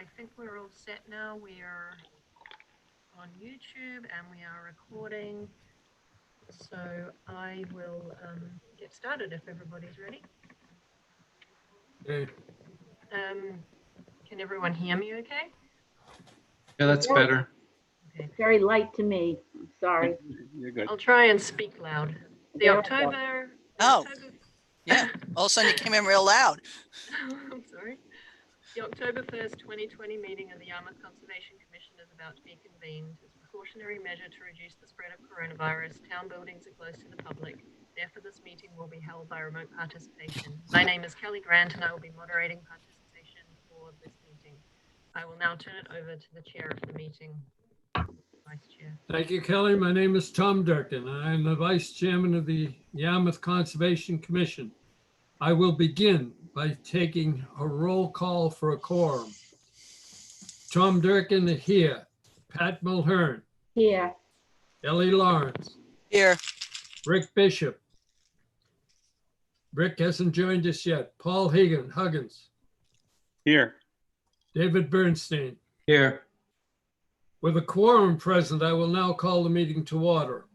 I think we're all set now. We are on YouTube and we are recording. So I will get started if everybody's ready. Okay. Can everyone hear me okay? Yeah, that's better. Okay. Very light to me. I'm sorry. You're good. I'll try and speak loud. The There we October. Oh. Yeah, all of a sudden you came in real loud. I'm sorry. The October 1st, 2020 meeting of the Yarmouth Conservation Commission is about to be convened. As a precautionary measure to reduce the spread of coronavirus, town buildings are closed to the public. Therefore, this meeting will be held by remote participation. My name is Kelly Grant and I will be moderating participation for this meeting. I will now turn it over to the chair of the meeting, Vice Chair. Thank you, Kelly. My name is Tom Durkin. I'm the Vice Chairman of the Yarmouth Conservation Commission. I will begin by taking a roll call for a quorum. Tom Durkin here. Pat Mulhern. Here. Ellie Lawrence. Here. Rick Bishop. Rick hasn't joined us yet. Paul Huggins. Here. David Bernstein. Here. With a quorum present, I will now call the meeting to order.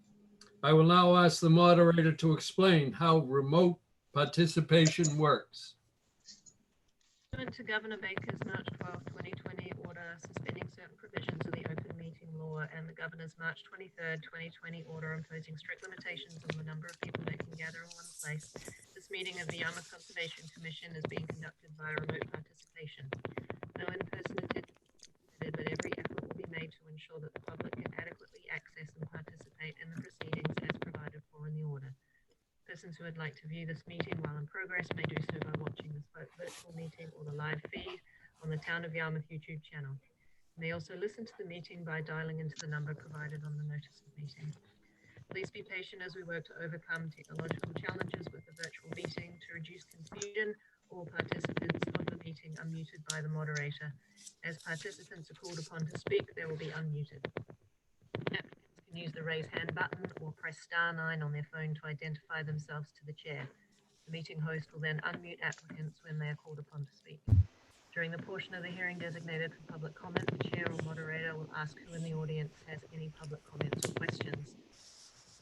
I will now ask the moderator to explain how remote participation works. Pursuant to Governor Baker's March 12, 2020 order suspending certain provisions of the open meeting law and the Governor's March 23, 2020 order imposing strict limitations on the number of people that can gather in one place, this meeting of the Yarmouth Conservation Commission is being conducted via remote participation. No in-person attendance is permitted, but every effort will be made to ensure that the public can adequately access and participate in the proceedings as provided for in the order. Persons who would like to view this meeting while in progress may do so by watching this virtual meeting or the live feed on the Town of Yarmouth YouTube channel. You may also listen to the meeting by dialing into the number provided on the notice of meeting. Please be patient as we work to overcome technological challenges with the virtual meeting. To reduce confusion, all participants of the meeting are muted by the moderator. As participants are called upon to speak, they will be unmuted. Can use the raise hand button or press *9 on their phone to identify themselves to the chair. The meeting host will then unmute applicants when they are called upon to speak. During the portion of the hearing designated for public comment, the chair or moderator will ask who in the audience has any public comments or questions.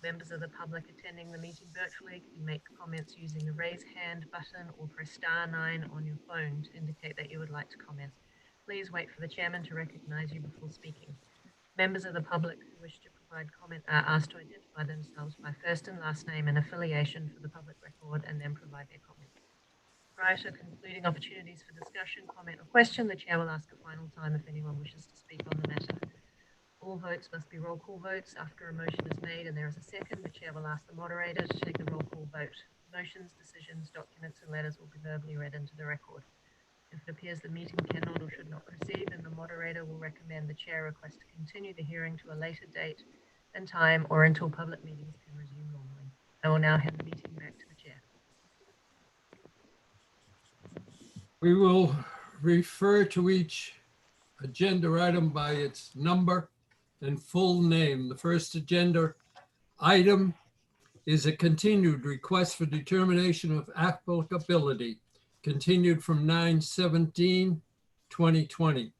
Members of the public attending the meeting virtually can make comments using the raise hand button or press *9 on your phone to indicate that you would like to comment. Please wait for the chairman to recognize you before speaking. Members of the public who wish to provide comment are asked to identify themselves by first and last name and affiliation for the public record and then provide their comment. Prior to concluding opportunities for discussion, comment or question, the chair will ask a final time if anyone wishes to speak on the matter. All votes must be roll call votes. After a motion is made and there is a second, the chair will ask the moderator to take the roll call vote. Motions, decisions, documents and letters will be verbally read into the record. If it appears the meeting cannot or should not proceed, then the moderator will recommend the chair request to continue the hearing to a later date and time or until public meetings can resume normally. I will now hand the meeting back to the chair. We will refer to each agenda item by its number and full name. The first agenda item is a continued request for determination of applicability, continued from 9/17/2020.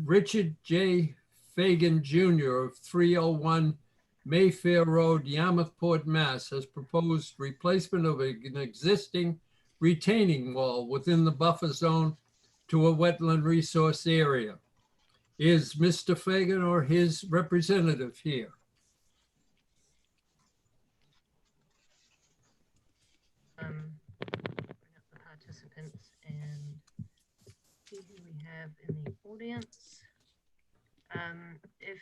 Richard J. Fagan Jr. of 301 Mayfair Road, Yarmouthport, Mass. has proposed replacement of an existing retaining wall within the buffer zone to a wetland resource area. Is Mr. Fagan or his representative here? Bring up the participants and see who we have in the audience. If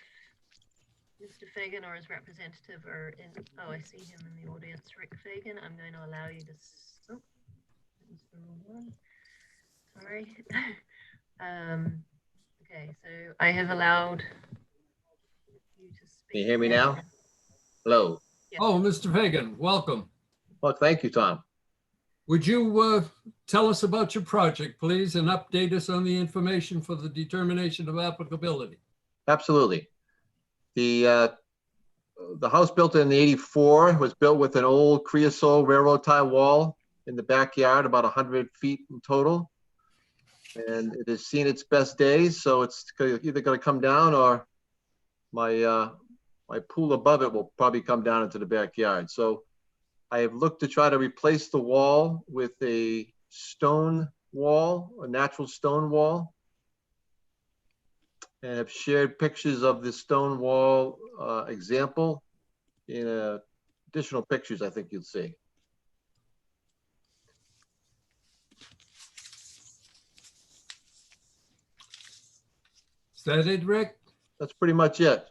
Mr. Fagan or his representative are in, oh, I see him in the audience, Rick Fagan. I'm going to allow you to, oh, that was the wrong one. Sorry. Okay, so I have allowed you to speak. Can you hear me now? Hello. Yes. Oh, Mr. Fagan, welcome. Well, thank you, Tom. Would you tell us about your project, please, and update us on the information for the determination of applicability? Absolutely. The house built in '84 was built with an old creosote railroad tie wall in the backyard, about 100 feet in total. And it has seen its best days, so it's either gonna come down or my pool above it will probably come down into the backyard. So I have looked to try to replace the wall with a stone wall, a natural stone wall. And have shared pictures of the stone wall example in additional pictures I think you'll see. Is that it, Rick? That's pretty much it.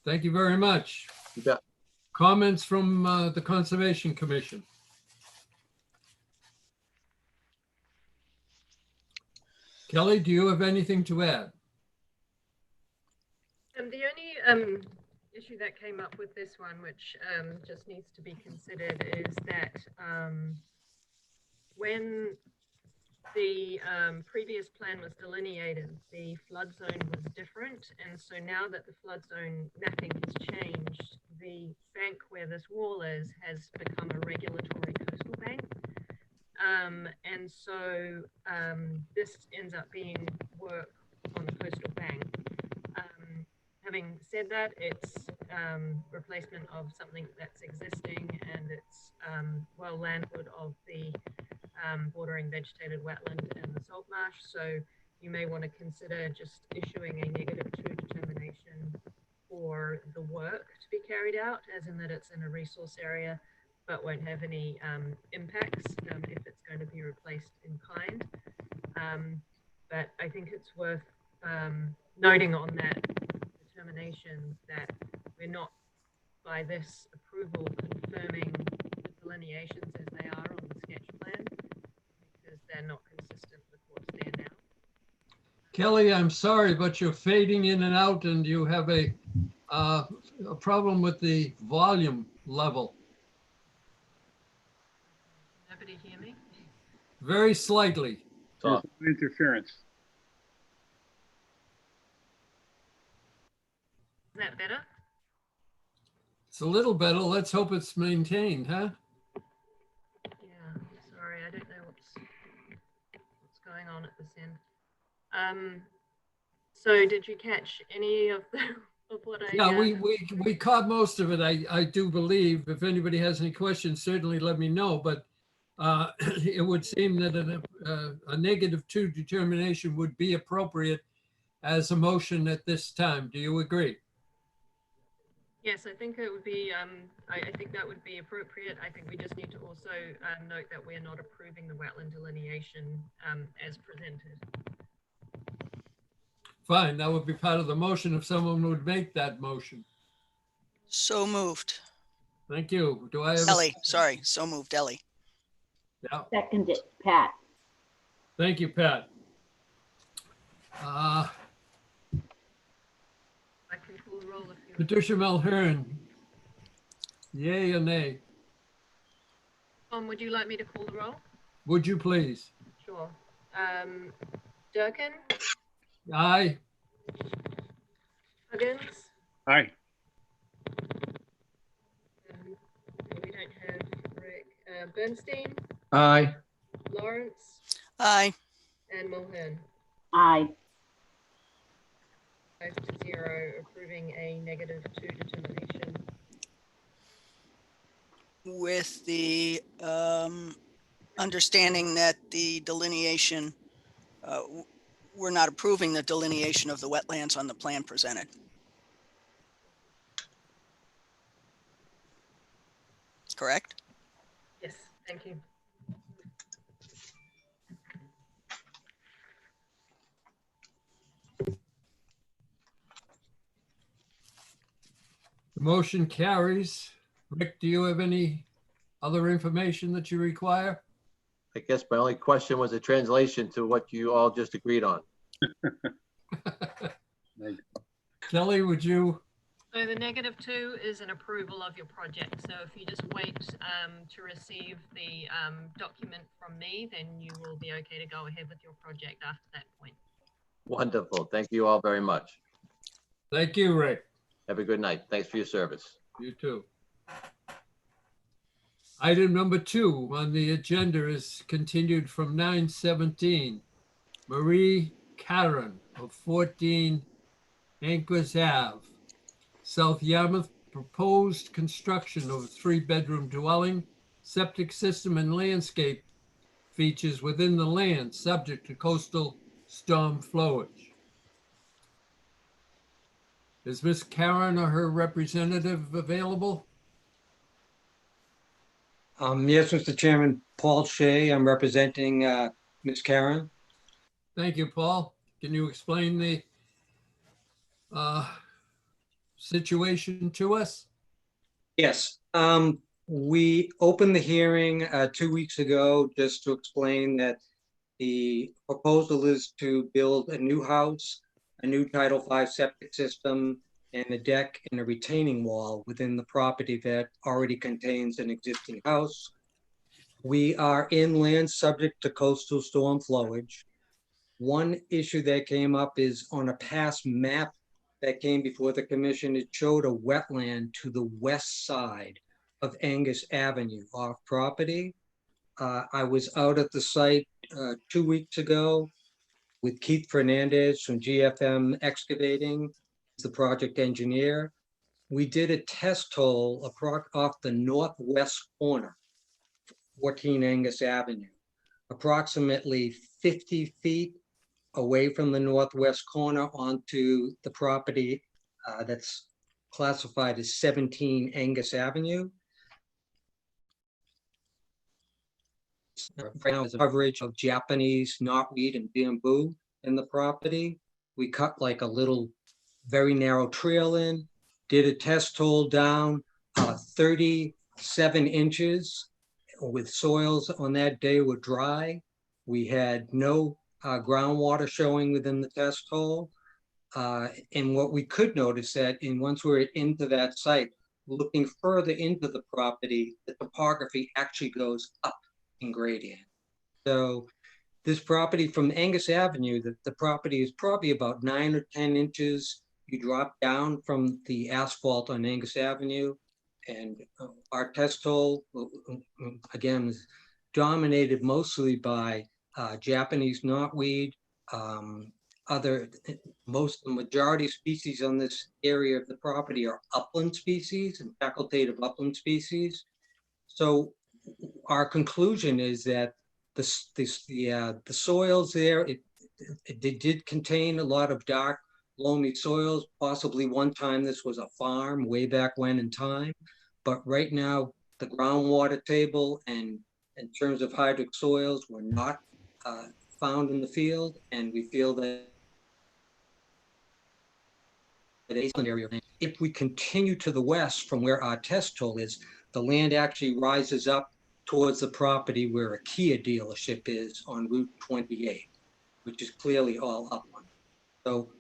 Thank you very much. You bet. Comments from the Conservation Commission? Kelly, do you have anything to add? The only issue that came up with this one, which just needs to be considered, is that when the previous plan was delineated, the flood zone was different. And so now that the flood zone mapping has changed, the bank where this wall is has become a regulatory coastal bank. And so this ends up being work on the coastal bank. Having said that, it's replacement of something that's existing, and it's well landward of the bordering vegetated wetland and the salt marsh. So you may want to consider just issuing a -2 determination for the work to be carried out, as in that it's in a resource area, but won't have any impacts if it's going to be replaced in kind. But I think it's worth noting on that determination that we're not, by this approval, confirming the delineations as they are on the sketch plan, because they're not consistent with what's there now. Kelly, I'm sorry, but you're fading in and out, and you have a problem with the volume level. Nobody hear me? Very slightly. So, Interference. Is that better? It's a little better. Let's hope it's maintained, huh? Yeah, sorry, I don't know what's going on at this end. So did you catch any of the of what I? Yeah, we caught most of it. I do believe. If anybody has any questions, certainly let me know. But it would seem that a -2 determination would be appropriate as a motion at this time. Do you agree? Yes, I think it would be. I think that would be appropriate. I think we just need to also note that we're not approving the wetland delineation as presented. Fine, that would be part of the motion if someone would make that motion. So moved. Thank you. Do I have? Ellie, sorry, so moved, Ellie. Yeah. Second it, Pat. Thank you, Pat. I can call the roll if you. Patricia Mulhern, yay or nay? Tom, would you like me to call the roll? Would you please? Sure. Durkin, Aye. Huggins. Aye. We don't have Rick. Bernstein, Aye. Lawrence, Aye. and Mulhern. Aye. 5-0, approving a -2 determination. With the understanding that the delineation, we're not approving the delineation of the wetlands on the plan presented. Correct? Yes, thank you. The motion carries. Rick, do you have any other information that you require? I guess my only question was a translation to what you all just agreed on. Kelly, would you? So the -2 is an approval of your project. So if you just wait to receive the document from me, then you will be okay to go ahead with your project after that point. Wonderful. Thank you all very much. Thank you, Rick. Have a good night. Thanks for your service. You too. Item number 2 on the agenda is continued from 9/17. Marie Caron of 14 Anchors Ave, South Yarmouth, proposed construction of a 3-bedroom dwelling, septic system and landscape features within the land subject to coastal storm flowage. Is Ms. Karen or her representative available? Yes, Mr. Chairman, Paul Shea, I'm representing Ms. Karen. Thank you, Paul. Can you explain the situation to us? Yes, we opened the hearing 2 weeks ago just to explain that the proposal is to build a new house, a new Title V septic system, and a deck and a retaining wall within the property that already contains an existing house. We are in land subject to coastal storm flowage. One issue that came up is on a past map that came before the commission, it showed a wetland to the west side of Angus Avenue off property. I was out at the site 2 weeks ago with Keith Fernandez from GFM Excavating, the project engineer. We did a test hole off the northwest corner, 14 Angus Avenue, approximately 50 feet away from the northwest corner onto the property that's classified as 17 Angus Avenue. Right now is coverage of Japanese knotweed and bamboo in the property. We cut like a little very narrow trail in, did a test hole down 37 inches with soils on that day were dry. We had no groundwater showing within the test hole. And what we could notice that once we're into that site, looking further into the property, the topography actually goes up in gradient. So this property from Angus Avenue, the property is probably about 9 or 10 inches. You drop down from the asphalt on Angus Avenue, and our test hole, again, was dominated mostly by Japanese knotweed. The majority of species on this area of the property are upland species and facultative upland species. So our conclusion is that the soils there, they did contain a lot of dark, loamy soils. Possibly one time this was a farm way back when in time, but right now the groundwater table and in terms of hydric soils were not found in the field, and we feel that if we continue to the west from where our test hole is, the land actually rises up towards the property where a Kia dealership is on Route 28, which is clearly all upland. So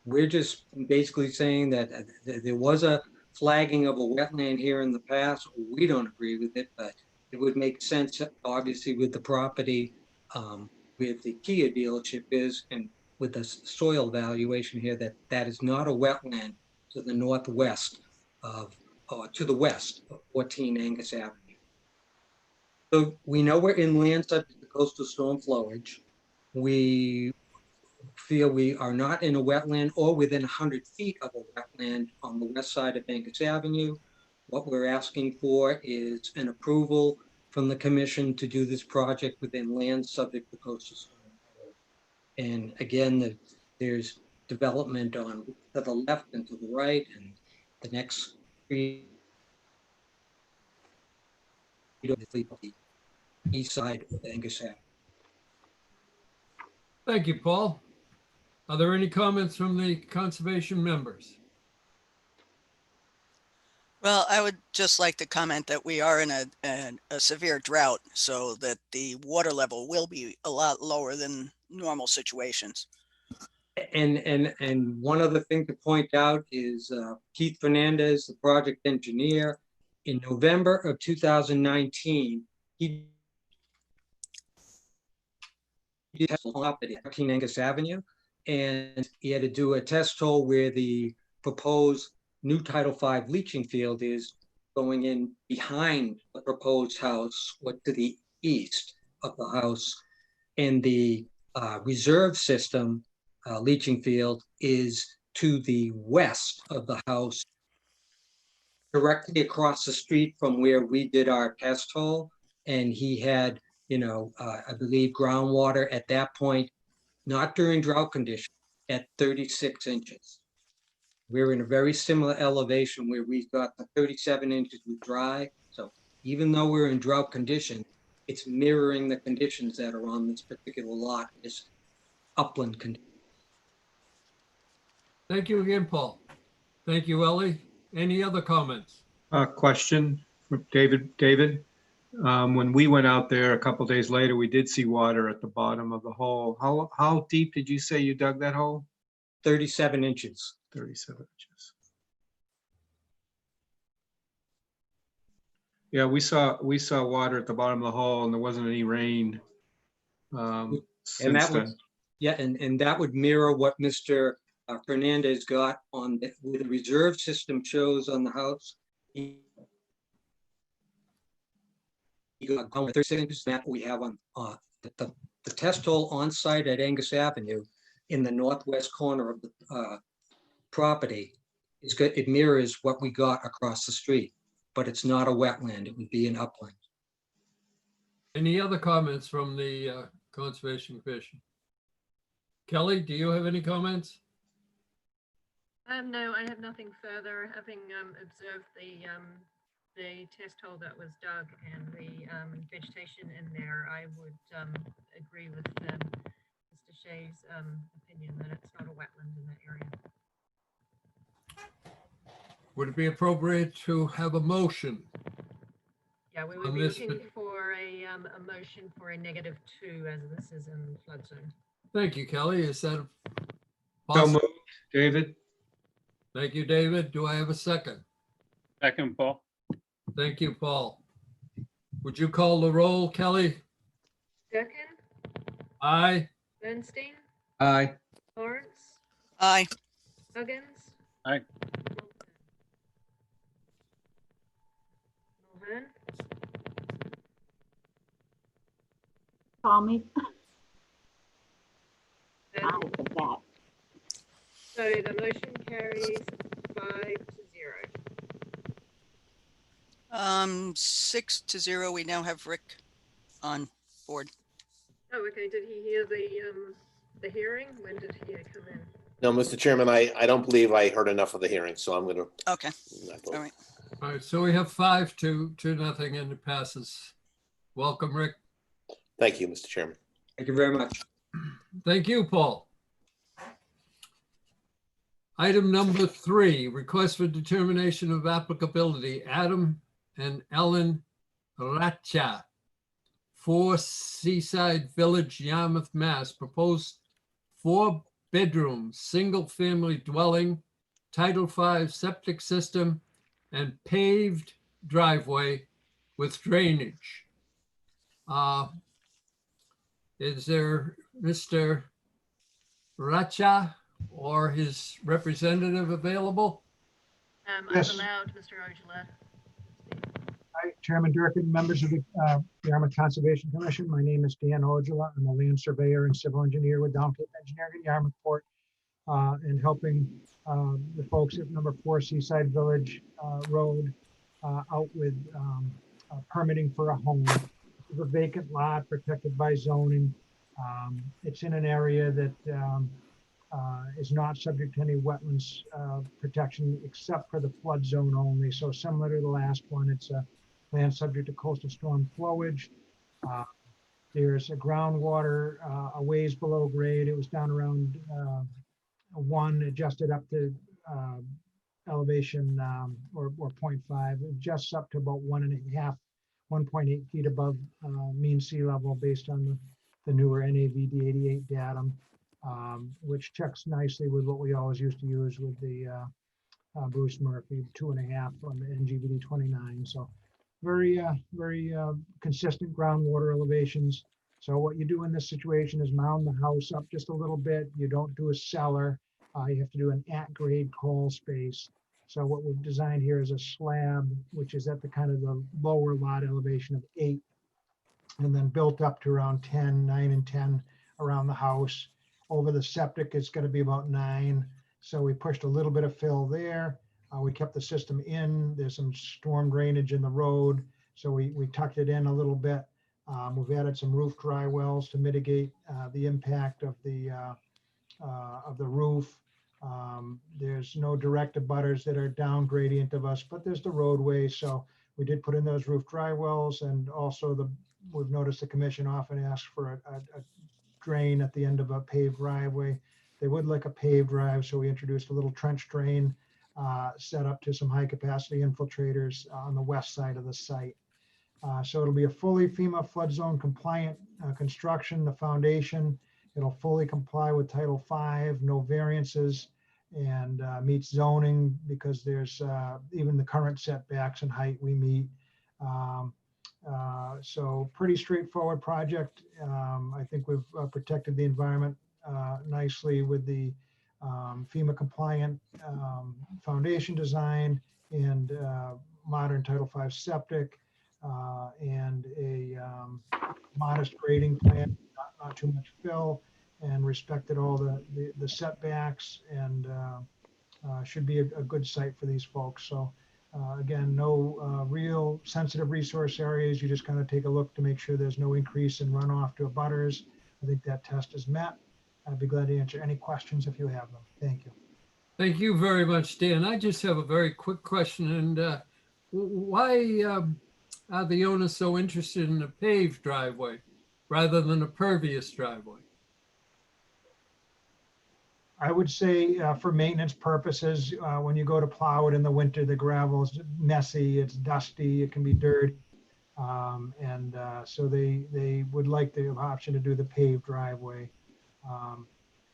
we're just basically saying that there was a flagging of a wetland here in the past. We don't agree with it, but it would make sense, obviously, with the property where the Kia dealership is, and with the soil valuation here, that is not a wetland to the northwest to the west of 14 Angus Avenue. So we know we're inland subject to coastal storm flowage. We feel we are not in a wetland or within 100 feet of a wetland on the west side of Angus Avenue. What we're asking for is an approval from the commission to do this project within land subject to coastal storm. And again, there's development to the left and to the right, and the next the east side of Angus Avenue. Thank you, Paul. Are there any comments from the conservation members? Well, I would just like to comment that we are in a severe drought, so that the water level will be a lot lower than normal situations. And one other thing to point out is Keith Fernandez, the project engineer, in November of 2019, he did a property at 14 Angus Avenue, and he had to do a test hole where the proposed new Title V leaching field is going in behind the proposed house, what to the east of the house. And the reserve system, leaching field, is to the west of the house, directly across the street from where we did our test hole. And he had, I believe groundwater at that point, not during drought conditions, at 36 inches. We're in a very similar elevation where we've got the 37 inches with dry. So even though we're in drought conditions, it's mirroring the conditions that are on this particular lot, this upland condition. Thank you again, Paul. Thank you, Ellie. Any other comments? Question from David. David, when we went out there a couple days later, we did see water at the bottom of the hole. How deep did you say you dug that hole? 37 inches. 37 inches. Yeah, we saw water at the bottom of the hole, and there wasn't any rain since then. Yeah, and that would mirror what Mr. Fernandez got on where the reserve system shows on the house. He got 36 inches that we have on the test hole on site at Angus Avenue in the northwest corner of the property. Is good. It mirrors what we got across the street, but it's not a wetland. It would be an upland. Any other comments from the Conservation Commission? Kelly, do you have any comments? No, I have nothing further. Having observed the test hole that was dug and the vegetation in there, I would agree with Mr. Shea's opinion that it's not a wetland in that area. Would it be appropriate to have a motion? Yeah, we would On be this looking for a motion for a -2 as this is in flood zone. Thank you, Kelly. Is that So possible? moved, David. Thank you, David. Do I have a second? Second, Paul. Thank you, Paul. Would you call the roll, Kelly? Durkin, Aye. Bernstein, Aye. Lawrence, Aye. Huggins. Aye. Mulhern. Call me. And Aye for that. so the motion carries 5-0. 6-0. We now have Rick on board. Oh, okay. Did he hear the hearing? When did he come in? No, Mr. Chairman, I don't believe I heard enough of the hearing, so I'm going to. Okay. All right. All right, so we have 5-2-0 and it passes. Welcome, Rick. Thank you, Mr. Chairman. Thank you very much. Thank you, Paul. Item number 3, request for determination of applicability, Adam and Ellen Racha, 4 Seaside Village, Yarmouth, Mass. Proposed 4-bedroom, single-family dwelling, Title V septic system, and paved driveway with drainage. Is there Mr. Racha or his representative available? I've allowed Mr. Ojala. Hi, Chairman Durkin, members of the Yarmouth Conservation Commission. My name is Dan Ojala. I'm a land surveyor and civil engineer with Downcape Engineering in Yarmouth Port, and helping the folks at number 4 Seaside Village Road out with permitting for a home. It's a vacant lot protected by zoning. It's in an area that is not subject to any wetlands protection except for the flood zone only. So similar to the last one, it's a land subject to coastal storm flowage. There's a groundwater a ways below grade. It was down around 1, adjusted up to elevation or 0.5, adjusts up to about 1.8 feet above mean sea level based on the newer NAVD 88 datum, which checks nicely with what we always used to use with the Bruce Murphy 2.5 on the NGVD 29. So very consistent groundwater elevations. So what you do in this situation is mound the house up just a little bit. You don't do a cellar. You have to do an at-grade crawl space. So what we've designed here is a slab, which is at the kind of the lower lot elevation of 8, and then built up to around 10, 9 and 10 around the house. Over the septic, it's going to be about 9. So we pushed a little bit of fill there. We kept the system in. There's some storm drainage in the road. So we tucked it in a little bit. We've added some roof dry wells to mitigate the impact of the roof. There's no direct abutters that are down gradient of us, but there's the roadway. So we did put in those roof dry wells, and also we've noticed the commission often asks for a drain at the end of a paved driveway. They would like a paved drive, so we introduced a little trench drain set up to some high capacity infiltrators on the west side of the site. So it'll be a fully FEMA flood zone compliant construction. The foundation, it'll fully comply with Title V, no variances, and meets zoning because there's even the current setbacks and height we meet. So pretty straightforward project. I think we've protected the environment nicely with the FEMA compliant foundation design and modern Title V septic and a modest grading plan, not too much fill, and respected all the setbacks, and should be a good site for these folks. So again, no real sensitive resource areas. You just kind of take a look to make sure there's no increase in runoff to abutters. I think that test is met. I'd be glad to answer any questions if you have them. Thank you. Thank you very much, Dan. I just have a very quick question. And why are the owners so interested in a paved driveway rather than a pervious driveway? I would say for maintenance purposes, when you go to plow it in the winter, the gravel is messy, it's dusty, it can be dirty. So they would like the option to do the paved driveway.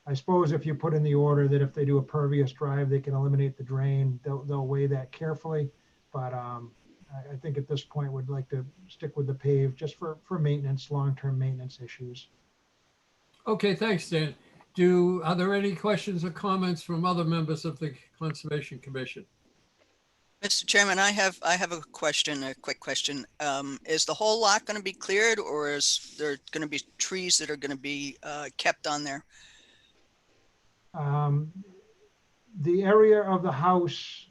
I suppose if you put in the order that if they do a pervious drive, they can eliminate the drain, they'll weigh that carefully. But I think at this point would like to stick with the paved just for maintenance, long-term maintenance issues. Okay, thanks, Dan. Are there any questions or comments from other members of the Conservation Commission? Mr. Chairman, I have a question, a quick question. Is the whole lot going to be cleared, or is there going to be trees that are going to be kept on there? The area of the house,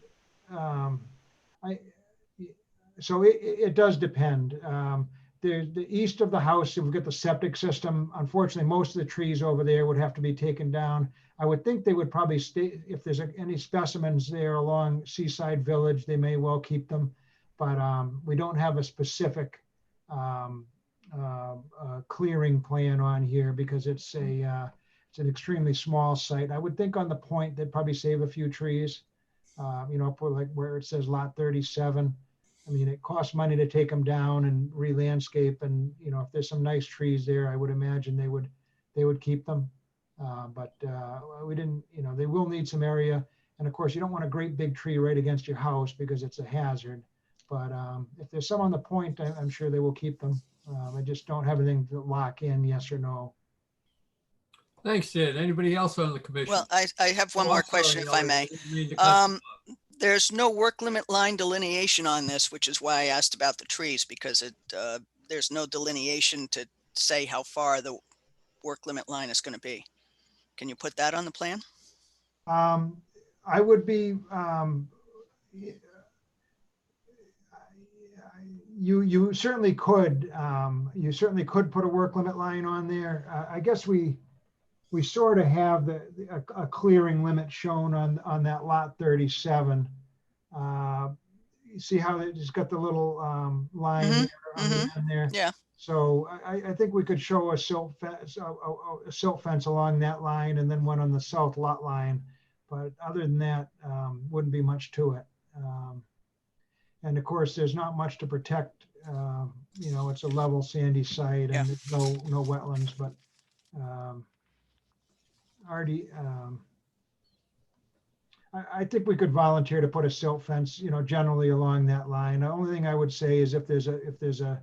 so it does depend. The east of the house, if we get the septic system, unfortunately, most of the trees over there would have to be taken down. I would think they would probably stay, if there's any specimens there along Seaside Village, they may well keep them. But we don't have a specific clearing plan on here because it's an extremely small site. I would think on the point they'd probably save a few trees, for like where it says lot 37. I mean, it costs money to take them down and re-landscape, and if there's some nice trees there, I would imagine they would keep them. But we didn't, they will need some area, and of course, you don't want a great big tree right against your house because it's a hazard. But if there's some on the point, I'm sure they will keep them. I just don't have anything to lock in, yes or no. Thanks, Dan. Anybody else on the commission? Well, I have one more question, if I may. There's no work limit line delineation on this, which is why I asked about the trees, because there's no delineation to say how far the work limit line is going to be. Can you put that on the plan? I would be, you certainly could, put a work limit line on there. I guess we sort of have a clearing limit shown on that lot 37. You see how it's got the little line there on the end there? Yeah. So I think we could show a silt fence along that line and then one on the south lot line. But other than that, wouldn't be much to it. And of course, there's not much to protect. It's a level sandy site and there's no wetlands, but Artie, I think we could volunteer to put a silt fence, generally along that line. The only thing I would say is if there's a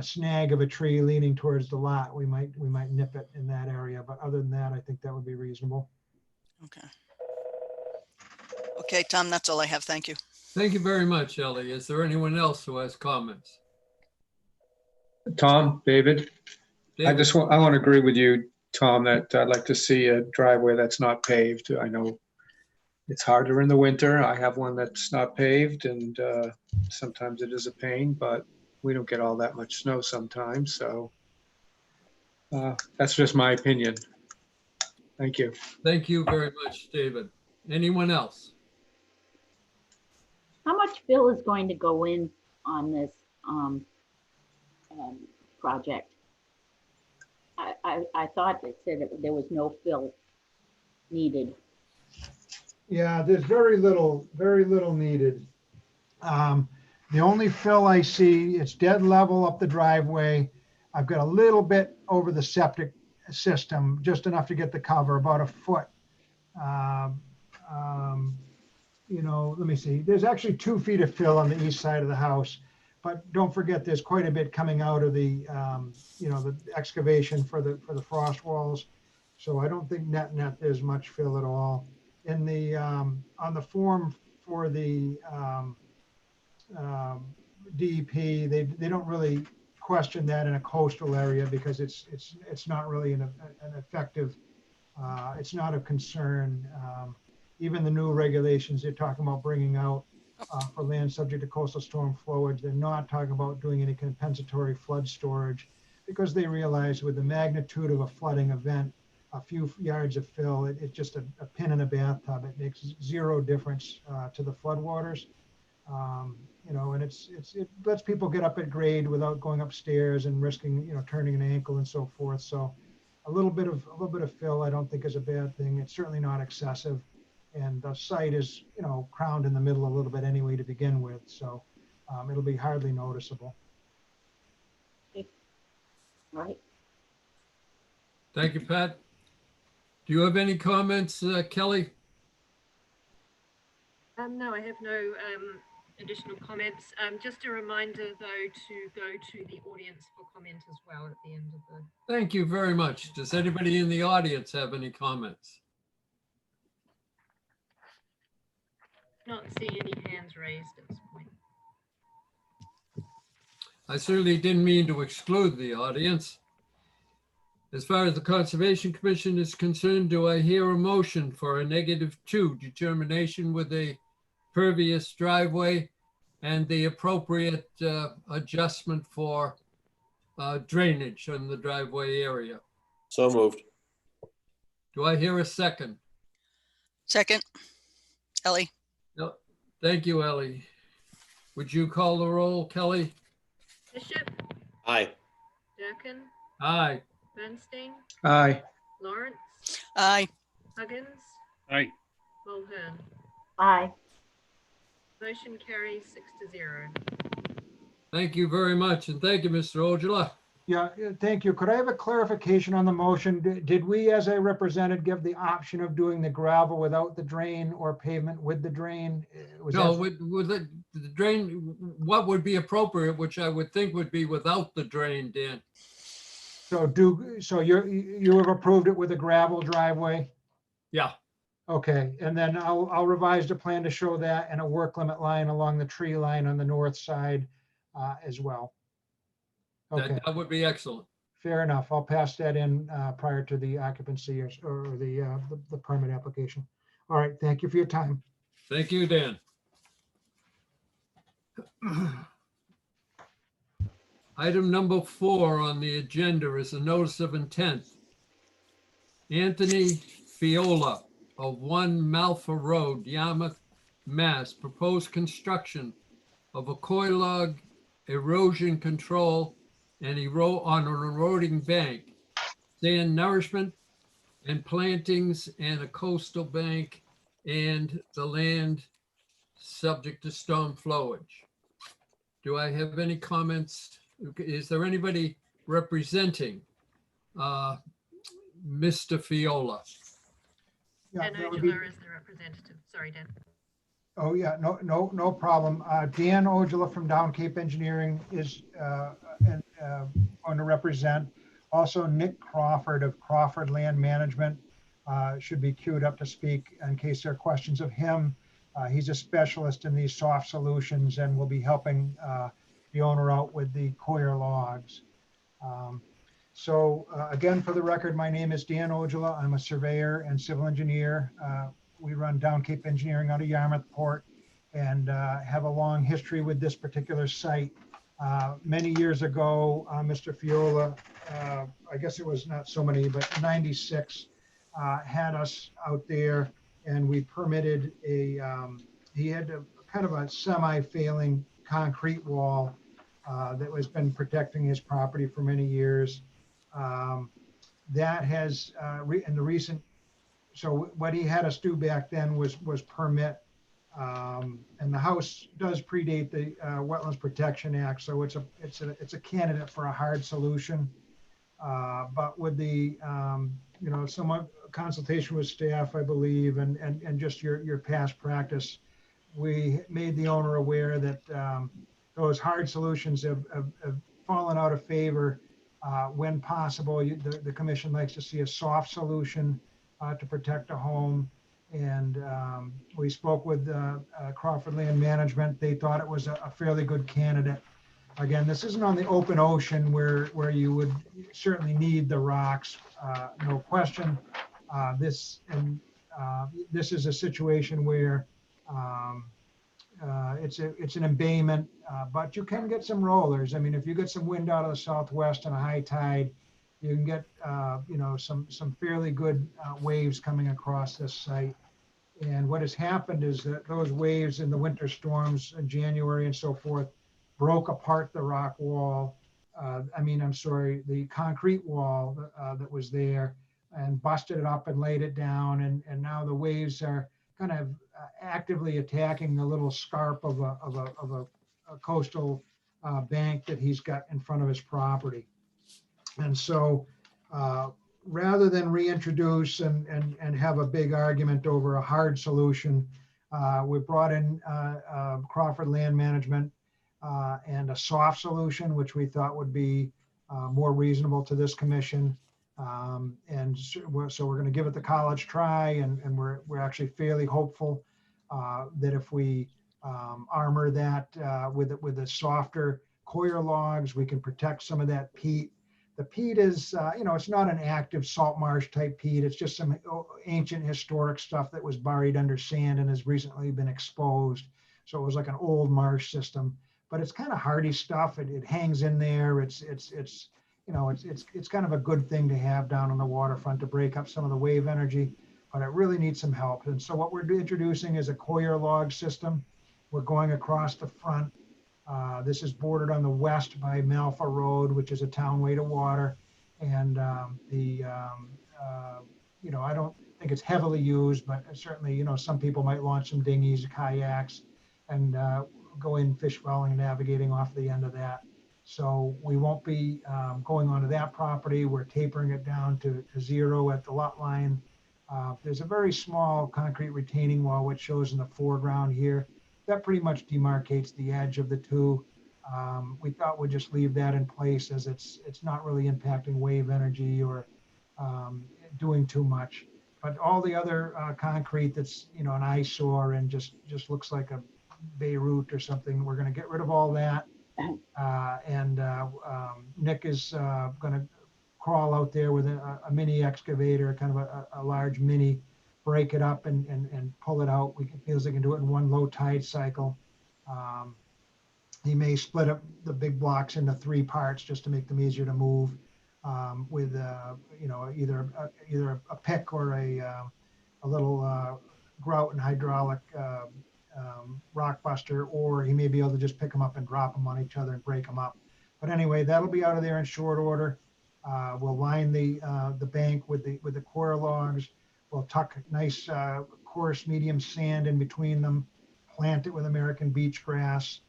snag of a tree leaning towards the lot, we might nip it in that area. But other than that, I think that would be reasonable. Okay. Okay, Tom, that's all I have. Thank you. Thank you very much, Ellie. Is there anyone else who has comments? Tom, David, I want to agree with you. Tom, that I'd like to see a driveway that's not paved. I know it's harder in the winter. I have one that's not paved, and sometimes it is a pain, but we don't get all that much snow sometimes, so that's just my opinion. Thank you. Thank you very much, David. Anyone else? How much fill is going to go in on this project? I thought it said that there was no fill needed. Yeah, there's very little needed. The only fill I see, it's dead level up the driveway. I've got a little bit over the septic system, just enough to get the cover, about a foot. You know, let me see. There's actually 2 feet of fill on the east side of the house, but don't forget there's quite a bit coming out of the, you know, the excavation for the frost walls. So I don't think net there's much fill at all. In the on the form for the DEP, they don't really question that in a coastal area because it's not really an effective. It's not a concern. Even the new regulations they're talking about bringing out for land subject to coastal storm flowage, they're not talking about doing any compensatory flood storage because they realize with the magnitude of a flooding event, a few yards of fill, it's just a pin in a bathtub. It makes zero difference to the floodwaters. You know, and it lets people get up at grade without going upstairs and risking, you know, turning an ankle and so forth. So a little bit of fill, I don't think is a bad thing. It's certainly not excessive. And the site is, you know, crowned in the middle a little bit anyway to begin with. So it'll be hardly noticeable. Right. Thank you, Pat. Do you have any comments, Kelly? No, I have no additional comments. Just a reminder, though, to go to the audience for comment as well at the end of the. Thank you very much. Does anybody in the audience have any comments? Not see any hands raised at this point. I certainly didn't mean to exclude the audience. As far as the Conservation Commission is concerned, do I hear a motion for a -2 determination with a pervious driveway and the appropriate adjustment for drainage in the driveway area? So moved. Do I hear a second? Second, Ellie. No. Thank you, Ellie. Would you call the roll, Kelly? Bishop, Aye. Durkin, Aye. Bernstein, Aye. Lawrence, Aye. Huggins, Aye. Mulhern. Aye. Motion carries 6-0. Thank you very much. And thank you, Mr. Ojala. Yeah, thank you. Could I have a clarification on the motion? Did we, as I represented, give the option of doing the gravel without the drain or pavement with the drain? Was No, that- with the drain, what would be appropriate, which I would think would be without the drain, Dan. So you have approved it with a gravel driveway? Yeah, Okay, and then I'll revise the plan to show that and a work limit line along the tree line on the north side as well. Okay, that would be excellent. fair enough. I'll pass that in prior to the occupancy or the permit application. All right, thank you for your time. Thank you, Dan. Item number 4 on the agenda is a notice of intent. Anthony Fiola of 1 Malfa Road, Yarmouth, Mass. Proposed construction of a coy log erosion control and on an eroding bank, sand nourishment and plantings and a coastal bank and the land subject to storm flowage. Do I have any comments? Is there anybody representing Mr. Fiola? Yeah, Dan that would be- Ojala is the representative. Sorry, Dan. Oh, yeah, no problem. Dan Ojala from Down Cape Engineering is going to represent. Also, Nick Crawford of Crawford Land Management should be queued up to speak in case there are questions of him. He's a specialist in these soft solutions and will be helping the owner out with the coir logs. So again, for the record, my name is Dan Ojala. I'm a surveyor and civil engineer. We run Down Cape Engineering out of Yarmouth Port and have a long history with this particular site. Many years ago, Mr. Fiola, I guess it was not so many, but 96, had us out there and we permitted he had kind of a semi-failing concrete wall that has been protecting his property for many years. That has, in the recent, so what he had us do back then was permit, and the house does predate the Wetlands Protection Act, so it's a candidate for a hard solution. But with the, somewhat consultation with staff, I believe, and just your past practice, we made the owner aware that those hard solutions have fallen out of favor. When possible, the commission likes to see a soft solution to protect a home. And we spoke with Crawford Land Management. They thought it was a fairly good candidate. Again, this isn't on the open ocean where you would certainly need the rocks, no question. This is a situation where it's an embayment, but you can get some rollers. I mean, if you get some wind out of the southwest and a high tide, you can get some fairly good waves coming across this site. And what has happened is that those waves in the winter storms in January and so forth broke apart the rock wall. The concrete wall that was there, and busted it up and laid it down. And now the waves are kind of actively attacking the little scarp of a coastal bank that he's got in front of his property. And so rather than reintroduce and have a big argument over a hard solution, we brought in Crawford Land Management and a soft solution, which we thought would be more reasonable to this commission. So we're going to give it the college try, and we're actually fairly hopeful that if we armor that with the softer coir logs, we can protect some of that peat. The peat is, it's not an active salt marsh type peat. It's just some ancient historic stuff that was buried under sand and has recently been exposed. So it was like an old marsh system, but it's kind of hardy stuff. It hangs in there. It's kind of a good thing to have down on the waterfront to break up some of the wave energy, but it really needs some help. And so what we're introducing is a coir log system. We're going across the front. This is bordered on the west by Malfa Road, which is a town way to water. And I don't think it's heavily used, but certainly, some people might launch some dinghies, kayaks, and go in fish fouling and navigating off the end of that. So we won't be going onto that property. We're tapering it down to zero at the lot line. There's a very small concrete retaining wall, which shows in the foreground here. That pretty much demarcates the edge of the two. We thought we'd just leave that in place, as it's not really impacting wave energy or doing too much. But all the other concrete that's an eyesore and just looks like a Beirut or something, we're going to get rid of all that. Nick is going to crawl out there with a mini excavator, kind of a large mini, break it up and pull it out. Feels like he can do it in one low tide cycle. He may split up the big blocks into 3 parts just to make them easier to move with either a pick or a little grout and hydraulic rock buster, or he may be able to just pick them up and drop them on each other and break them up. But anyway, that'll be out of there in short order. We'll line the bank with the coir logs. We'll tuck nice coarse medium sand in between them, plant it with American beach grass.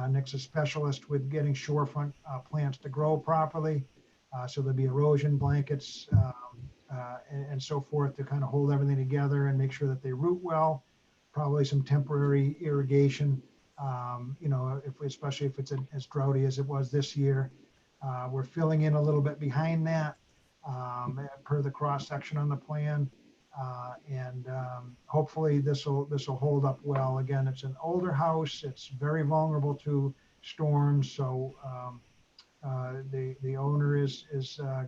Nick's a specialist with getting shorefront plants to grow properly. So there'll be erosion blankets and so forth to kind of hold everything together and make sure that they root well. Probably some temporary irrigation, especially if it's as droughty as it was this year. We're filling in a little bit behind that per the cross section on the plan. Hopefully this will hold up well. Again, it's an older house. It's very vulnerable to storms. So The owner is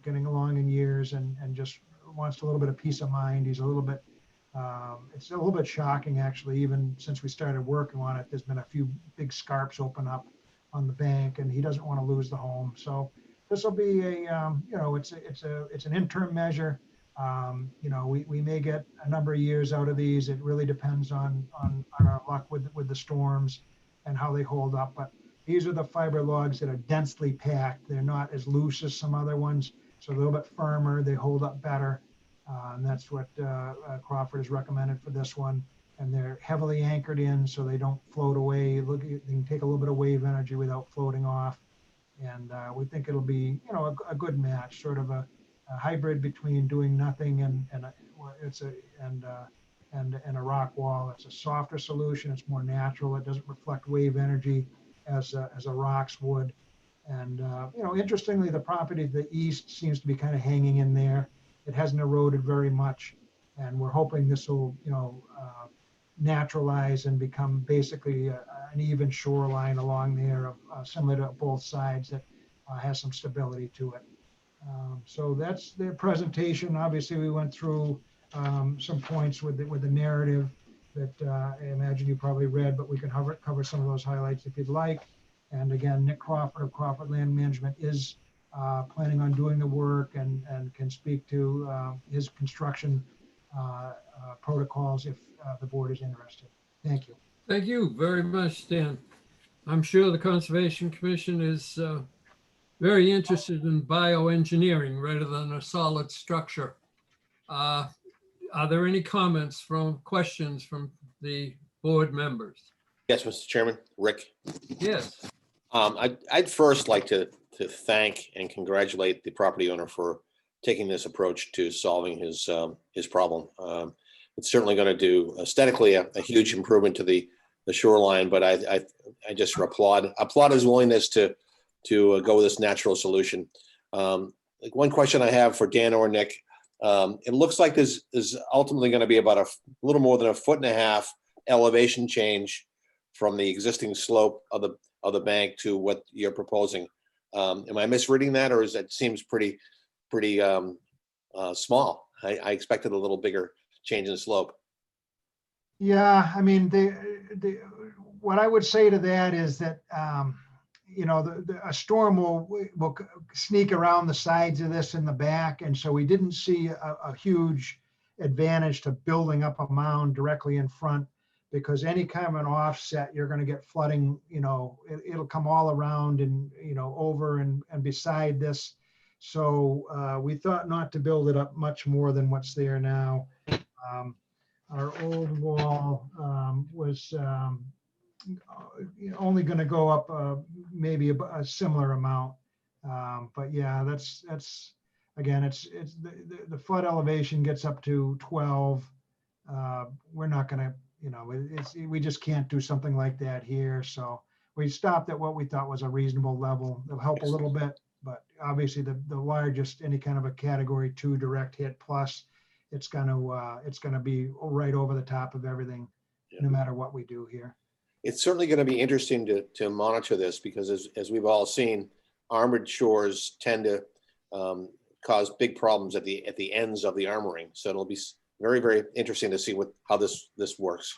getting along in years and just wants a little bit of peace of mind. He's a little bit, it's a little bit shocking actually, even since we started working on it, there's been a few big scarps open up on the bank and he doesn't want to lose the home. So this will be it's an interim measure. We may get a number of years out of these. It really depends on our luck with the storms and how they hold up. But these are the fiber logs that are densely packed. They're not as loose as some other ones, so a little bit firmer. They hold up better. And that's what Crawford has recommended for this one. And they're heavily anchored in so they don't float away. They can take a little bit of wave energy without floating off. And we think it'll be, a good match, sort of a hybrid between doing nothing and a rock wall. It's a softer solution. It's more natural. It doesn't reflect wave energy as a rocks would. And interestingly, the property to the east seems to be kind of hanging in there. It hasn't eroded very much, and we're hoping this will naturalize and become basically an even shoreline along there, similar to both sides, that has some stability to it. So that's the presentation. Obviously, we went through some points with the narrative that I imagine you probably read, but we can cover some of those highlights if you'd like. And again, Nick Crawford of Crawford Land Management is planning on doing the work and can speak to his construction protocols if the board is interested. Thank you. Thank you very much, Stan. I'm sure the Conservation Commission is very interested in bioengineering rather than a solid structure. Are there any comments questions from the board members? Yes, Mr. Chairman, Rick. Yes. I'd first like to thank and congratulate the property owner for taking this approach to solving his problem. It's certainly going to do aesthetically a huge improvement to the shoreline, but I just applaud his willingness to go with this natural solution. Like one question I have for Dan or Nick, it looks like this is ultimately going to be about a little more than 1.5 feet elevation change from the existing slope of the bank to what you're proposing. Am I misreading that, or seems pretty small? I expected a little bigger change in slope. Yeah, I mean, what I would say to that is that a storm will sneak around the sides of this in the back, and so we didn't see a huge advantage to building up a mound directly in front, because any kind of an offset, you're going to get flooding. It'll come all around and over and beside this. So we thought not to build it up much more than what's there now. Our old wall was only going to go up maybe a similar amount. But yeah, that's again, it's the flood elevation gets up to 12. We're not going to, we just can't do something like that here. So we stopped at what we thought was a reasonable level. It'll help a little bit, but obviously the largest, any kind of a category 2 direct hit plus, it's going to be right over the top of everything, no matter what we do here. It's certainly going to be interesting to monitor this, because as we've all seen, armored shores tend to cause big problems at the ends of the armoring. So it'll be very, very interesting to see how this works.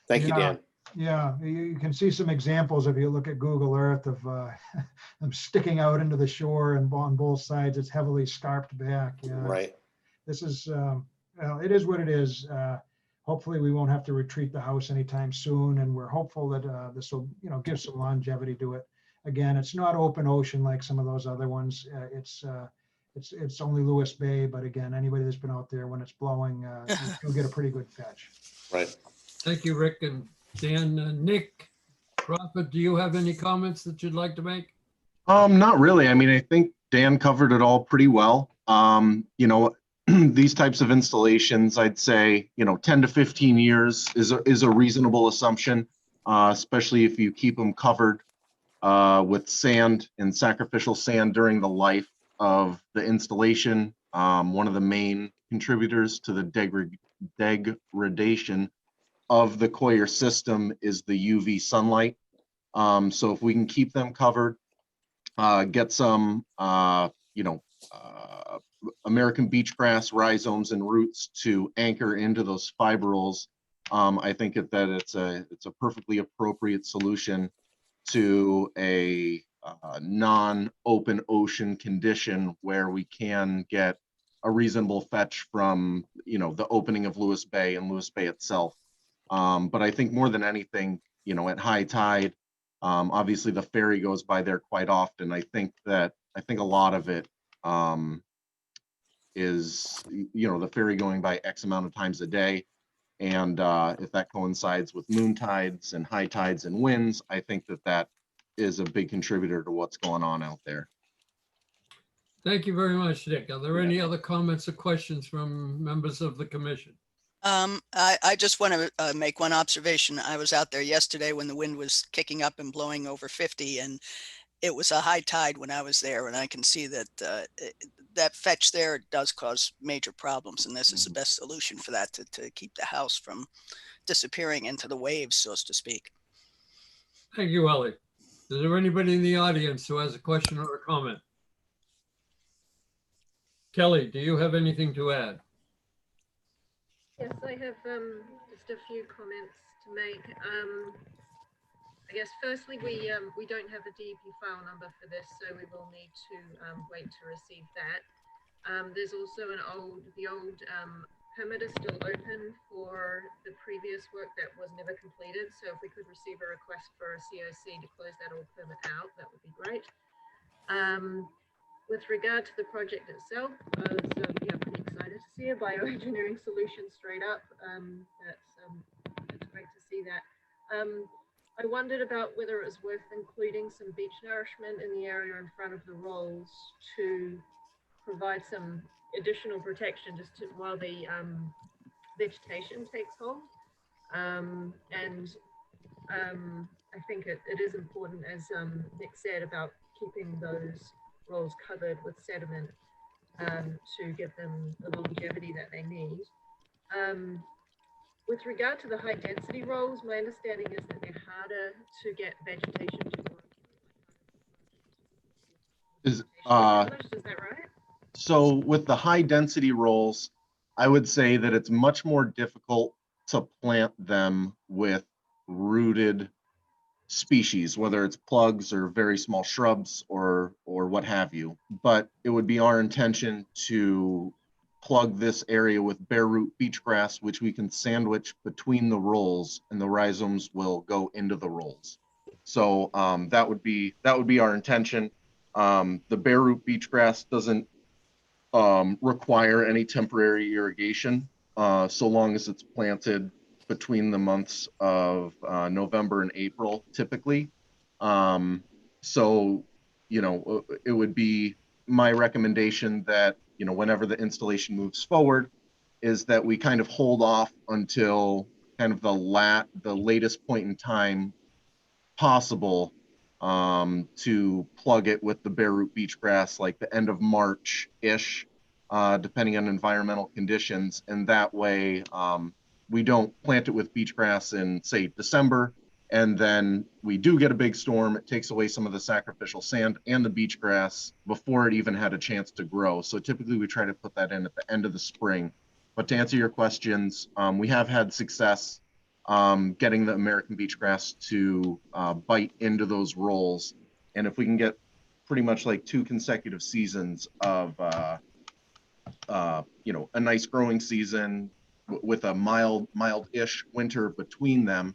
Thank you, Dan. Yeah, you can see some examples if you look at Google Earth of them sticking out into the shore, and on both sides it's heavily scarped back. Yeah. Right. This is, it is what it is. Hopefully we won't have to retreat the house anytime soon, and we're hopeful that this will, give some longevity to it. Again, it's not open ocean like some of those other ones. It's only Lewis Bay, but again, anybody that's been out there when it's blowing, you'll get a pretty good fetch. Right. Thank you, Rick and Dan. Nick Crawford, do you have any comments that you'd like to make? Not really. I mean, I think Dan covered it all pretty well. These types of installations, I'd say, 10 to 15 years is a reasonable assumption, especially if you keep them covered with sand and sacrificial sand during the life of the installation. One of the main contributors to the degradation of the Coir system is the UV sunlight. So if we can keep them covered, get some, American beachgrass rhizomes and roots to anchor into those fibrils, I think that it's a perfectly appropriate solution to a non-open ocean condition where we can get a reasonable fetch from, the opening of Lewis Bay and Lewis Bay itself. But I think more than anything, at high tide, obviously the ferry goes by there quite often. I think a lot of it is, the ferry going by X amount of times a day. And if that coincides with moon tides and high tides and winds, I think that is a big contributor to what's going on out there. Thank you very much, Dick. Are there any other comments or questions from members of the commission? I just want to make one observation. I was out there yesterday when the wind was kicking up and blowing over 50, and it was a high tide when I was there, and I can see that that fetch there does cause major problems, and this is the best solution for that, to keep the house from disappearing into the waves, so to speak. Thank you, Ellie. Is there anybody in the audience who has a question or a comment? Kelly, do you have anything to add? Yes, I have just a few comments to make. I guess firstly, we don't have a DEP file number for this, so we will need to wait to receive that. There's also the old permit is still open for the previous work that was never completed. So if we could receive a request for a COC to close that old permit out, that would be great. With regard to the project itself, I was pretty excited to see a bioengineering solution straight up. It's great to see that. I wondered about whether it was worth including some beach nourishment in the area in front of the rolls to provide some additional protection while the vegetation takes hold. I think it is important, as Nick said, about keeping those rolls covered with sediment to give them the longevity that they need. With regard to the high density rolls, my understanding is that they're harder to get vegetation to grow. Is that right? So with the high density rolls, I would say that it's much more difficult to plant them with rooted species, whether it's plugs or very small shrubs or what have you. But it would be our intention to plug this area with bare root beach grass, which we can sandwich between the rolls, and the rhizomes will go into the rolls. So that would be our intention. The bare root beach grass doesn't require any temporary irrigation, so long as it's planted between the months of November and April, typically. So, it would be my recommendation that, whenever the installation moves forward, is that we kind of hold off until kind of the latest point in time possible to plug it with the bare root beach grass, like the end of March-ish, depending on environmental conditions. And that way, we don't plant it with beach grass in, say, December, and then we do get a big storm. It takes away some of the sacrificial sand and the beach grass before it even had a chance to grow. So typically we try to put that in at the end of the spring. But to answer your questions, we have had success getting the American beach grass to bite into those rolls. And if we can get pretty much like 2 consecutive seasons of, a nice growing season with a mild-ish winter between them,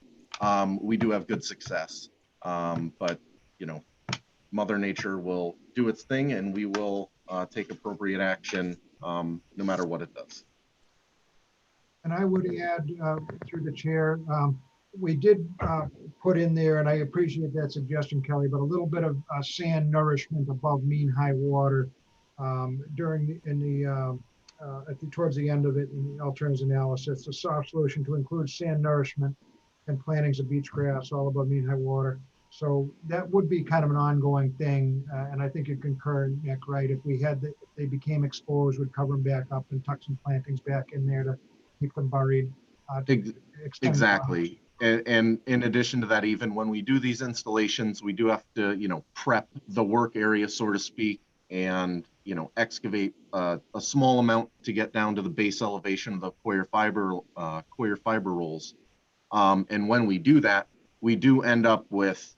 we do have good success. But, Mother Nature will do its thing, and we will take appropriate action no matter what it does. And I would add, through the chair, we did put in there, and I appreciate that suggestion, Kelly, but a little bit of sand nourishment above mean high water towards the end of it in the alternatives analysis. A soft solution to include sand nourishment and plantings of beach grass all above mean high water. So that would be kind of an ongoing thing, and I think you concur, Nick, right? If they became exposed, we'd cover them back up and tuck some plantings back in there to keep them buried. Exactly. and in addition to that, even when we do these installations, we do have to, prep the work area, so to speak, and, excavate a small amount to get down to the base elevation of the coir fiber rolls. And when we do that, we do end up with,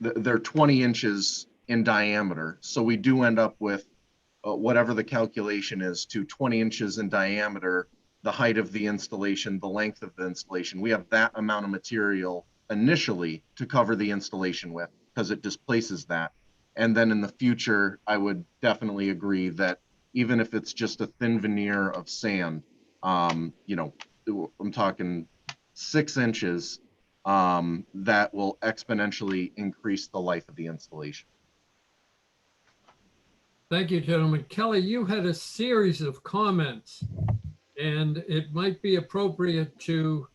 they're 20 inches in diameter. So we do end up with whatever the calculation is to 20 inches in diameter, the height of the installation, the length of the installation. We have that amount of material initially to cover the installation with, because it displaces that. And then in the future, I would definitely agree that even if it's just a thin veneer of sand, I'm talking 6 inches, that will exponentially increase the life of the installation. Thank you, gentlemen. Kelly, you had a series of comments, and it might be appropriate to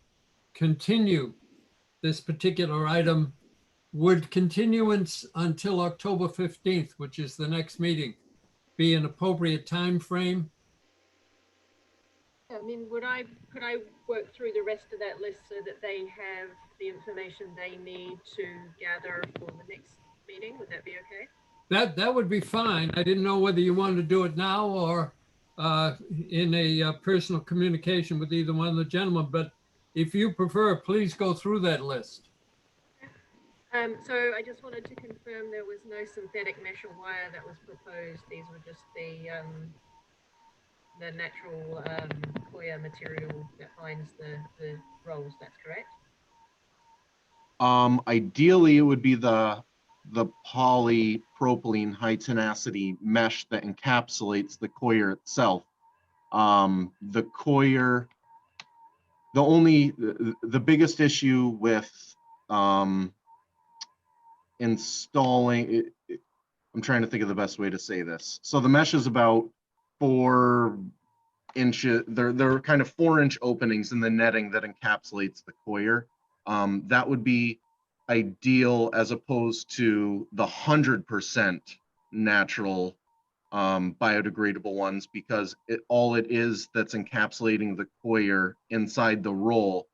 continue this particular item. Would continuance until October 15th, which is the next meeting, be an appropriate time frame? I mean, could I work through the rest of that list so that they have the information they need to gather for the next meeting? Would that be okay? That would be fine. I didn't know whether you wanted to do it now or in a personal communication with either one of the gentlemen, but if you prefer, please go through that list. So I just wanted to confirm there was no synthetic mesh or wire that was proposed. These were just the natural coir material that binds the rolls. That's correct? Ideally, it would be the polypropylene high tenacity mesh that encapsulates the coir itself. The coir, the biggest issue with installing it, I'm trying to think of the best way to say this. So the mesh is about 4 inches. They're kind of 4-inch openings in the netting that encapsulates the coir. That would be ideal as opposed to the 100% natural biodegradable ones, because all it is that's encapsulating the coir inside the roll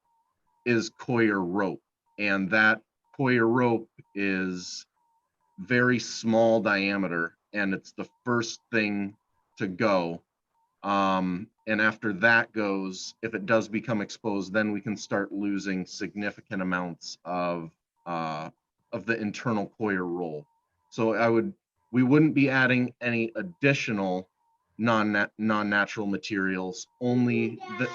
is coir rope, and that coir rope is very small diameter, and it's the first thing to go. And after that goes, if it does become exposed, then we can start losing significant amounts of the internal coir roll. So we wouldn't be adding any additional non-natural materials, only the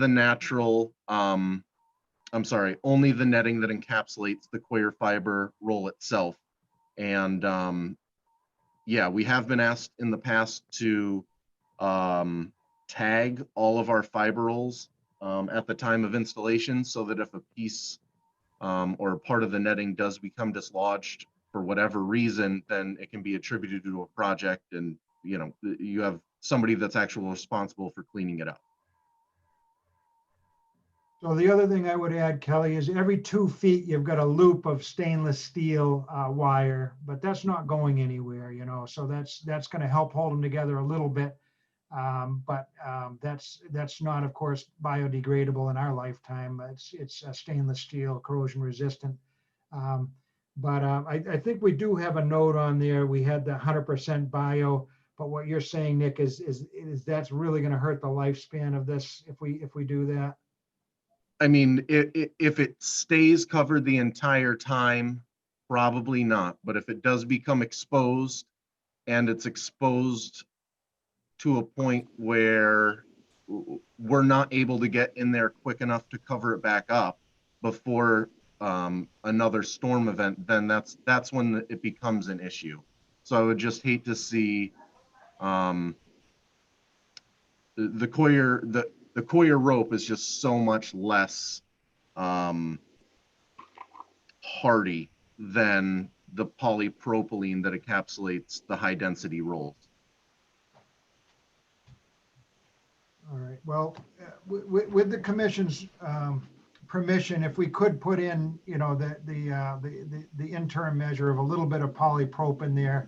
natural, only the netting that encapsulates the coir fiber roll itself. And yeah, we have been asked in the past to tag all of our fiber rolls at the time of installation, so that if a piece or part of the netting does become dislodged for whatever reason, then it can be attributed to a project, and you have somebody that's actually responsible for cleaning it up. So the other thing I would add, Kelly, is every 2 feet, you've got a loop of stainless steel wire, but that's not going anywhere, so that's going to help hold them together a little bit. But that's not, of course, biodegradable in our lifetime. It's stainless steel, corrosion resistant. But I think we do have a note on there. We had the 100% bio, but what you're saying, Nick, is that's really going to hurt the lifespan of this if we do that. I mean, if it stays covered the entire time, probably not. But if it does become exposed, and it's exposed to a point where we're not able to get in there quick enough to cover it back up before another storm event, then that's when it becomes an issue. So I would just hate to see the coir rope is just so much less hardy than the polypropylene that encapsulates the high density rolls. All right. Well, with the commission's permission, if we could put in, the interim measure of a little bit of polypropylene there,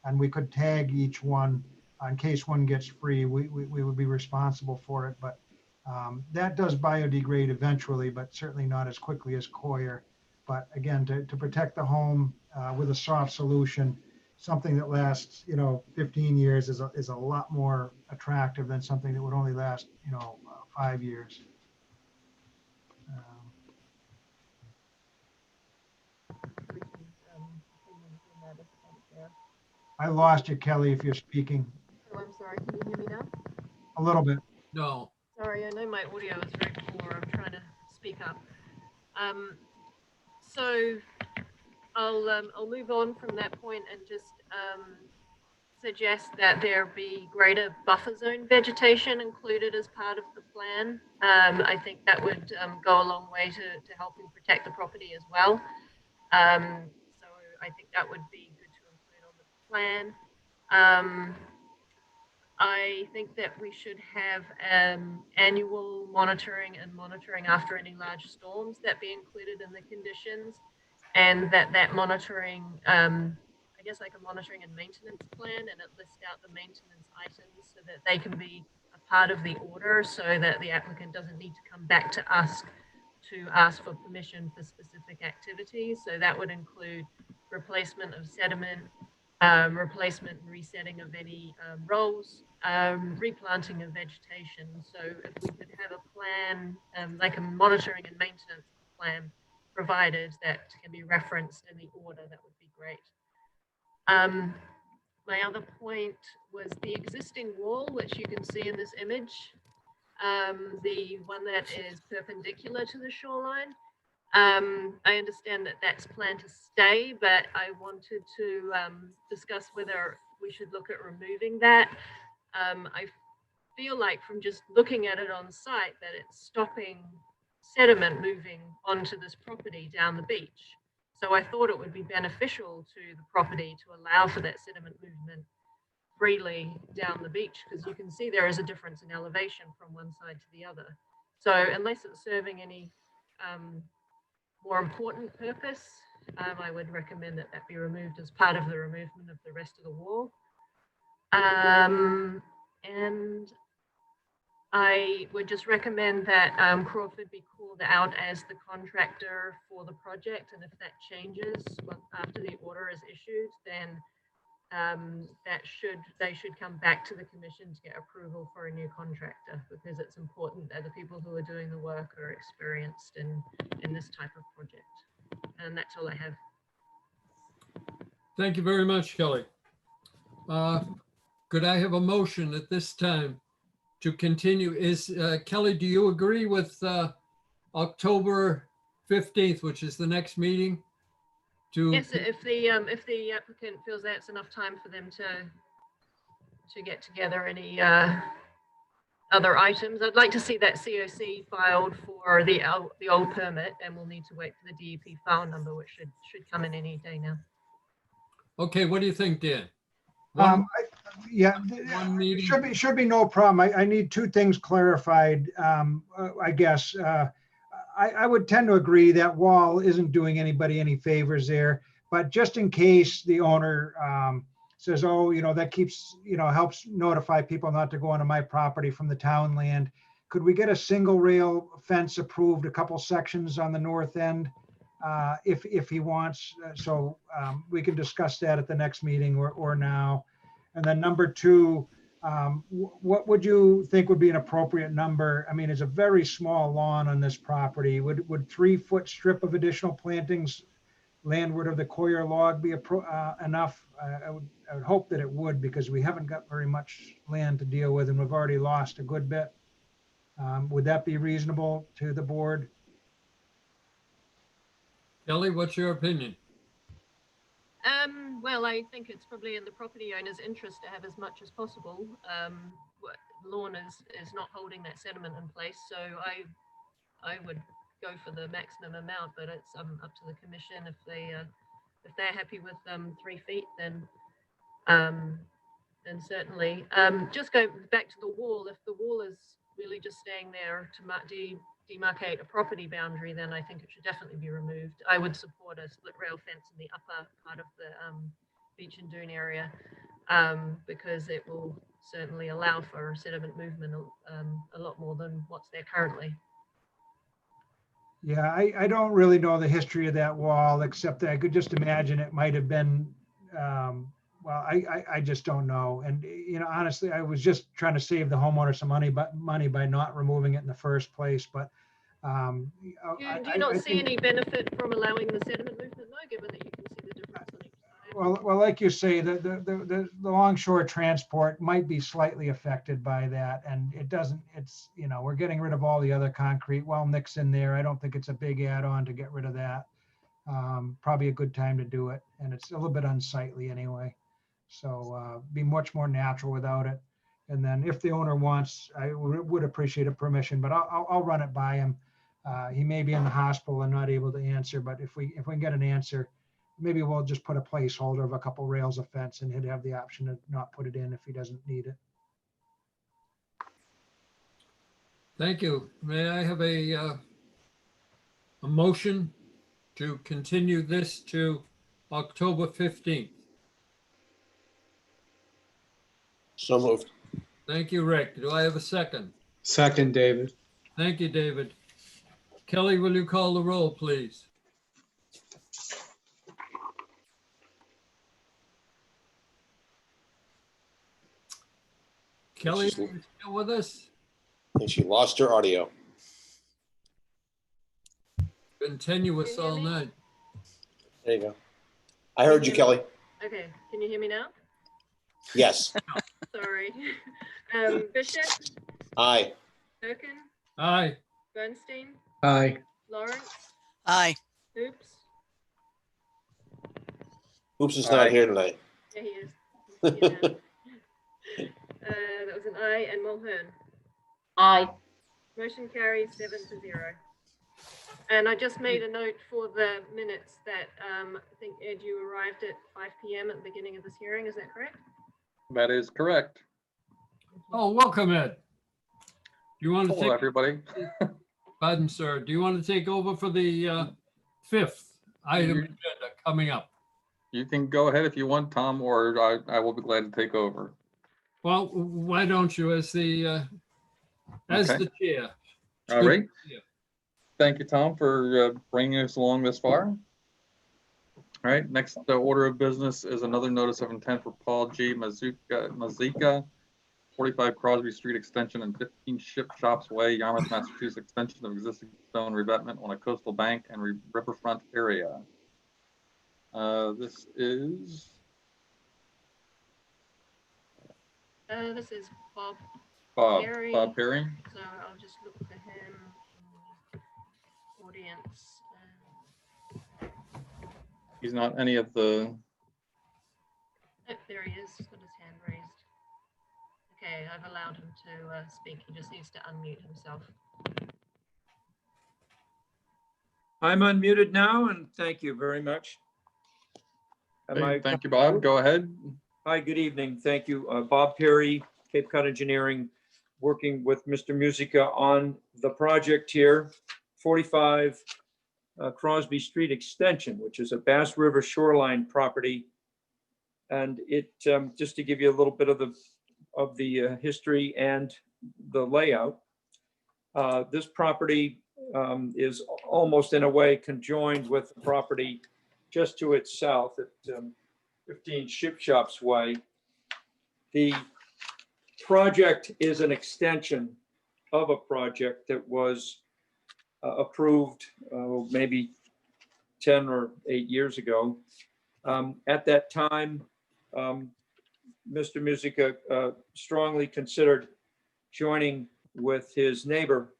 and we could tag each one in case one gets free, we would be responsible for it. But That does biodegrade eventually, but certainly not as quickly as coir. But again, to protect the home with a soft solution, something that lasts, 15 years is a lot more attractive than something that would only last, 5 years. I lost you, Kelly, if you're speaking. Oh, I'm sorry. Can you hear me now? A little bit. No. Sorry, I know my audio is very poor. I'm trying to speak up. So I'll move on from that point and just suggest that there be greater buffer zone vegetation included as part of the plan. I think that would go a long way to helping protect the property as well. So I think that would be good to include on the plan. I think that we should have annual monitoring and monitoring after any large storms that be included in the conditions, and that monitoring, I guess like a monitoring and maintenance plan, and it lists out the maintenance items so that they can be a part of the order so that the applicant doesn't need to come back to us to ask for permission for specific activities. So that would include replacement of sediment, replacement and resetting of any rolls, replanting of vegetation. So if we could have a plan, like a monitoring and maintenance plan provided that can be referenced in the order, that would be great. My other point was the existing wall, which you can see in this image, the one that is perpendicular to the shoreline. I understand that that's planned to stay, but I wanted to discuss whether we should look at removing that. I feel like from just looking at it on site that it's stopping sediment moving onto this property down the beach. So I thought it would be beneficial to the property to allow for that sediment movement freely down the beach, because you can see there is a difference in elevation from one side to the other. So unless it's serving any more important purpose, I would recommend that that be removed as part of the removal of the rest of the wall. And I would just recommend that Crawford be called out as the contractor for the project, and if that changes after the order is issued, then they should come back to the commission to get approval for a new contractor, because it's important that the people who are doing the work are experienced in this type of project. And that's all I have. Thank you very much, Kelly. Could I have a motion at this time to continue? Kelly, do you agree with October 15th, which is the next meeting? Yes, if the applicant feels that's enough time for them to get together any other items. I'd like to see that COC filed for the old permit, and we'll need to wait for the DEP file number, which should come in any day now. Okay, what do you think, Dan? Yeah, one meeting? Should be no problem. I need two things clarified, I guess. I would tend to agree that wall isn't doing anybody any favors there, but just in case the owner says, oh, that keeps, helps notify people not to go onto my property from the town land, could we get a single rail fence approved, a couple sections on the north end, if he wants? So we can discuss that at the next meeting or now. And then number two, what would you think would be an appropriate number? I mean, it's a very small lawn on this property. Would 3-foot strip of additional plantings landward of the coir log be enough? I would hope that it would, because we haven't got very much land to deal with, and we've already lost a good bit. Would that be reasonable to the board? Kelly, what's your opinion? Well, I think it's probably in the property owner's interest to have as much as possible. Lawn is not holding that sediment in place, so I would go for the maximum amount, but it's up to the commission. If they're happy with 3 feet, then certainly. Just go back to the wall. If the wall is really just staying there to demarcate a property boundary, then I think it should definitely be removed. I would support a split rail fence in the upper part of the beach and dune area, because it will certainly allow for sediment movement a lot more than what's there currently. Yeah, I don't really know the history of that wall, except that I could just imagine it might have been, well, I just don't know. And, you know, honestly, I was just trying to save the homeowner some money by not removing it in the first place. But Do you not see any benefit from allowing the sediment movement though, given that you can see the difference on each side? Well, like you say, the longshore transport might be slightly affected by that, and it doesn't. It's, you know, we're getting rid of all the other concrete. Well, Nick's in there. I don't think it's a big add-on to get rid of that. Probably a good time to do it, and it's a little bit unsightly anyway. So be much more natural without it. And then if the owner wants, I would appreciate a permission, but I'll run it by him. He may be in the hospital and not able to answer, but if we can get an answer, maybe we'll just put a placeholder of a couple rails of fence, and he'd have the option to not put it in if he doesn't need it. Thank you. May I have a motion to continue this to October 15th? So moved. Thank you, Rick. Do I have a second? Second, David. Thank you, David. Kelly, will you call the roll, please? Kelly, are you still with us? I think she lost her audio. Been tenuous Can you all hear me? night. There you go. I heard you, Kelly. Okay, can you hear me now? Yes. Sorry. Bishop, Aye. Durkin, Aye. Bernstein, Aye. Lawrence, Aye. Oops. Oops is not here tonight. Yeah, he is. He's here now. That was an aye, and Mulhern. Aye. Motion carries 7-0. And I just made a note for the minutes that I think, Ed, you arrived at 5 p.m. at the beginning of this hearing. Is that correct? That is correct. Oh, welcome, Ed. Do you want to Hello, take, everybody. pardon, sir, do you want to take over for the fifth item agenda coming up? You can go ahead if you want, Tom, or I will be glad to take over. Well, why don't you as the Okay. chair? It's All good right. to see you. Thank you, Tom, for bringing us along this far. All right, next order of business is another notice of intent for Paul G. Mazika, 45 Crosby Street Extension and 15 Ship Shops Way, Yarmouth, Massachusetts, extension of existing stone revetment on a coastal bank and riverfront area. This is Bob Bob Perry. Perry. So I'll just look for him in the audience. He's not any of the. Oh, there he is. He's got his hand raised. Okay, I've allowed him to speak. He just needs to unmute himself. I'm unmuted now, and thank you very much. Thank you, Bob. Go ahead. Hi, good evening. Thank you. Bob Perry, Cape Cod Engineering, working with Mr. Musica on the project here, 45 Crosby Street Extension, which is a Bass River shoreline property. And it, just to give you a little bit of the history and the layout, this property is almost in a way conjoined with the property just to its south at 15 Ship Shops Way. The project is an extension of a project that was approved maybe 10 or 8 years ago. At that time, Mr. Musica strongly considered joining with his neighbor,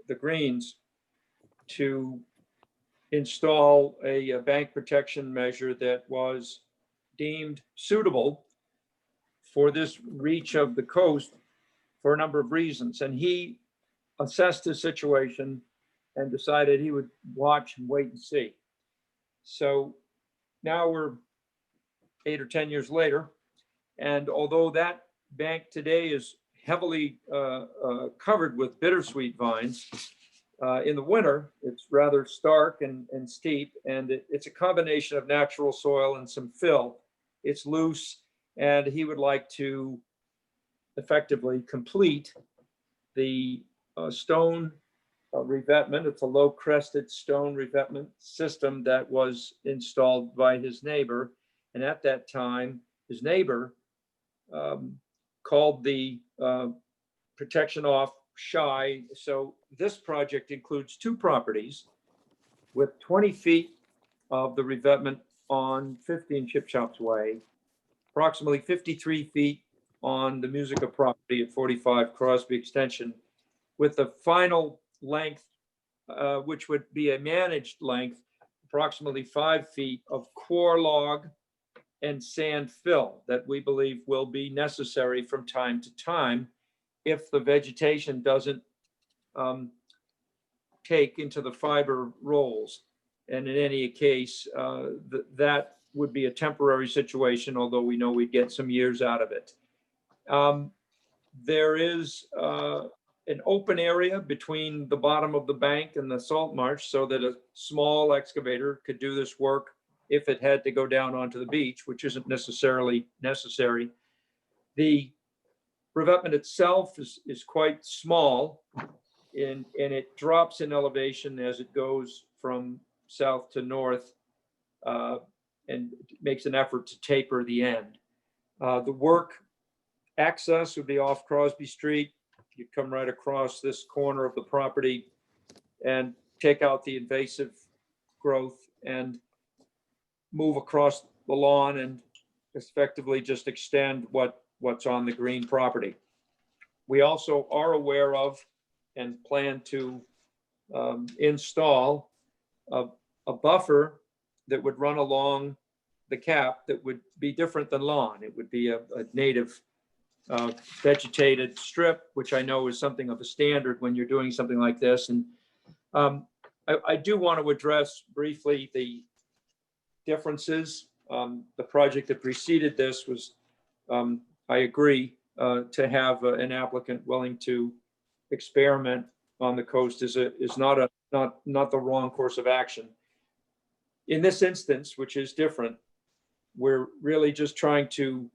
the Greens, to install a bank protection measure that was deemed suitable for this reach of the coast for a number of reasons. And he assessed his situation and decided he would watch and wait and see. So now we're 8 or 10 years later, and although that bank today is heavily covered with bittersweet vines, in the winter, it's rather stark and steep, and it's a combination of natural soil and some fill. It's loose, and he would like to effectively complete the stone revetment. It's a low crested stone revetment system that was installed by his neighbor. And at that time, his neighbor called the protection off shy. So this project includes 2 properties with 20 feet of the revetment on 15 Chip Shops Way, approximately 53 feet on the Musica property at 45 Crosby Extension, with the final length, which would be a managed length, approximately 5 feet of core log and sand fill that we believe will be necessary from time to time if the vegetation doesn't take into the fiber rolls. And in any case, that would be a temporary situation, although we know we'd get some years out of it. There is an open area between the bottom of the bank and the salt marsh so that a small excavator could do this work if it had to go down onto the beach, which isn't necessarily necessary. The revetment itself is quite small, and it drops in elevation as it goes from south to north, and makes an effort to taper the end. The work access would be off Crosby Street. You come right across this corner of the property and take out the invasive growth and move across the lawn and effectively just extend what's on the green property. We also are aware of and plan to install a buffer that would run along the cap that would be different than lawn. It would be a native vegetated strip, which I know is something of a standard when you're doing something like this. And I do want to address briefly the differences. The project that preceded this was, I agree, to have an applicant willing to experiment on the coast is not the wrong course of action. In this instance, which is different, we're really just trying to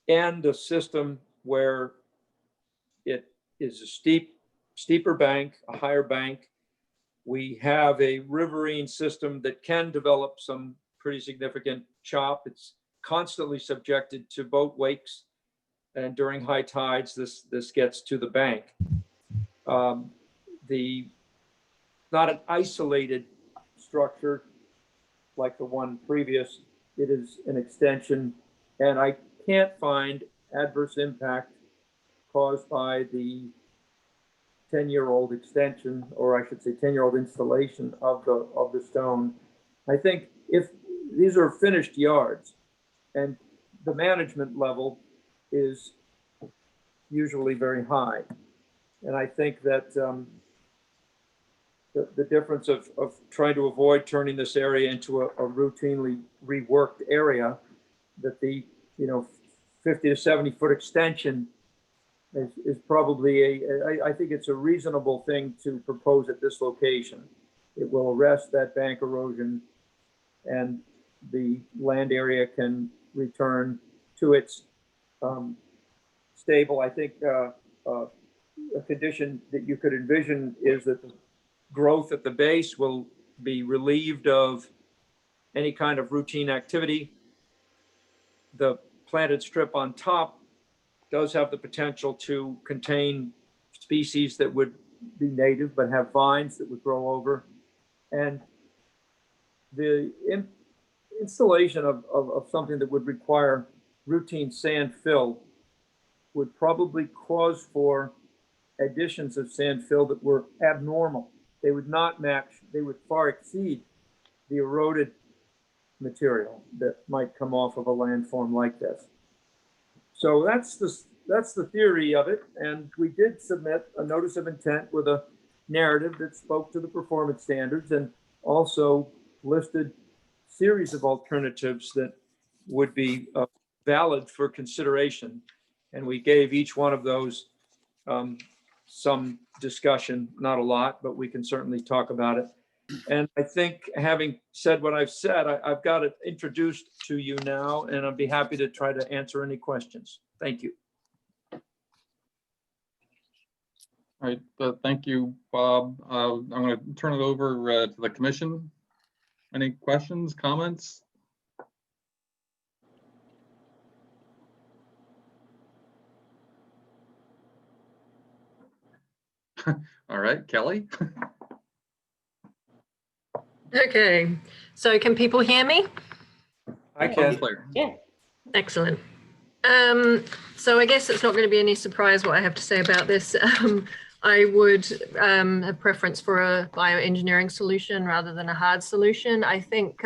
end a system where it is a steeper bank, a higher bank. We have a riverine system that can develop some pretty significant chop. It's constantly subjected to boat wakes, and during high tides, this gets to the bank. Not an isolated structure like the one previous. It is an extension, and I can't find adverse impact caused by the 10-year-old extension, or I should say 10-year-old installation of the stone. I think if these are finished yards and the management level is usually very high. And I think that the difference of trying to avoid turning this area into a routinely reworked area, that the 50 to 70 foot extension is probably I think it's a reasonable thing to propose at this location. It will arrest that bank erosion, and the land area can return to its stable. I think a condition that you could envision is that the growth at the base will be relieved of any kind of routine activity. The planted strip on top does have the potential to contain species that would be native but have vines that would grow over. And the installation of something that would require routine sand fill would probably cause for additions of sand fill that were abnormal. They would not match, they would far exceed the eroded material that might come off of a landform like this. So that's the theory of it. And we did submit a notice of intent with a narrative that spoke to the performance standards and also listed series of alternatives that would be valid for consideration. And we gave each one of those some discussion, not a lot, but we can certainly talk about it. And I think, having said what I've said, I've got it introduced to you now, and I'd be happy to try to answer any questions. Thank you. All right, thank you, Bob. I'm going to turn it over to the commission. Any questions, comments? All right, Kelly. Okay, so can people hear me? I can. Clear. Yeah. Excellent. So I guess it's not going to be any surprise what I have to say about this. I would have preference for a bioengineering solution rather than a hard solution. I think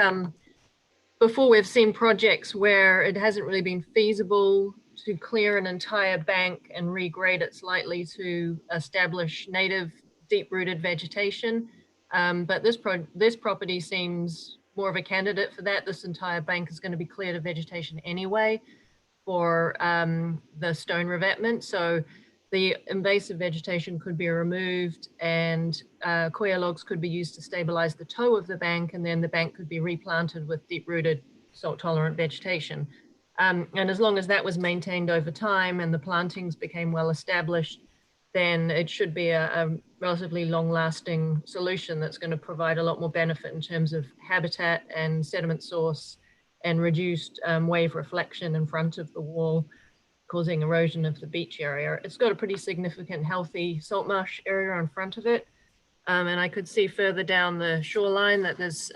before we've seen projects where it hasn't really been feasible to clear an entire bank and regrade it slightly to establish native deep-rooted vegetation. But this property seems more of a candidate for that. This entire bank is going to be cleared of vegetation anyway for the stone revetment. So the invasive vegetation could be removed and coir logs could be used to stabilize the toe of the bank, and then the bank could be replanted with deep-rooted salt-tolerant vegetation. And as long as that was maintained over time and the plantings became well-established, then it should be a relatively long-lasting solution that's going to provide a lot more benefit in terms of habitat and sediment source and reduced wave reflection in front of the wall, causing erosion of the beach area. It's got a pretty significant healthy salt marsh area in front of it. And I could see further down the shoreline that there's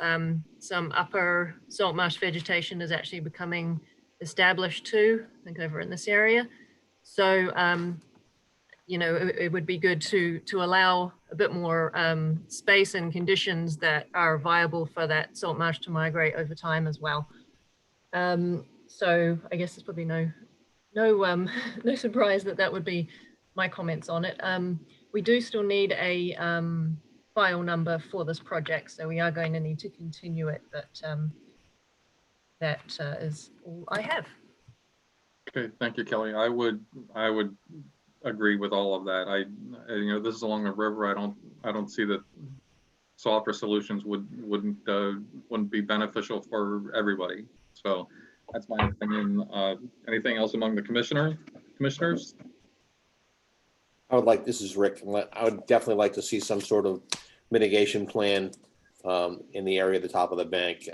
some upper salt marsh vegetation is actually becoming established too, I think over in this area. So, you know, it would be good to allow a bit more space and conditions that are viable for that salt marsh to migrate over time as well. So I guess there's probably no surprise that that would be my comments on it. We do still need a file number for this project, so we are going to need to continue it, but that is all I have. Okay, thank you, Kelly. I would agree with all of that. You know, this is along the river. I don't see that softer solutions wouldn't be beneficial for everybody. So that's my opinion. Anything else among the commissioners? This is Rick. I would definitely like to see some sort of mitigation plan in the area at the top of the bank.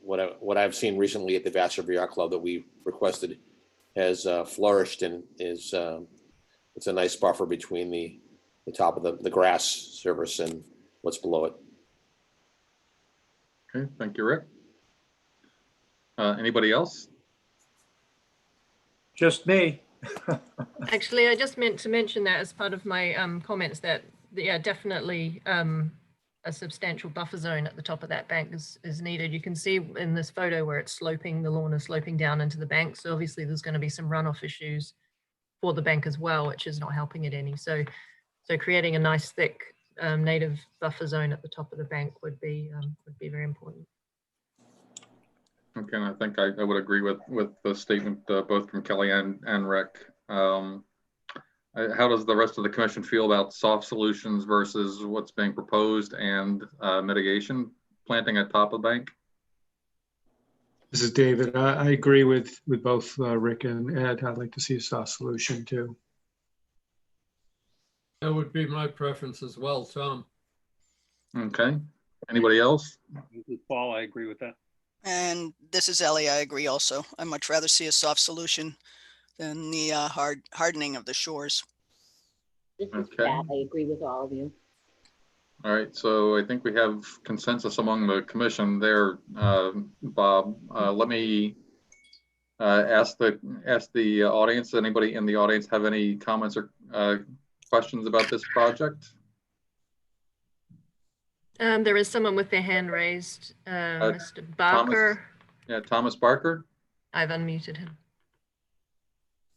What I've seen recently at the Vassar Yacht Club that we requested has flourished and is it's a nice buffer between the top of the grass surface and what's below it. Okay, thank you, Rick. Anybody else? Just me. Actually, I just meant to mention that as part of my comments that, yeah, definitely a substantial buffer zone at the top of that bank is needed. You can see in this photo where it's sloping, the lawn is sloping down into the bank. So obviously there's going to be some runoff issues for the bank as well, which is not helping it any. So creating a nice thick native buffer zone at the top of the bank would be very important. Okay, and I think I would agree with the statement both from Kelly and Rick. How does the rest of the commission feel about soft solutions versus what's being proposed and mitigation planting at top of the bank? This is David. I agree with both Rick and Ed. I'd like to see a soft solution too. That would be my preference as well, Tom. Okay. Anybody else? This is Paul. I agree with that. And this is Ellie. I agree also. I'd much rather see a soft solution than the hardening of the shores. This is Okay. Pat. I agree with all of you. All right, so I think we have consensus among the commission there, Bob. Let me ask the audience. Anybody in the audience have any comments or questions about this project? There is someone with their hand raised, Mr. Barker. Thomas Barker. I've unmuted him.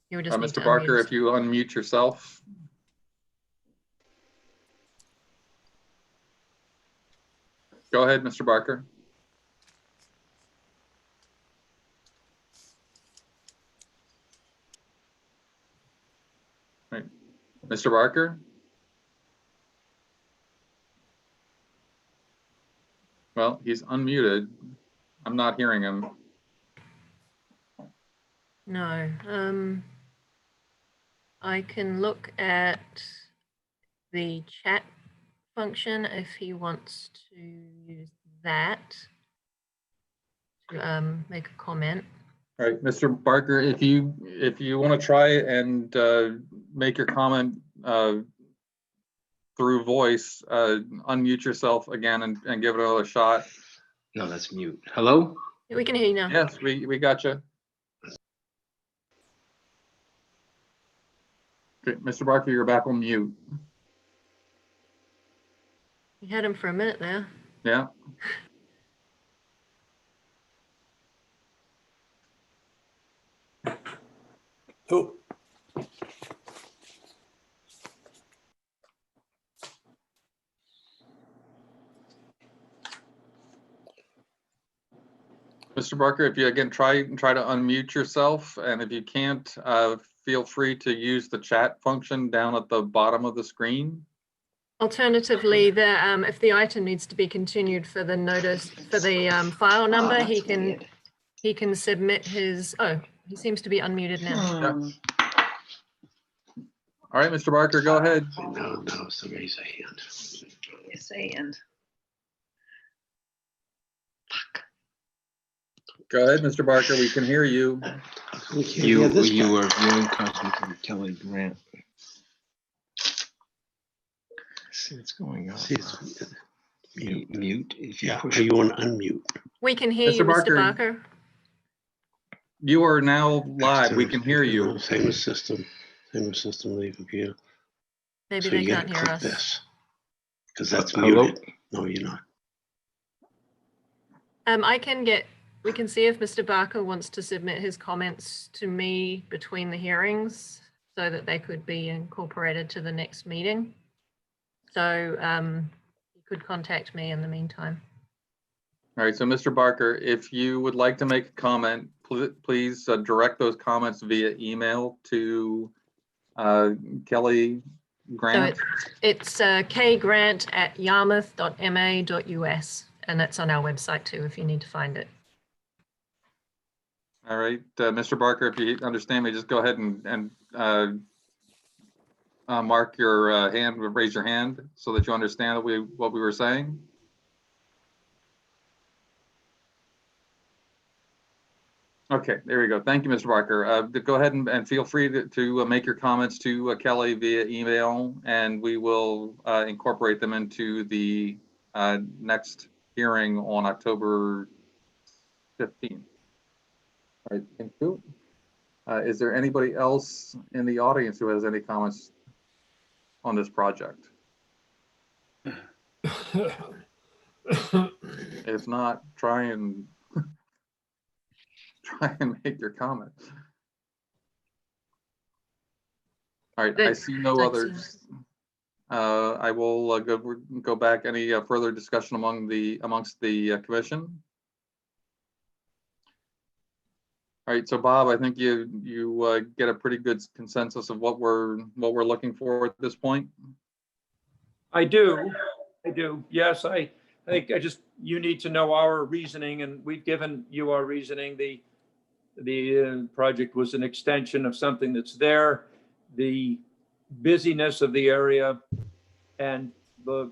You would just need to Mr. Barker, unmute. if you unmute yourself. Go ahead, Mr. Barker. Right. Mr. Barker? Well, he's unmuted. I'm not hearing him. No. I can look at the chat function if he wants to use that to make a comment. All right, Mr. Barker, if you want to try and make your comment through voice, unmute yourself again and give it another shot. No, that's mute. Hello? Yeah, we can hear you now. Yes, we got you. Okay, Mr. Barker, you're back on mute. We had him for a minute there. Yeah. Who? Mr. Barker, if you again try to unmute yourself, and if you can't, feel free to use the chat function down at the bottom of the screen. Alternatively, if the item needs to be continued for the notice for the file number, he can submit his. Oh, he seems to be unmuted now. Yeah. All right, Mr. Barker, go ahead. No, so raise a hand. Yes, and. Go ahead, Mr. Barker. We can hear you. You were viewing content from Kelly Grant. See what's going on. See, it's mute. If you push, you want to unmute. We can hear you, Mr. Barker. You are now live. We can hear you. Same system. Leave computer. Maybe they can't hear us. Because that's muted. No, you're not. We can see if Mr. Barker wants to submit his comments to me between the hearings so that they could be incorporated to the next meeting. So you could contact me in the meantime. All right, so Mr. Barker, if you would like to make a comment, please direct those comments via email to Kelly Grant. So it's kgrant@yarmouth.ma.us, and that's on our website too if you need to find it. All right, Mr. Barker, if you understand me, just go ahead and mark your hand, raise your hand so that you understand what we were saying. Okay, there we go. Thank you, Mr. Barker. Go ahead and feel free to make your comments to Kelly via email, and we will incorporate them into the next hearing on October 15th. All right, thank you. Is there anybody else in the audience who has any comments on this project? If not, try and make your comments. All right, I see no others. I will go back. Any further discussion amongst the commission? All right, so Bob, I think you get a pretty good consensus of what we're looking for at this point. I do. Yes, I think you need to know our reasoning, and we've given you our reasoning. The project was an extension of something that's there. The busyness of the area and the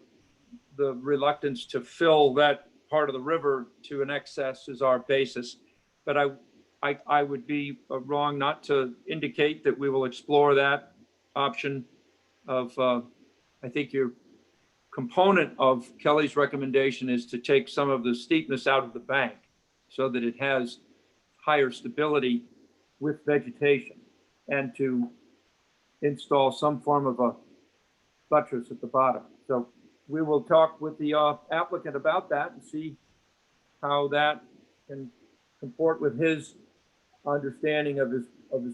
reluctance to fill that part of the river to an excess is our basis. But I would be wrong not to indicate that we will explore that option of, I think your component of Kelly's recommendation is to take some of the steepness out of the bank so that it has higher stability with vegetation, and to install some form of a buttress at the bottom. So we will talk with the applicant about that and see how that can comport with his understanding of his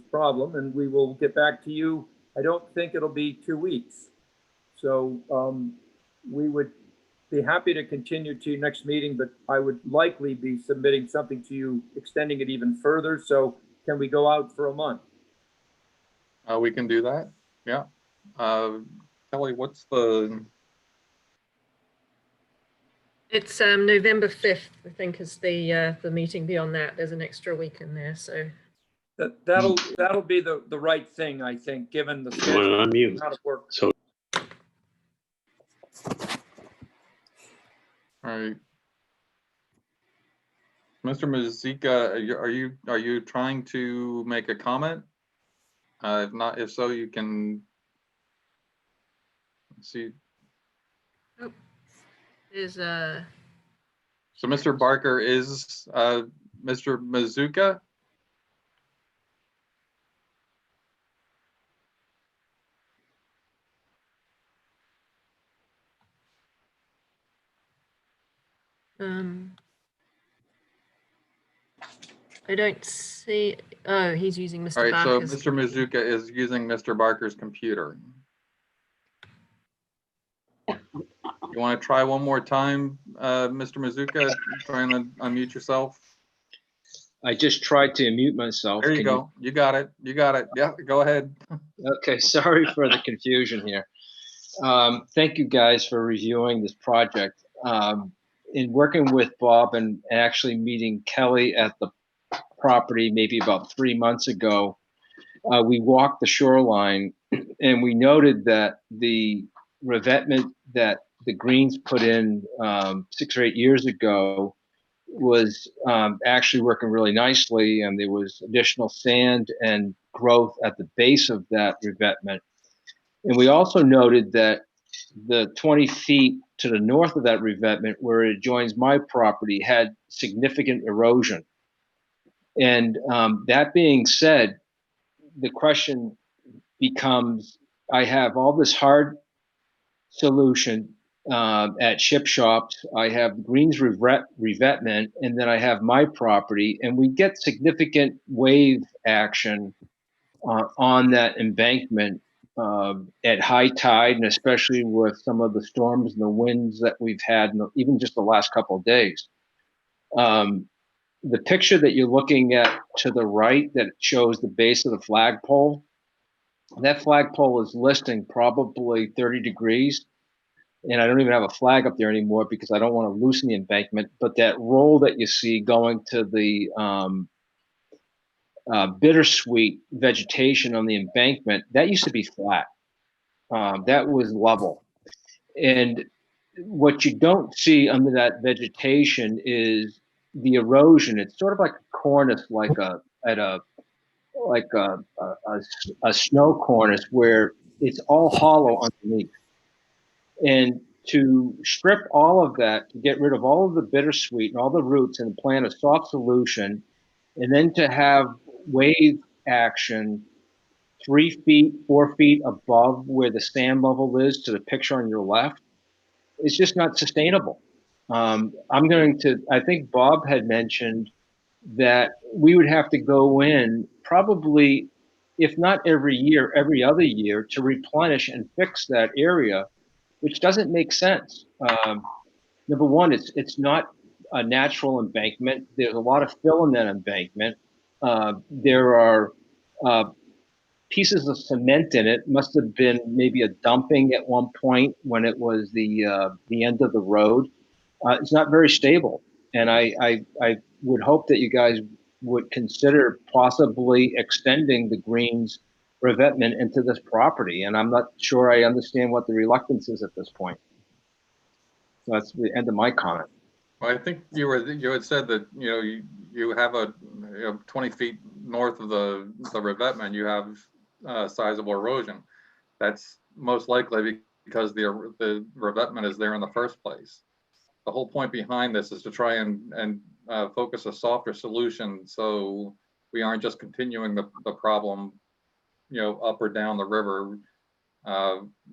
problem, and we will get back to you. I don't think it'll be 2 weeks. So we would be happy to continue to next meeting, but I would likely be submitting something to you, extending it even further. So can we go out for a month? We can do that. Yeah. Kelly, what's the? It's November 5th, I think, is the meeting. Beyond that, there's an extra week in there. So That'll be the right thing, I think, given the You want to unmute? amount of work. So All right. Mr. Mazika, are you trying to make a comment? If not, if so, you can see. Oh, is So Mr. Barker is Mr. Mazuka. I don't see. Oh, he's using Mr. All right, so Barker's. Mr. Mazuka is using Mr. Barker's computer. You want to try one more time, Mr. Mazuka? Try and unmute yourself. I just tried to mute myself. There you go. You got it. You got it. Yeah, go ahead. Okay, sorry for the confusion here. Thank you guys for reviewing this project. In working with Bob and actually meeting Kelly at the property maybe about 3 months ago, we walked the shoreline and we noted that the revetment that the Greens put in 6 or 8 years ago was actually working really nicely, and there was additional sand and growth at the base of that revetment. And we also noted that the 20 feet to the north of that revetment, where it joins my property, had significant erosion. And that being said, the question becomes, I have all this hard solution at ship shops. I have Greens revetment, and then I have my property, and we get significant wave action on that embankment at high tide, and especially with some of the storms and the winds that we've had, even just the last couple of days. The picture that you're looking at to the right that shows the base of the flagpole, that flagpole is listing probably 30 degrees. And I don't even have a flag up there anymore because I don't want to loosen the embankment. But that roll that you see going to the bittersweet vegetation on the embankment, that used to be flat. That was level. And what you don't see under that vegetation is the erosion. It's sort of like a cornice, like a snow cornice where it's all hollow underneath. And to strip all of that, to get rid of all of the bittersweet and all the roots and plant a soft solution, and then to have wave action 3 feet, 4 feet above where the sand level is to the picture on your left, it's just not sustainable. I think Bob had mentioned that we would have to go in probably, if not every year, every other year to replenish and fix that area, which doesn't make sense. Number one, it's not a natural embankment. There's a lot of fill in that embankment. There are pieces of cement in it. Must have been maybe a dumping at one point when it was the end of the road. It's not very stable, and I would hope that you guys would consider possibly extending the Greens revetment into this property. And I'm not sure I understand what the reluctance is at this point. So that's the end of my comment. Well, I think you had said that you have a 20 feet north of the revetment, you have sizable erosion. That's most likely because the revetment is there in the first place. The whole point behind this is to try and focus a softer solution, so we aren't just continuing the problem, up or down the river,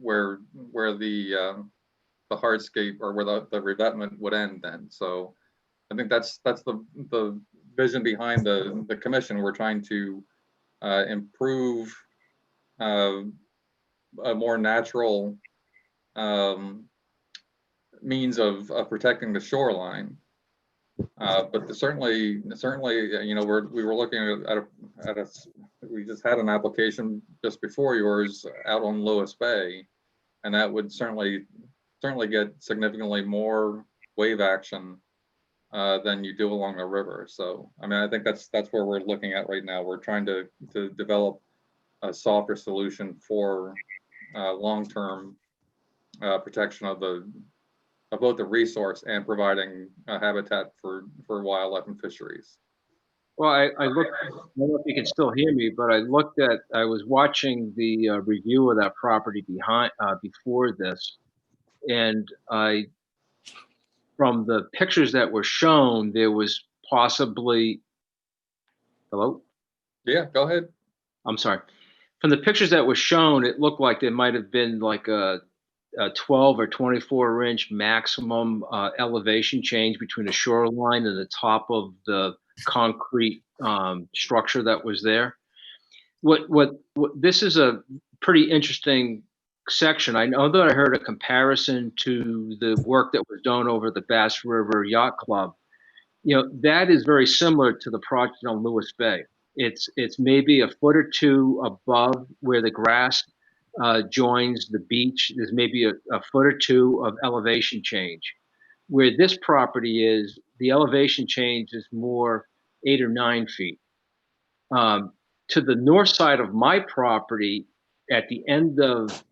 where the hardscape or where the revetment would end then. So I think that's the vision behind the commission. We're trying to improve a more natural means of protecting the shoreline. But certainly, we were looking at we just had an application just before yours out on Lewis Bay, and that would certainly get significantly more wave action than you do along the river. So, I mean, I think that's where we're looking at right now. We're trying to develop a softer solution for long-term protection of both the resource and providing a habitat for wildlife and fisheries. Well, I looked, I don't know if you can still hear me, but I was watching the review of that property before this. And from the pictures that were shown, there was possibly, hello? Yeah, go ahead. I'm sorry. From the pictures that were shown, it looked like there might have been like a 12 or 24 inch maximum elevation change between the shoreline and the top of the concrete structure that was there. What this is a pretty interesting section. I know that I heard a comparison to the work that was done over the Bass River Yacht Club. You know, that is very similar to the project on Lewis Bay. It's maybe a foot or two above where the grass joins the beach. There's maybe a foot or two of elevation change. Where this property is, the elevation change is more 8 or 9 feet. To the north side of my property, at the end of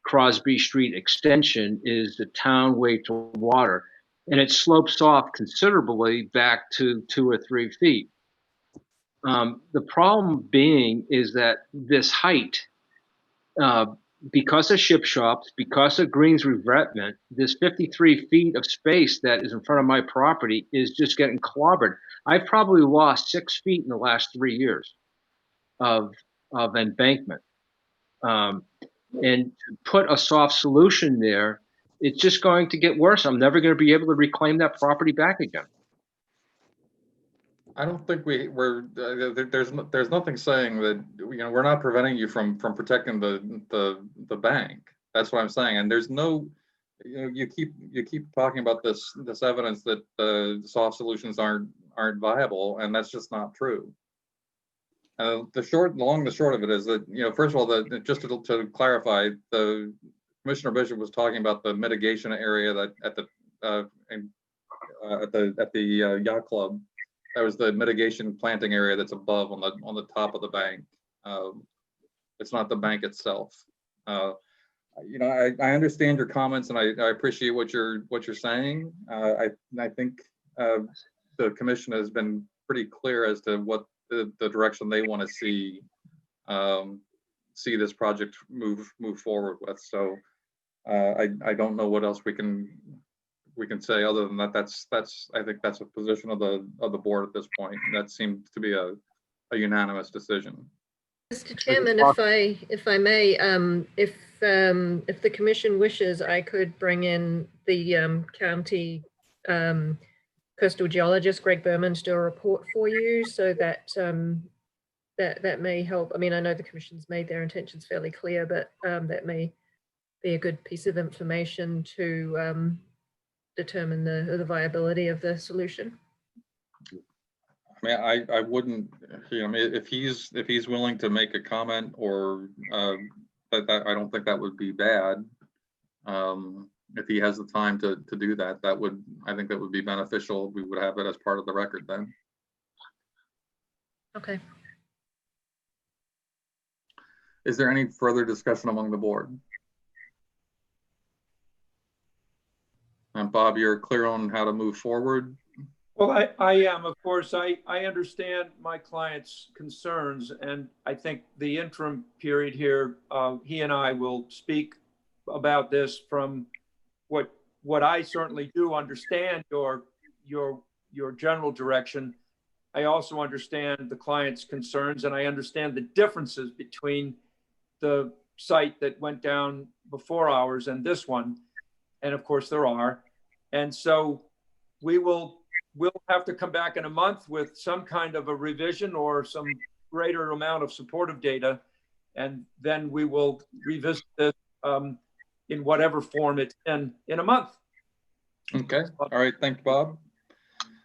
Crosby Street extension, is the town way to water, and it slopes off considerably back to 2 or 3 feet. The problem being is that this height, because of ship shops, because of Green's revetment, this 53 feet of space that is in front of my property is just getting clobbered. I've probably lost 6 feet in the last 3 years of embankment. And to put a soft solution there, it's just going to get worse. I'm never going to be able to reclaim that property back again. I don't think there's nothing saying that, you know, we're not preventing you from protecting the bank. That's what I'm saying. And there's no, you know, you keep talking about this evidence that the soft solutions aren't viable, and that's just not true. The long and short of it is that, you know, first of all, just to clarify, the Commissioner Bishop was talking about the mitigation area that at the yacht club. That was the mitigation planting area that's above on the top of the bank. It's not the bank itself. You know, I understand your comments, and I appreciate what you're saying. I think the commission has been pretty clear as to what the direction they want to see this project move forward with. So I don't know what else we can say other than that. I think that's a position of the board at this point. That seems to be a unanimous decision. Mr. Chairman, if I may, if the commission wishes, I could bring in the county coastal geologist Greg Berman to do a report for you, so that that may help. I mean, I know the commission's made their intentions fairly clear, but that may be a good piece of information to determine the viability of the solution. I mean, I wouldn't, you know, if he's willing to make a comment, or that I don't think that would be bad. If he has the time to do that, I think that would be beneficial. We would have it as part of the record then. Okay. Is there any further discussion among the board? And Bob, you're clear on how to move forward? Well, I am, of course. I understand my client's concerns, and I think the interim period here, he and I will speak about this from what I certainly do understand your general direction. I also understand the client's concerns, and I understand the differences between the site that went down before ours and this one. And of course there are. And so we'll have to come back in a month with some kind of a revision or some greater amount of supportive data. And then we will revisit this in whatever form it's in a month. Okay. All right. Thanks, Bob.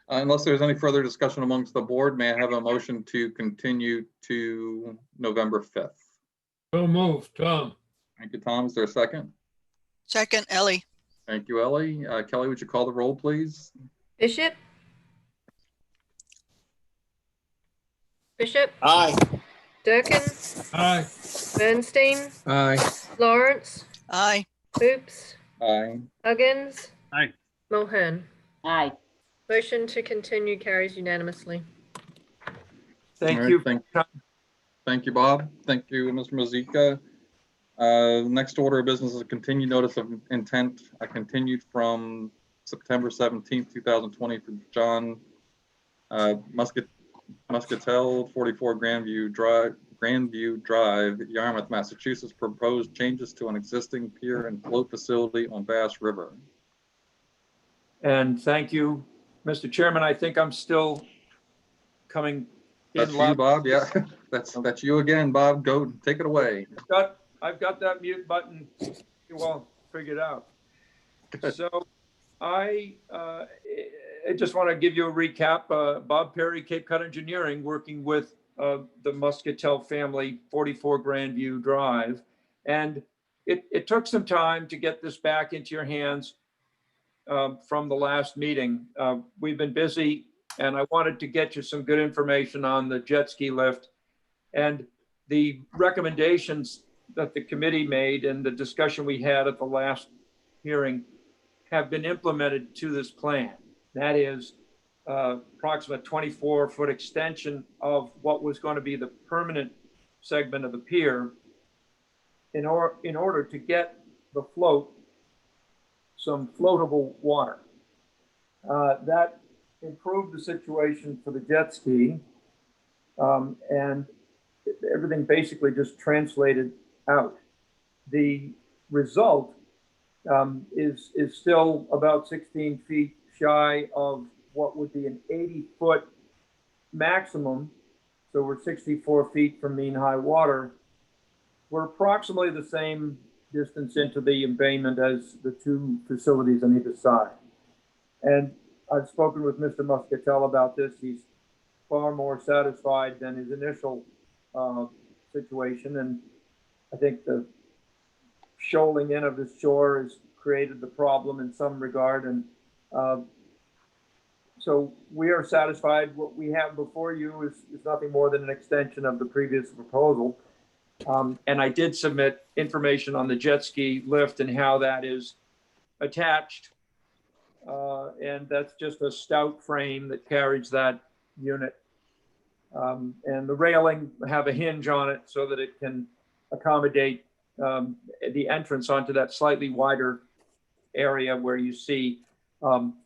Unless there's any further discussion amongst the board, may I have a motion to continue to November 5th? So moved, Tom. Thank you, Tom. Is there a second? Second, Ellie. Thank you, Ellie. Kelly, would you call the roll, please? Bishop, Bishop, Aye. Durkin, Aye. Bernstein, Aye. Lawrence, Aye. Oops, Aye. Huggins, Aye. Mulhern. Aye. Motion to continue carries unanimously. Thank All right, you. Thank you, Bob. Thank you, Mr. Mazika. Next order of business is a continued notice of intent. I continued from September 17th, 2020 for John Muscatel, 44 Grandview Drive, Yarmouth, Massachusetts, proposed changes to an existing pier and float facility on Bass River. And thank you, Mr. Chairman. I think I'm still coming in That's you, loud. Bob. Yeah, that's you again, Bob. Go take it away. I've got that mute button well figured out. So I just want to give you a recap. Bob Perry, Cape Cod Engineering, working with the Muscatel family, 44 Grandview Drive. And it took some time to get this back into your hands from the last meeting. We've been busy, and I wanted to get you some good information on the jet ski lift and the recommendations that the committee made and the discussion we had at the last hearing have been implemented to this plan. That is approximate 24-foot extension of what was going to be the permanent segment of the pier in order to get the float some floatable water. That improved the situation for the jet ski, and everything basically just translated out. The result is still about 16 feet shy of what would be an 80-foot maximum. So we're 64 feet from mean high water. We're approximately the same distance into the embayment as the two facilities on either side. And I've spoken with Mr. Muscatel about this. He's far more satisfied than his initial situation. And I think the shoaling in of the shore has created the problem in some regard. And so we are satisfied. What we have before you is nothing more than an extension of the previous proposal. And I did submit information on the jet ski lift and how that is attached. And that's just a stout frame that carries that unit. And the railing have a hinge on it so that it can accommodate the entrance onto that slightly wider area where you see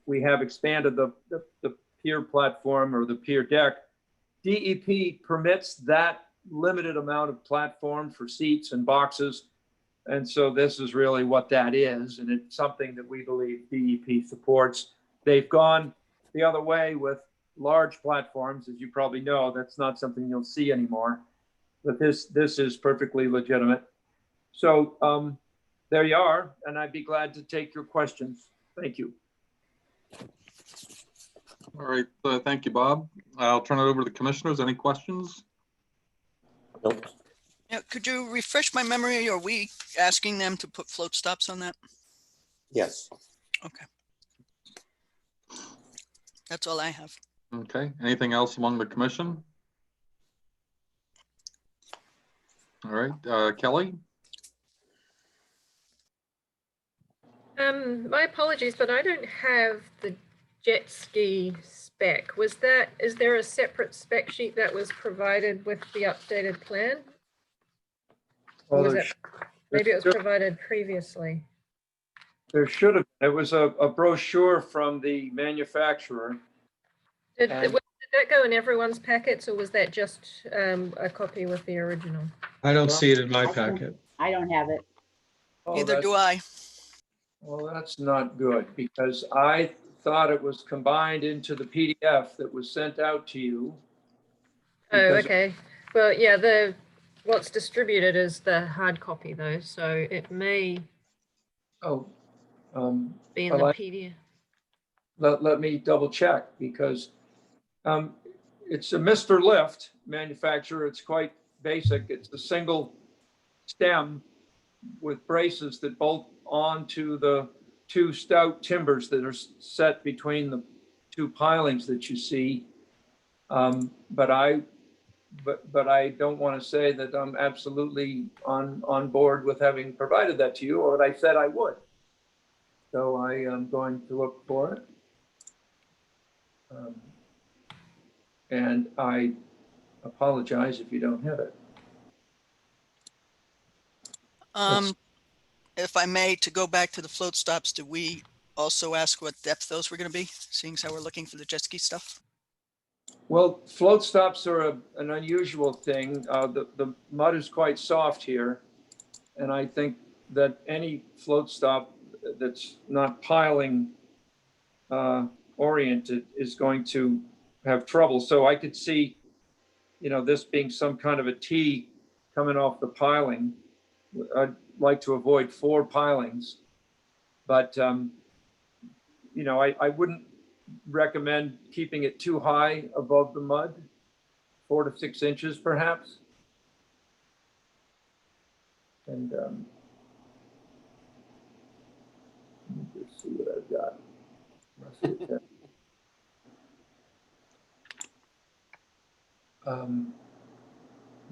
we have expanded the pier platform or the pier deck. DEP permits that limited amount of platform for seats and boxes. And so this is really what that is. And it's something that we believe DEP supports. They've gone the other way with large platforms. As you probably know, that's not something you'll see anymore. But this is perfectly legitimate. So there you are. And I'd be glad to take your questions. Thank you. All right. Thank you, Bob. I'll turn it over to the commissioners. Any questions? Nope. Yeah, could you refresh my memory? Are we asking them to put float stops on that? Yes. Okay. That's all I have. Okay. Anything else among the commission? All right. Kelly? My apologies, but I don't have the jet ski spec. Is there a separate spec sheet that was provided with the updated plan? Or was it, maybe it was provided previously? There should have. It was a brochure from the manufacturer. Did that go in everyone's packets, or was that just a copy with the original? I don't see it in my packet. I don't have it. Neither do I. Well, that's not good because I thought it was combined into the PDF that was sent out to you. Oh, okay. Well, yeah, what's distributed is the hard copy though, so it may be in the PDF. Let me double check because it's a Mr. Lift manufacturer. It's quite basic. It's a single stem with braces that bolt onto the two stout timbers that are set between the two pilings that you see. But I but I don't want to say that I'm absolutely on board with having provided that to you, or I said I would. So I am going to look for it. And I apologize if you don't have it. If I may, to go back to the float stops, did we also ask what depth those were going to be, seeing as how we're looking for the jet ski stuff? Well, float stops are an unusual thing. The mud is quite soft here. And I think that any float stop that's not piling oriented is going to have trouble. So I could see, this being some kind of a T coming off the piling. I'd like to avoid 4 pilings, but I wouldn't recommend keeping it too high above the mud, 4 to 6 inches perhaps. And let me just see what I've got.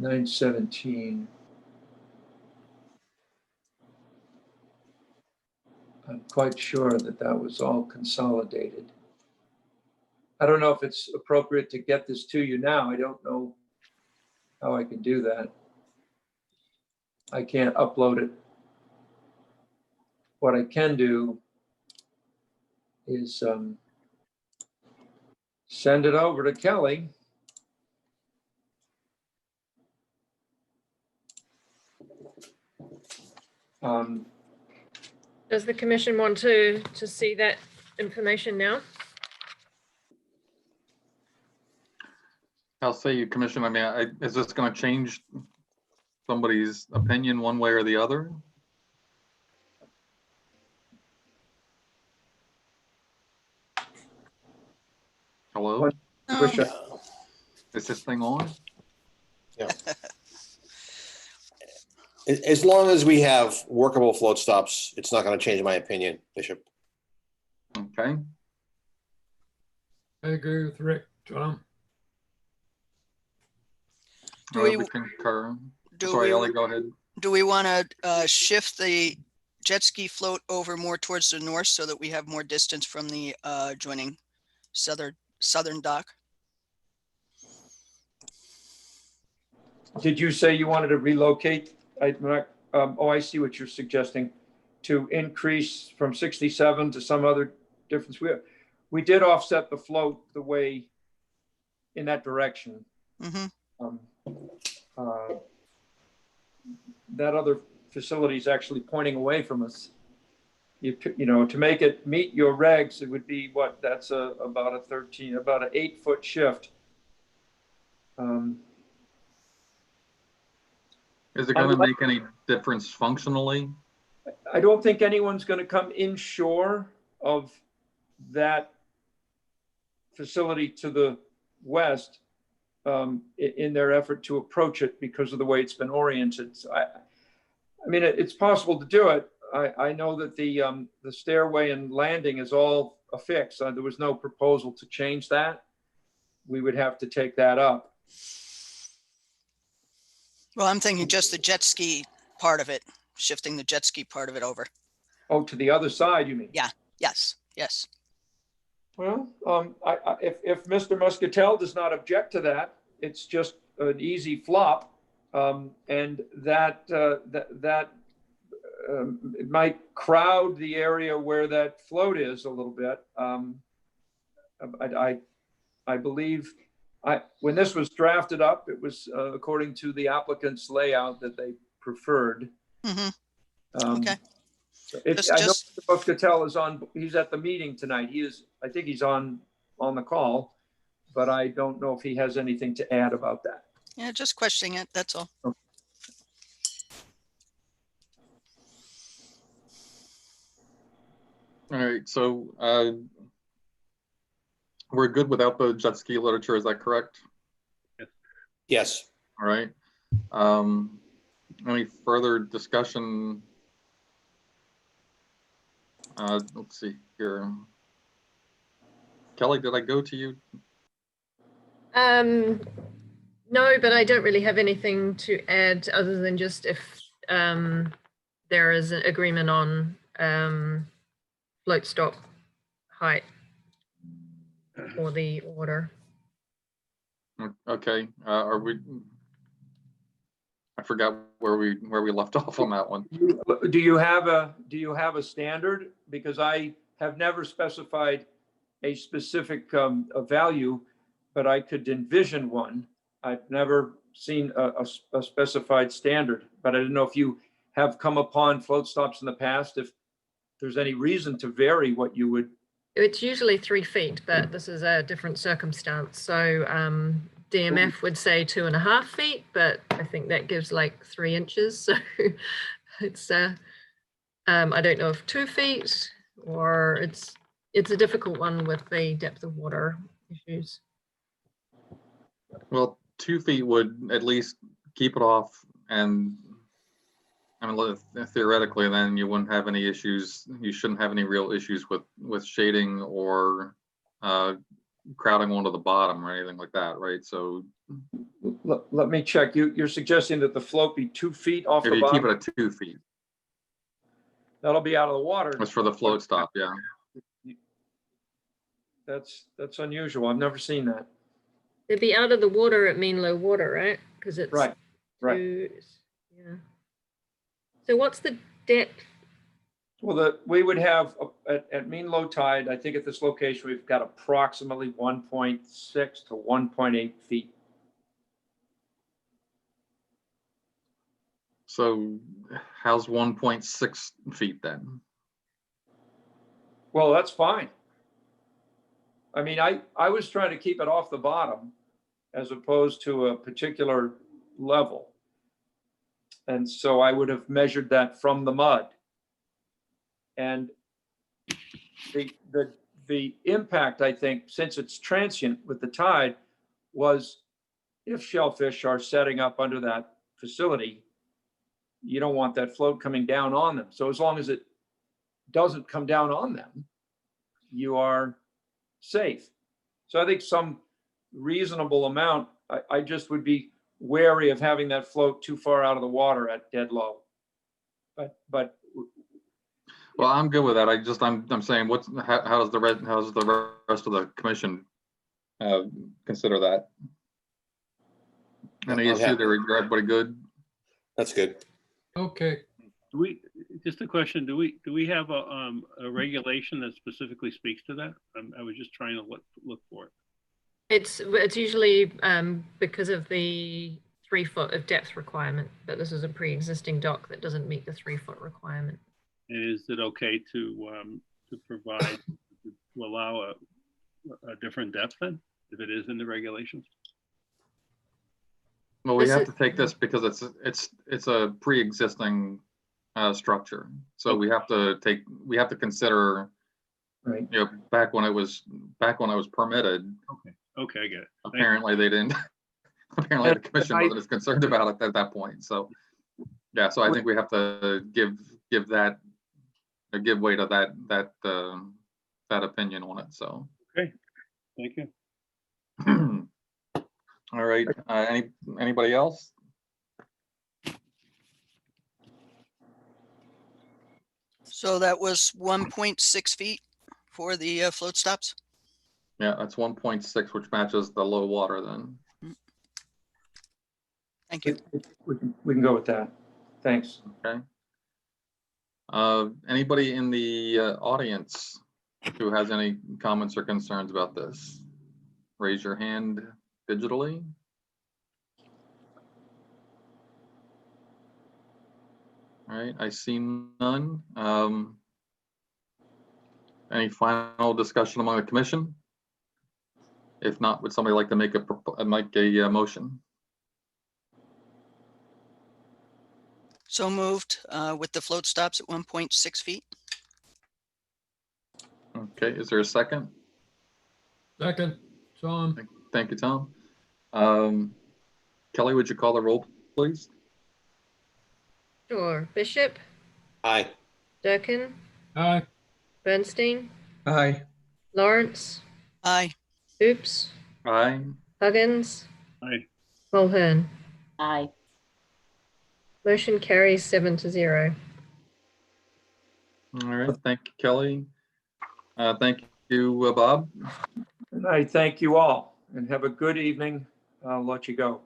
917. I'm quite sure that was all consolidated. I don't know if it's appropriate to get this to you now. I don't know how I can do that. I can't upload it. What I can do is send it over to Kelly. Does the commission want to see that information now? I'll say you, Commission, I mean, is this going to change somebody's opinion one way or the other? Hello? Is this thing on? Yeah. As long as we have workable float stops, it's not going to change my opinion, Bishop. Okay. I agree with Rick. Tom? Do we concur? Do Sorry, we, Ellie, go ahead. Do we want to shift the jet ski float over more towards the north so that we have more distance from the adjoining southern dock? Did you say you wanted to relocate? I see what you're suggesting, to increase from 67 to some other difference. We did offset the float the way in that direction. Mm-hmm. That other facility is actually pointing away from us. To make it meet your regs, it would be what? That's about an 8-foot shift. Is it going to make any difference functionally? I don't think anyone's going to come inshore of that facility to the west in their effort to approach it because of the way it's been oriented. So I mean, it's possible to do it. I know that the stairway and landing is all affixed. There was no proposal to change that. We would have to take that up. Well, I'm thinking just the jet ski part of it, shifting the jet ski part of it over. Oh, to the other side, you mean? Yeah. Yes. Yes. Well, if Mr. Muscatel does not object to that, it's just an easy flop, and that it might crowd the area where that float is a little bit. I believe when this was drafted up, it was according to the applicant's layout that they preferred. Mm-hmm. Okay. I know Mr. Muscatel is on. He's at the meeting tonight. I think he's on the call, but I don't know if he has anything to add about that. Yeah, just questioning it. That's all. Okay. All right, so we're good without the jet ski literature, is that correct? Yes. All right. Any further discussion? Let's see here. Kelly, did I go to you? No, but I don't really have anything to add other than just if there is an agreement on float stop height for the order. Okay, are we? I forgot where we left off on that one. Do you have a standard? Because I have never specified a specific a value, but I could envision one. I've never seen a specified standard, but I didn't know if you have come upon float stops in the past, if there's any reason to vary what you would. It's usually 3 feet, but this is a different circumstance. So DMF would say 2.5 feet, but I think that gives like 3 inches. So it's I don't know if 2 feet, or it's a difficult one with the depth of water issues. Well, 2 feet would at least keep it off, and I mean, theoretically, then you wouldn't have any issues. You shouldn't have any real issues with shading or crowding onto the bottom or anything like that, right? So let me check. You're suggesting that the float be 2 feet off if the you bottom? keep it at 2 feet, that'll be out of the water. that's for the float stop. Yeah. That's unusual. I've never seen that. It'd be out of the water at mean low water, right? Because it's right. Yeah. So what's the depth? Well, we would have at mean low tide, I think at this location, we've got approximately 1.6 to 1.8 feet. So how's 1.6 feet then? Well, that's fine. I mean, I was trying to keep it off the bottom as opposed to a particular level. And so I would have measured that from the mud. And the impact, I think, since it's transient with the tide, was if shellfish are setting up under that facility, you don't want that float coming down on them. So as long as it doesn't come down on them, you are safe. So I think some reasonable amount, I just would be wary of having that float too far out of the water at dead low. But well, I'm good with that. I'm saying how does the rest of the commission consider that? Any issue there? Everybody good? That's good. Okay. Just a question, do we have a regulation that specifically speaks to that? I was just trying to look for it. It's usually because of the 3 foot of depth requirement, but this is a pre-existing dock that doesn't meet the 3 foot requirement. And is it okay to provide, to allow a different depth then, if it is in the regulations? Well, we have to take this because it's a pre-existing structure, so we have to consider, right? You know, back when it was permitted. Okay, I get it. Apparently they didn't. Apparently the commission wasn't as concerned about it at that point. So yeah, so I think we have to give way to that opinion on it. So okay, thank you. All right. Anybody else? So that was 1.6 feet for the float stops? Yeah, that's 1.6, which matches the low water then. Thank you. We can go with that. Thanks. Okay. Anybody in the audience who has any comments or concerns about this? Raise your hand digitally. All right, I see none. Any final discussion among the commission? If not, would somebody like to make a motion? So moved with the float stops at 1.6 feet. Okay, is there a second? Second, Tom. Thank you, Tom. Kelly, would you call the roll, please? Sure. Bishop, Aye. Durkin, Aye. Bernstein, Aye. Lawrence, Aye. Oops, Aye. Huggins, Aye. Mulhern. Aye. Motion carries 7-0. All right, thank you, Kelly. Thank you, Bob. I thank you all and have a good evening. I'll let you go.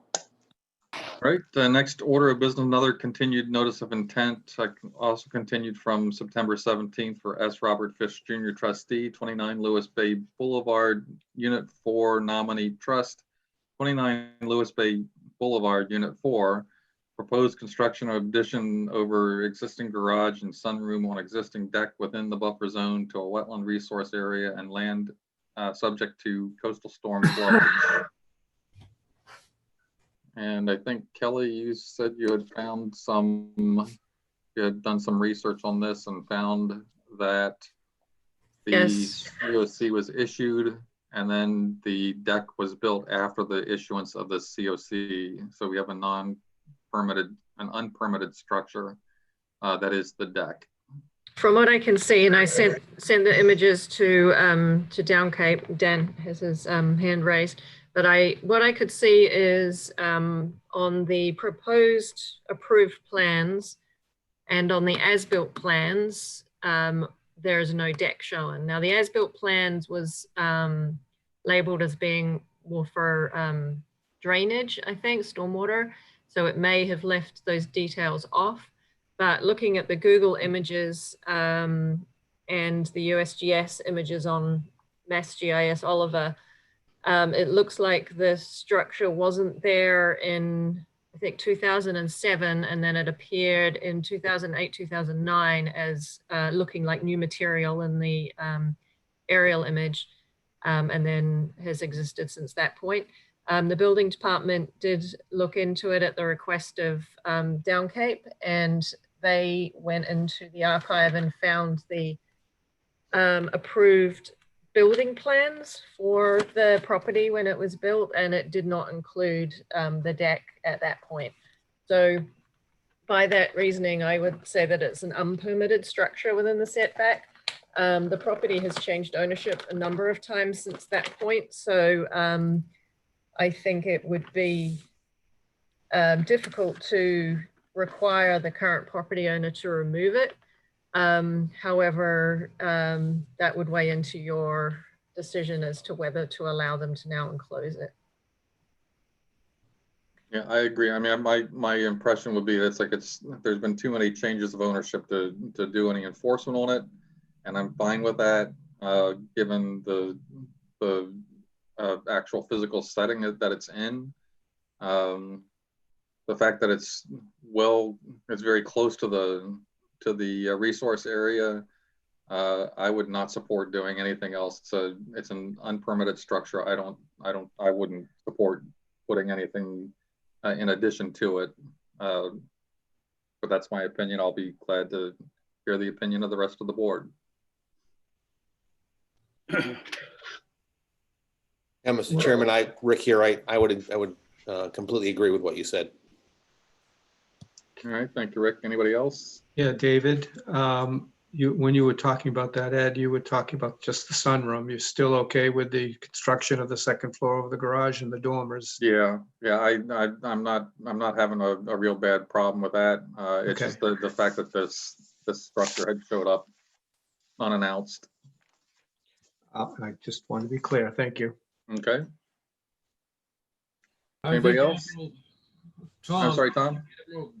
All right, the next order of business, another continued notice of intent, also continued from September 17th for S. Robert Fish Jr. trustee, 29 Lewis Bay Boulevard, Unit 4 nominee trust, 29 Lewis Bay Boulevard, Unit 4, proposed construction of addition over existing garage and sunroom on existing deck within the buffer zone to a wetland resource area and land subject to coastal storm flow. And I think, Kelly, you said you had found you had done some research on this and found that the Yes. COC was issued and then the deck was built after the issuance of the COC. So we have an unpermitted structure that is the deck. From what I can see, and I sent the images to Down Cape. Dan has his hand raised. But what I could see is on the proposed approved plans and on the as-built plans, there's no deck shown. Now the as-built plans was labeled as being more for drainage, I think, stormwater. So it may have left those details off. But looking at the Google images and the USGS images on MassGIS Oliver, it looks like the structure wasn't there in, I think, 2007, and then it appeared in 2008, 2009 as looking like new material in the aerial image, and then has existed since that point. The building department did look into it at the request of Down Cape, and they went into the archive and found the approved building plans for the property when it was built, and it did not include the deck at that point. So by that reasoning, I would say that it's an unpermitted structure within the setback. The property has changed ownership a number of times since that point. So I think it would be difficult to require the current property owner to remove it. However, that would weigh into your decision as to whether to allow them to now enclose it. Yeah, I agree. I mean, my impression would be that there's been too many changes of ownership to do any enforcement on it, and I'm fine with that, given the actual physical setting that it's in. The fact that it's very close to the resource area, I would not support doing anything else. It's an unpermitted structure. I wouldn't support putting anything in addition to it. But that's my opinion. I'll be glad to hear the opinion of the rest of the board. Yeah, Mr. Chairman, Rick here. I would completely agree with what you said. All right, thank you, Rick. Anybody else? Yeah, David, when you were talking about that, Ed, you were talking about just the sunroom. You're still okay with the construction of the second floor of the garage and the dormers? Yeah. I'm not having a real bad problem with that. It's Okay. just the fact that this structure had showed up unannounced. I just want to be clear. Thank you. Okay. I Anybody think else? Tom, I'm sorry, Tom.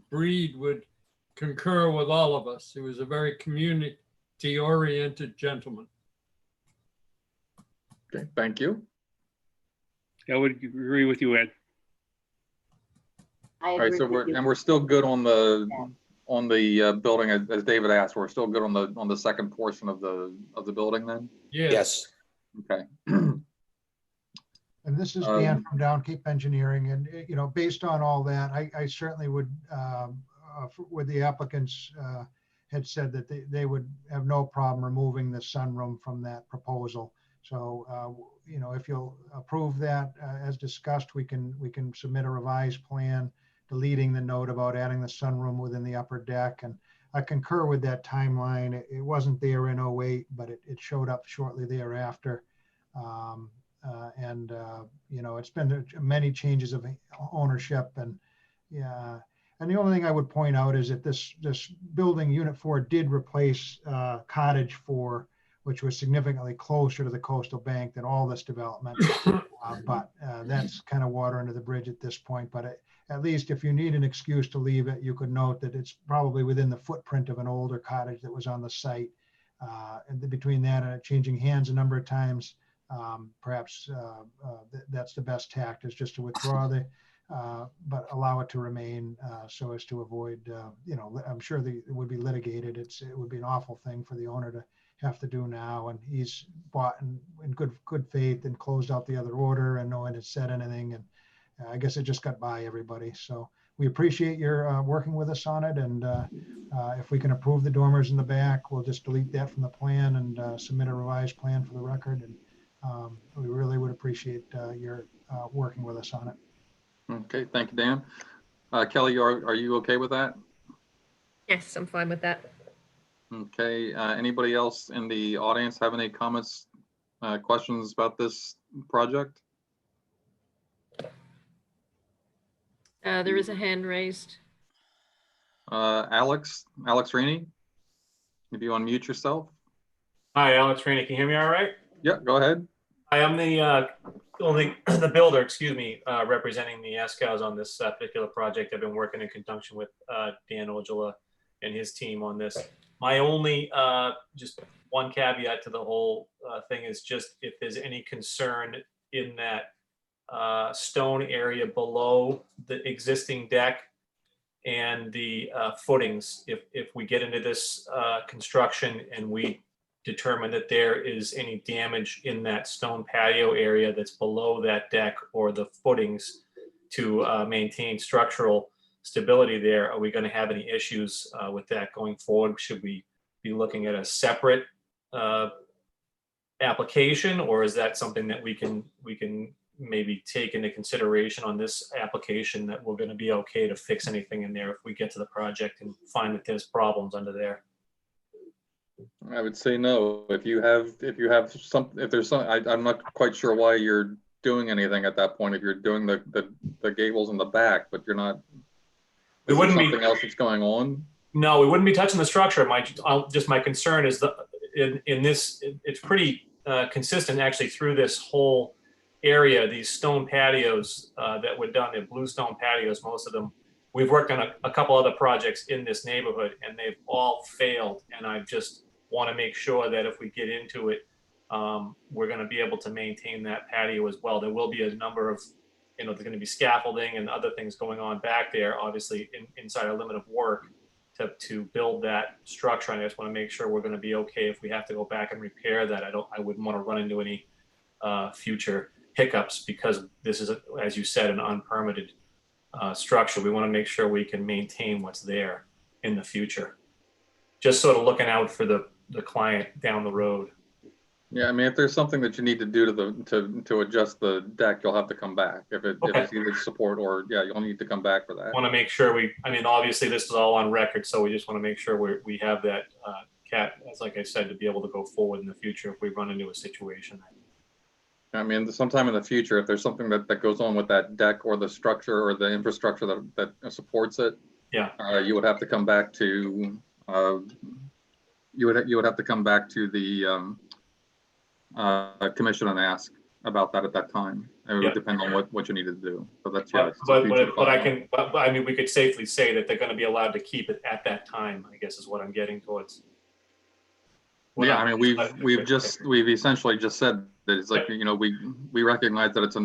Breed would concur with all of us. He was a very community-oriented gentleman. Okay, thank you. I would agree with you, Ed. All right, so we're still good on the building, as David asked. We're still good on the second portion of the building then? Yes. Okay. And this is Dan from Down Cape Engineering, and based on all that, I certainly would, with the applicants had said that they would have no problem removing the sunroom from that proposal. So if you'll approve that as discussed, we can submit a revised plan deleting the note about adding the sunroom within the upper deck. And I concur with that timeline. It wasn't there in 08, but it showed up shortly thereafter. You know, it's been many changes of ownership, and yeah. And the only thing I would point out is that this building, Unit 4, did replace Cottage 4, which was significantly closer to the coastal bank than all this development. But that's kind of water under the bridge at this point. But at least if you need an excuse to leave it, you could note that it's probably within the footprint of an older cottage that was on the site. And between that and it changing hands a number of times, perhaps that's the best tact, is just to withdraw but allow it to remain so as to avoid, you know, I'm sure it would be litigated. It would be an awful thing for the owner to have to do now. And he's bought in good faith and closed out the other order, and no one had said anything. And I guess it just got by everybody. So we appreciate your working with us on it. And if we can approve the dormers in the back, we'll just delete that from the plan and submit a revised plan for the record. And we really would appreciate your working with us on it. Okay, thank you, Dan. Kelly, are you okay with that? Yes, I'm fine with that. Okay, anybody else in the audience have any comments, questions about this project? There is a hand raised. Alex Rainey, if you unmute yourself. Hi, Alex Rainey. Can you hear me all right? Yeah, go ahead. I am the builder, excuse me, representing the Escows on this particular project. I've been working in conjunction with Dan Ojala and his team on this. My only, just one caveat to the whole thing is just if there's any concern in that stone area below the existing deck and the footings, if we get into this construction and we determine that there is any damage in that stone patio area that's below that deck or the footings to maintain structural stability there, are we going to have any issues with that going forward? Should we be looking at a separate application, or is that something that we can maybe take into consideration on this application, that we're going to be okay to fix anything in there if we get to the project and find that there's problems under there? I would say no. If there's some, I'm not quite sure why you're doing anything at that point. If you're doing the gables in the back, but you're not, is there something else that's going on? No, we wouldn't be touching the structure. My concern is that in this, it's pretty consistent actually through this whole area. These stone patios that were done, they're bluestone patios, most of them. We've worked on a couple other projects in this neighborhood and they've all failed. And I just want to make sure that if we get into it, we're going to be able to maintain that patio as well. There will be a number of, there's going to be scaffolding and other things going on back there, obviously inside our limit of work to build that structure. And I just want to make sure we're going to be okay if we have to go back and repair that. I wouldn't want to run into any future hiccups, because this is, as you said, an unpermitted structure. We want to make sure we can maintain what's there in the future. Just sort of looking out for the client down the road. Yeah, I mean, if there's something that you need to do to adjust the deck, you'll have to come back. If it's either support or, yeah, you'll need to come back for that. Want to make sure obviously this is all on record, so we just want to make sure we have that as like I said, to be able to go forward in the future if we run into a situation. I mean, sometime in the future, if there's something that goes on with that deck or the structure or the infrastructure that supports it, yeah, you would have to come back to you would have to come back to the commission and ask about that at that time. It would depend on what you needed to do. So that's but we could safely say that they're going to be allowed to keep it at that time, I guess is what I'm getting towards. Yeah, I mean, we've essentially just said that it's like, we recognize that it's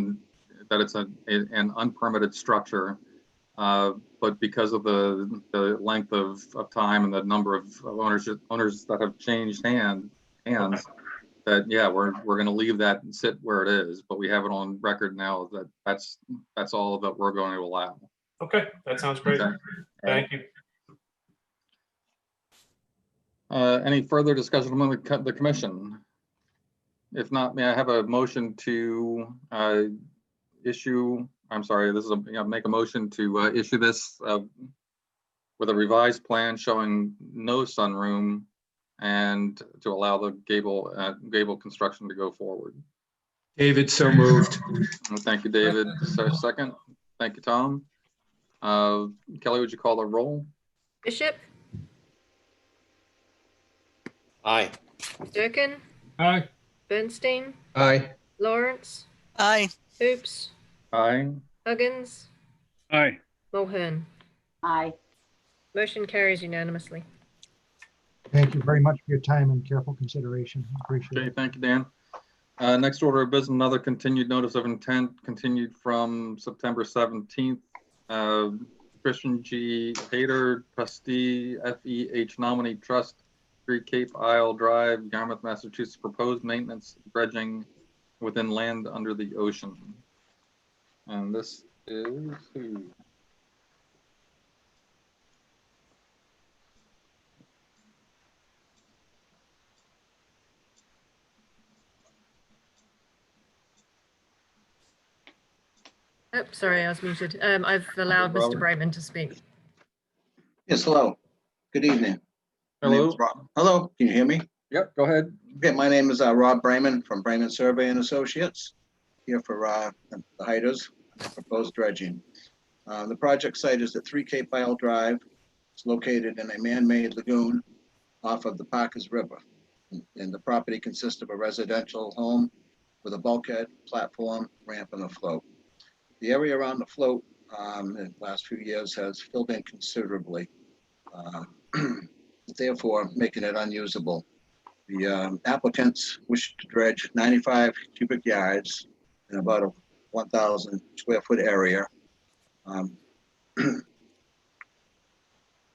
an unpermitted structure, but because of the length of time and the number of owners that have changed hands, that we're going to leave that and sit where it is. But we have it on record now that that's all that we're going to allow. Okay, that sounds great. Okay. Thank you. Any further discussion among the commission? If not, may I have a motion to make a motion to issue this with a revised plan showing no sunroom and to allow the gable construction to go forward. David, so moved. Well, thank you, David. Is there a second? Thank you, Tom. Kelly, would you call the roll? Bishop, Aye. Durkin, Aye. Bernstein, Aye. Lawrence, Aye. Hoops, Aye. Huggins, Aye. Mulhern. Aye. Motion carries unanimously. Thank you very much for your time and careful consideration. Appreciate Okay, it. thank you, Dan. Next order of business, another continued notice of intent, continued from September 17th. Christian G. Hader, trustee, FEH nominee trust, 3 Cape Isle Drive, Yarmouth, Massachusetts, proposed maintenance dredging within land under the ocean. And this is who? Oh, sorry, I was muted. I've allowed Mr. Brightman to speak. Yes, hello. Good evening. My name Hello. is Rob. Hello, can you hear me? Yep, go ahead. Okay, my name is Rob Brayman from Brayman Survey and Associates, here for the Hiders, proposed dredging. The project site is at 3 Cape Isle Drive. It's located in a man-made lagoon off of the Parkers River. And the property consists of a residential home with a bulkhead, platform, ramp, and a float. The area around the float in the last few years has filled in considerably, therefore making it unusable. The applicants wish to dredge 95 cubic yards in about a 1,000 square foot area. And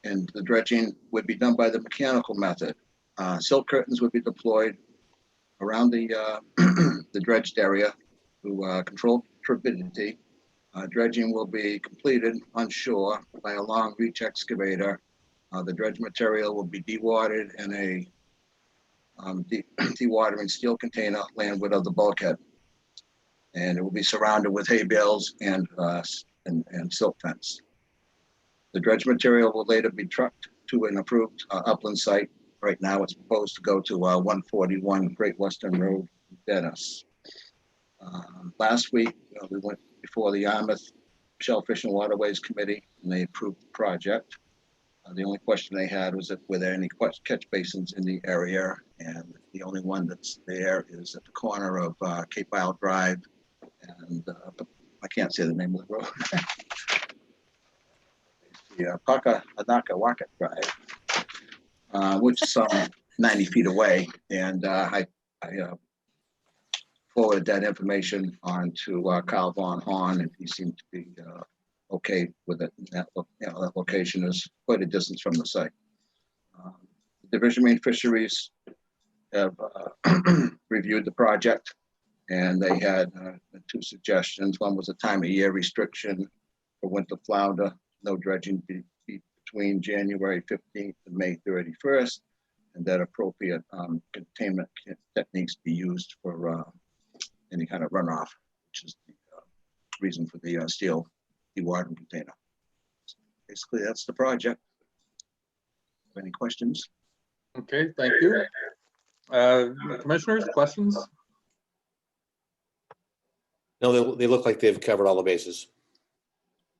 the dredging would be done by the mechanical method. Silk curtains would be deployed around the the dredged area to control turbidity. Dredging will be completed on shore by a long reach excavator. The dredge material will be dewatered in a dewatering steel container landward of the bulkhead. And it will be surrounded with hay bales and silk fence. The dredge material will later be trucked to an approved upland site. Right now it's proposed to go to 141 Great Western Road, Dennis. Last week, we went before the Yarmouth Shellfish and Waterways Committee, and they approved the project. The only question they had was if were there any catch basins in the area, and the only one that's there is at the corner of Cape Isle Drive, and I can't say the name of the road. The Paka-Anaka-Waka Drive, which is some 90 feet away, and I forwarded that information on to Kyle Von Horn, and he seemed to be okay with it. That location is quite a distance from the site. Division Marine Fisheries have reviewed the project, and they had 2 suggestions. One was a time of year restriction for winter flounder, no dredging between January 15th and May 31st, and that appropriate containment techniques be used for any kind of runoff, which is the reason for the steel dewatering container. Basically, that's the project. Any questions? Okay, thank you. Commissioners, questions? No, they look like they've covered all the bases.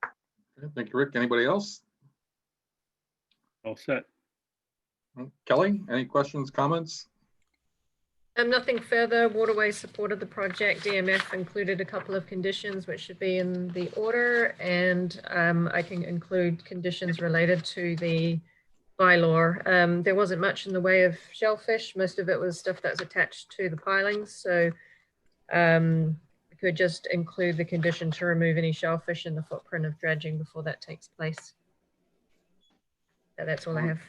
Okay, thank you, Rick. Anybody else? All set. Kelly, any questions, comments? Nothing further. Waterways supported the project. DMF included a couple of conditions which should be in the order, and I can include conditions related to the bylaw. There wasn't much in the way of shellfish. Most of it was stuff that's attached to the pilings, so we could just include the condition to remove any shellfish in the footprint of dredging before that takes place. So that's all I have.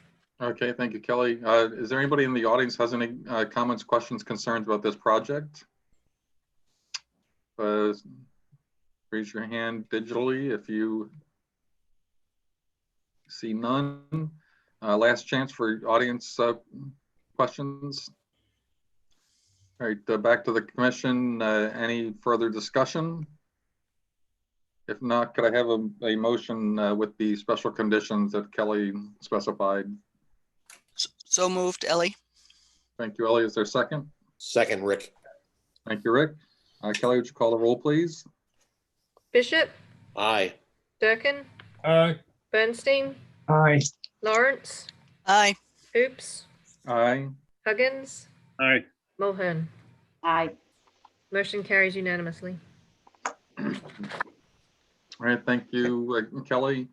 Okay, thank you, Kelly. Is there anybody in the audience has any comments, questions, concerns about this project? Raise your hand digitally if you see none. Last chance for audience questions. All right, back to the commission. Any further discussion? If not, could I have a motion with the special conditions that Kelly specified? So moved, Ellie. Thank you, Ellie. Is there a second? Second, Rick. Thank you, Rick. Kelly, would you call the roll, please? Bishop, Aye. Durkin, Aye. Bernstein, Aye. Lawrence, Aye. Hoops, Aye. Huggins, Aye. Mulhern. Aye. Motion carries unanimously. All right, thank you, Kelly.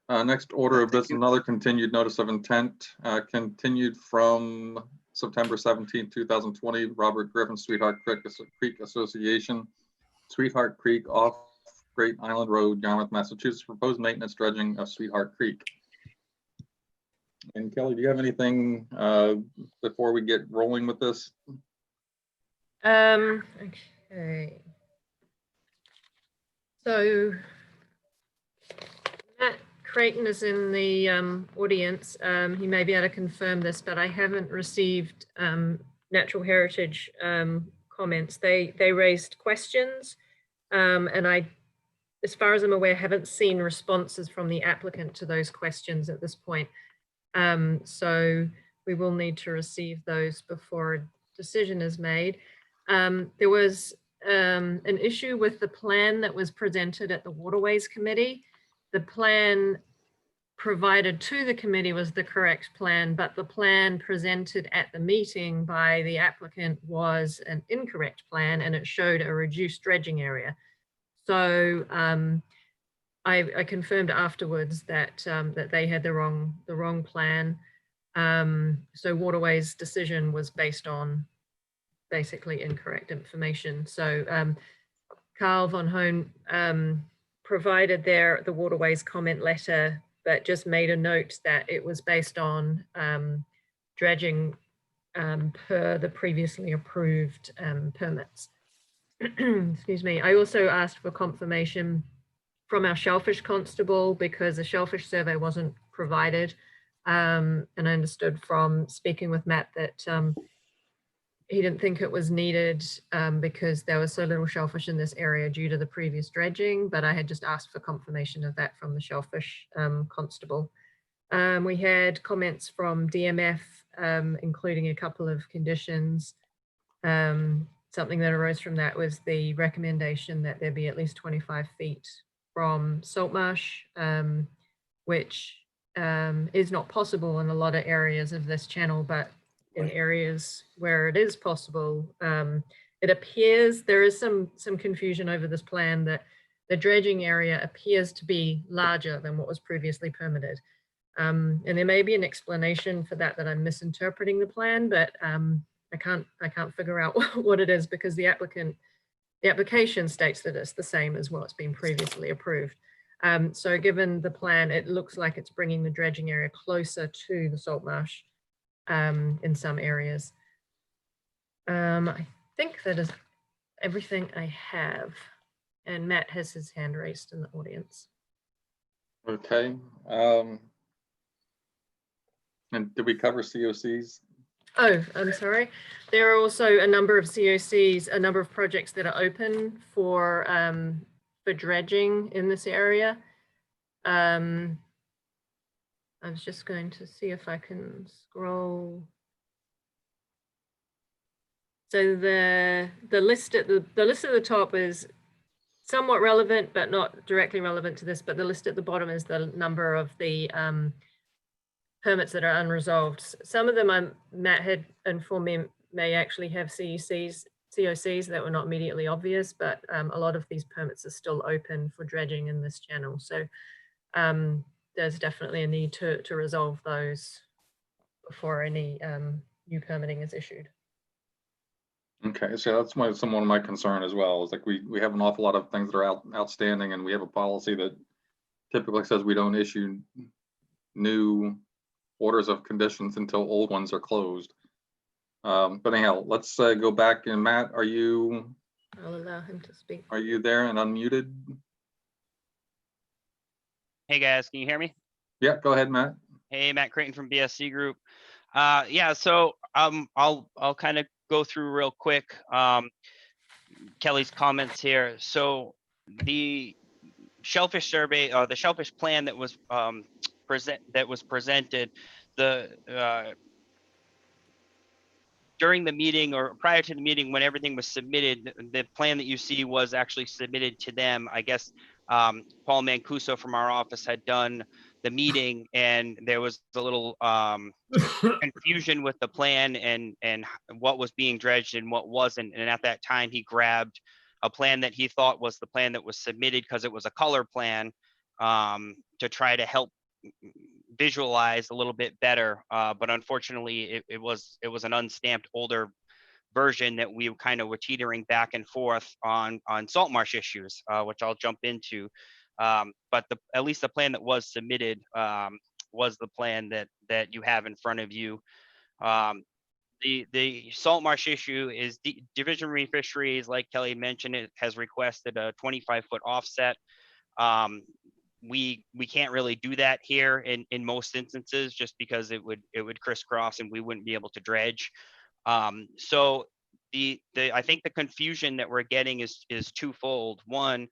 Next order of business, another continued notice of intent, continued from September 17th, 2020, Robert Griffin, Sweetheart Creek Association, Sweetheart Creek off Great Island Road, Yarmouth, Massachusetts, proposed maintenance dredging of Sweetheart Creek. And Kelly, do you have anything before we get rolling with this? Okay. So Matt Creighton is in the audience. He may be able to confirm this, but I haven't received natural heritage comments. They raised questions, and I, as far as I'm aware, haven't seen responses from the applicant to those questions at this point. So we will need to receive those before a decision is made. There was an issue with the plan that was presented at the Waterways Committee. The plan provided to the committee was the correct plan, but the plan presented at the meeting by the applicant was an incorrect plan, and it showed a reduced dredging area. So I confirmed afterwards that that they had the wrong plan. So Waterways' decision was based on basically incorrect information. So Carl von Hohn provided the Waterways comment letter, but just made a note that it was based on dredging per the previously approved permits. Excuse me. I also asked for confirmation from our shellfish constable because a shellfish survey wasn't provided. And I understood from speaking with Matt that he didn't think it was needed because there was so little shellfish in this area due to the previous dredging, but I had just asked for confirmation of that from the shellfish constable. We had comments from DMF, including a couple of conditions. Something that arose from that was the recommendation that there be at least 25 feet from salt marsh, which is not possible in a lot of areas of this channel, but in areas where it is possible, it appears there is some confusion over this plan that the dredging area appears to be larger than what was previously permitted. And there may be an explanation for that I'm misinterpreting the plan, but I can't figure out what it is because the application states that it's the same as what's been previously approved. So given the plan, it looks like it's bringing the dredging area closer to the salt marsh in some areas. I think that is everything I have. And Matt has his hand raised in the audience. Okay. And did we cover COCs? Oh, I'm sorry. There are also a number of COCs, a number of projects that are open for dredging in this area. I was just going to see if I can scroll. So the list at the list at the top is somewhat relevant, but not directly relevant to this. But the list at the bottom is the number of the permits that are unresolved. Some of them Matt had informed me may actually have COCs that were not immediately obvious, but a lot of these permits are still open for dredging in this channel. So there's definitely a need to resolve those before any new permitting is issued. Okay, so that's one of my concern as well. Is like we have an awful lot of things that are outstanding, and we have a policy that typically says we don't issue new orders of conditions until old ones are closed. But anyhow, let's go back. And Matt, are you? I'll allow him to speak. Are you there and unmuted? Hey guys, can you hear me? Yeah, go ahead, Matt. Hey, Matt Creighton from BSC Group. Yeah, so I'll kind of go through real quick Kelly's comments here. So the shellfish survey, the shellfish plan that was presented, the during the meeting or prior to the meeting, when everything was submitted, the plan that you see was actually submitted to them. I guess Paul Mancuso from our office had done the meeting, and there was a little confusion with the plan and what was being dredged and what wasn't. And at that time, he grabbed a plan that he thought was the plan that was submitted because it was a color plan, to try to help visualize a little bit better. But unfortunately, it was an unstamped older version that we kind of were teetering back and forth on salt marsh issues, which I'll jump into. But at least the plan that was submitted was the plan that you have in front of you. The salt marsh issue is Division of Marine Fisheries, like Kelly mentioned, it has requested a 25-foot offset. We can't really do that here in most instances, just because it would crisscross and we wouldn't be able to dredge. So I think the confusion that we're getting is twofold. One,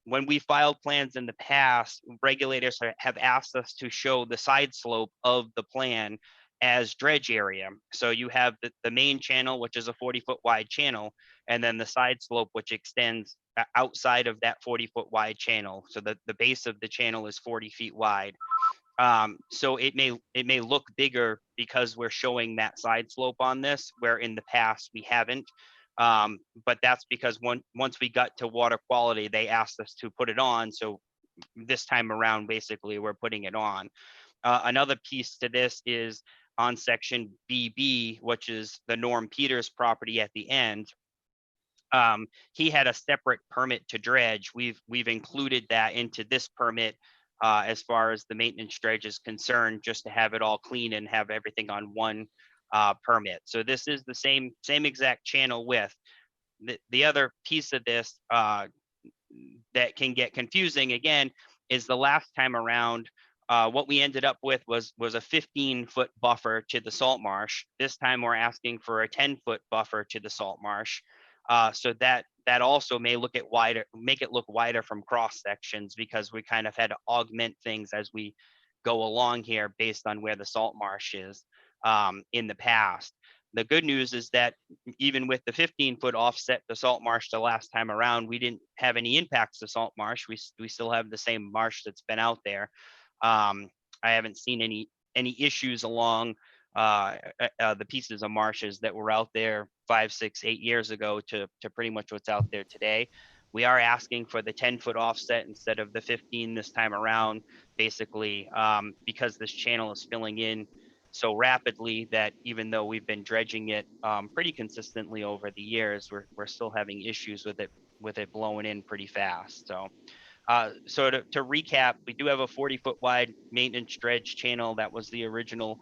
when we filed plans in the past, regulators have asked us to show the side slope of the plan as dredge area. So you have the main channel, which is a 40-foot wide channel, and then the side slope, which extends outside of that 40-foot wide channel. So the base of the channel is 40 feet wide. So it may look bigger because we're showing that side slope on this, where in the past we haven't. But that's because once we got to water quality, they asked us to put it on. So this time around, basically, we're putting it on. Another piece to this is on section BB, which is the Norm Peters property at the end. He had a separate permit to dredge. We've included that into this permit as far as the maintenance dredge is concerned, just to have it all clean and have everything on one permit. So this is the same exact channel width. The other piece of this that can get confusing again is the last time around, what we ended up with was a 15-foot buffer to the salt marsh. This time we're asking for a 10-foot buffer to the salt marsh. So that also may make it look wider from cross sections, because we kind of had to augment things as we go along here based on where the salt marsh is in the past. The good news is that even with the 15-foot offset to salt marsh the last time around, we didn't have any impacts to salt marsh. We still have the same marsh that's been out there. I haven't seen any issues along the pieces of marshes that were out there 5, 6, 8 years ago to pretty much what's out there today. We are asking for the 10-foot offset instead of the 15 this time around, basically because this channel is filling in so rapidly that even though we've been dredging it pretty consistently over the years, we're still having issues with it blowing in pretty fast. So to recap, we do have a 40-foot wide maintenance dredge channel. That was the original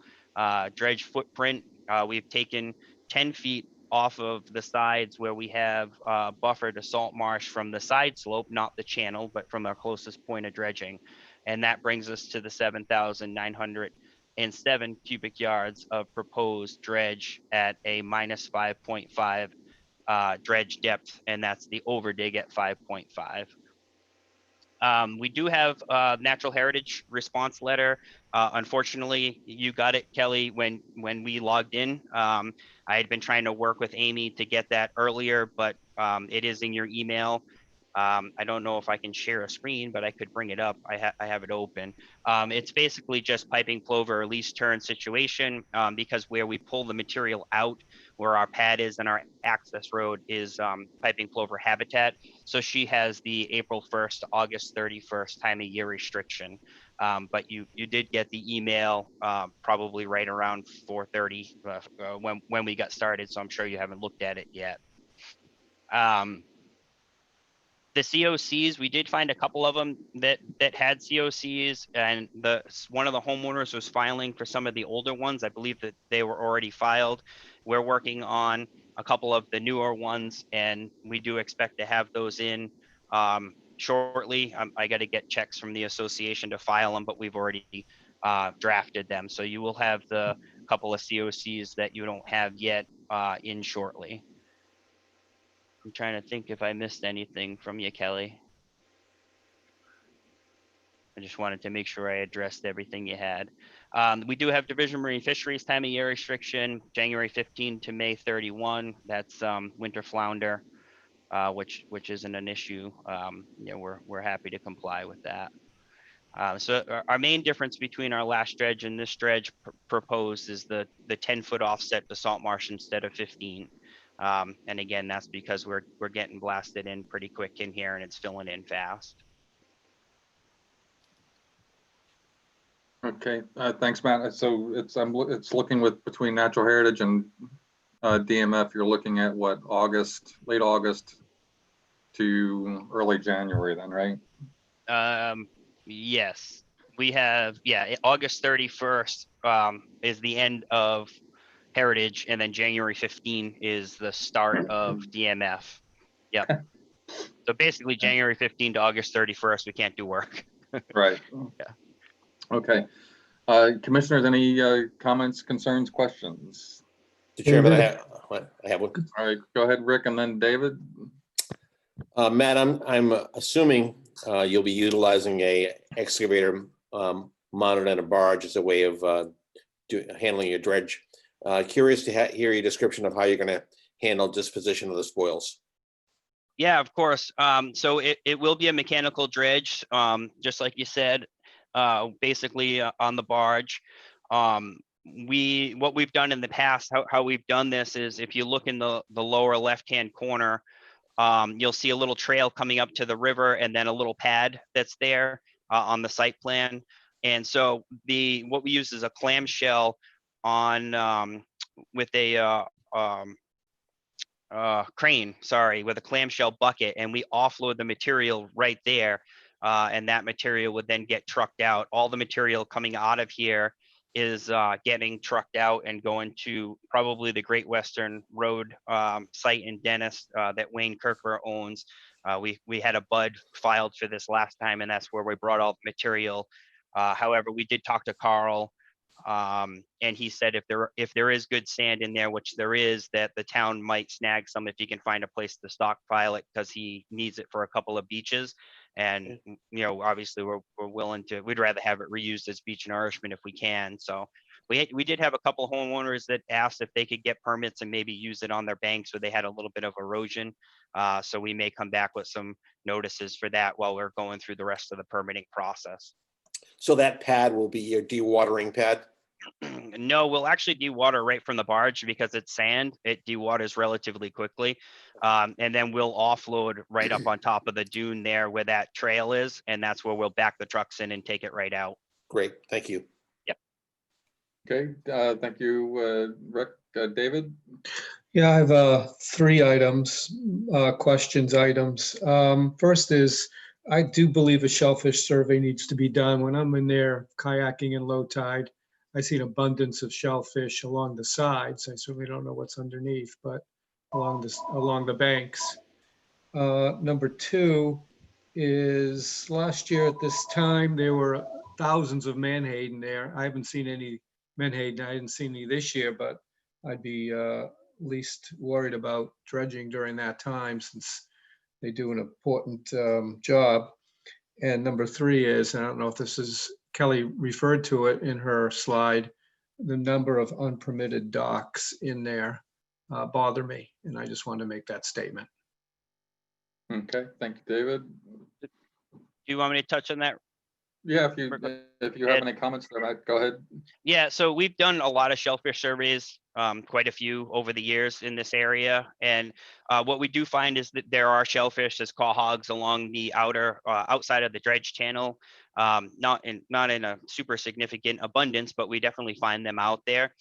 dredge footprint. We've taken 10 feet off of the sides where we have buffer to salt marsh from the side slope, not the channel, but from our closest point of dredging. And that brings us to the 7,907 cubic yards of proposed dredge at a minus 5.5 dredge depth, and that's the overdig at 5.5. We do have a natural heritage response letter. Unfortunately, you got it, Kelly, when we logged in. I had been trying to work with Amy to get that earlier, but it is in your email. I don't know if I can share a screen, but I could bring it up. I have it open. It's basically just piping plover release turn situation, because where we pull the material out, where our pad is and our access road is piping plover habitat. So she has the April 1st to August 31st time of year restriction. But you did get the email probably right around 4:30 when we got started. So I'm sure you haven't looked at it yet. The COCs, we did find a couple of them that had COCs, and one of the homeowners was filing for some of the older ones. I believe that they were already filed. We're working on a couple of the newer ones, and we do expect to have those in shortly. I got to get checks from the association to file them, but we've already drafted them. So you will have the couple of COCs that you don't have yet in shortly. I'm trying to think if I missed anything from you, Kelly. I just wanted to make sure I addressed everything you had. We do have Division of Marine Fisheries time of year restriction, January 15 to May 31. That's winter flounder, which isn't an issue. We're happy to comply with that. So our main difference between our last dredge and this dredge proposed is the 10-foot offset to salt marsh instead of 15. And again, that's because we're getting blasted in pretty quick in here and it's filling in fast. Okay, thanks, Matt. So it's looking with between Natural Heritage and DMF, you're looking at what, late August to early January then, right? Yes, we have, August 31st is the end of Heritage, and then January 15 is the start of DMF. Yep. So basically January 15 to August 31st, we can't do work. Right. Yeah. Okay. Commissioners, any comments, concerns, questions? Mr. Chairman, I have one. All right, go ahead, Rick, and then David. Matt, I'm assuming you'll be utilizing a excavator mounted on a barge as a way of handling your dredge. Curious to hear your description of how you're going to handle disposition of the spoils. Yeah, of course. So it will be a mechanical dredge, just like you said, basically on the barge. What we've done in the past, how we've done this is, if you look in the lower left-hand corner, you'll see a little trail coming up to the river and then a little pad that's there on the site plan. And so what we use is a clamshell on with a crane, with a clamshell bucket, and we offload the material right there. And that material would then get trucked out. All the material coming out of here is getting trucked out and going to probably the Great Western Road site in Dennis that Wayne Kirker owns. We had a bud filed for this last time, and that's where we brought all the material. However, we did talk to Carl, and he said if there is good sand in there, which there is, that the town might snag some if he can find a place to stockpile it, because he needs it for a couple of beaches. And obviously we're willing to. We'd rather have it reused as beach nourishment if we can. So we did have a couple homeowners that asked if they could get permits and maybe use it on their banks where they had a little bit of erosion. So we may come back with some notices for that while we're going through the rest of the permitting process. So that pad will be your dewatering pad? No, we'll actually dewater right from the barge because it's sand. It dewaters relatively quickly. And then we'll offload right up on top of the dune there where that trail is. And that's where we'll back the trucks in and take it right out. Great. Thank you. Yep. Okay. Thank you, Rick. David? Yeah, I have 3 items, questions items. First is, I do believe a shellfish survey needs to be done. When I'm in there kayaking in low tide, I see an abundance of shellfish along the sides. I certainly don't know what's underneath, but along the banks. Number 2 is, last year at this time, there were thousands of menhaden there. I haven't seen any menhaden. I didn't see any this year, but I'd be least worried about dredging during that time, since they do an important job. And number 3 is, and I don't know if this is, Kelly referred to it in her slide, the number of unpermitted docks in there bother me. And I just wanted to make that statement. Okay, thank you, David. Do you want me to touch on that? Yeah, if you have any comments there, go ahead. Yeah, so we've done a lot of shellfish surveys, quite a few over the years in this area. And what we do find is that there are shellfish as quahogs along the outside of the dredge channel. Not in a super significant abundance, but we definitely find them out there.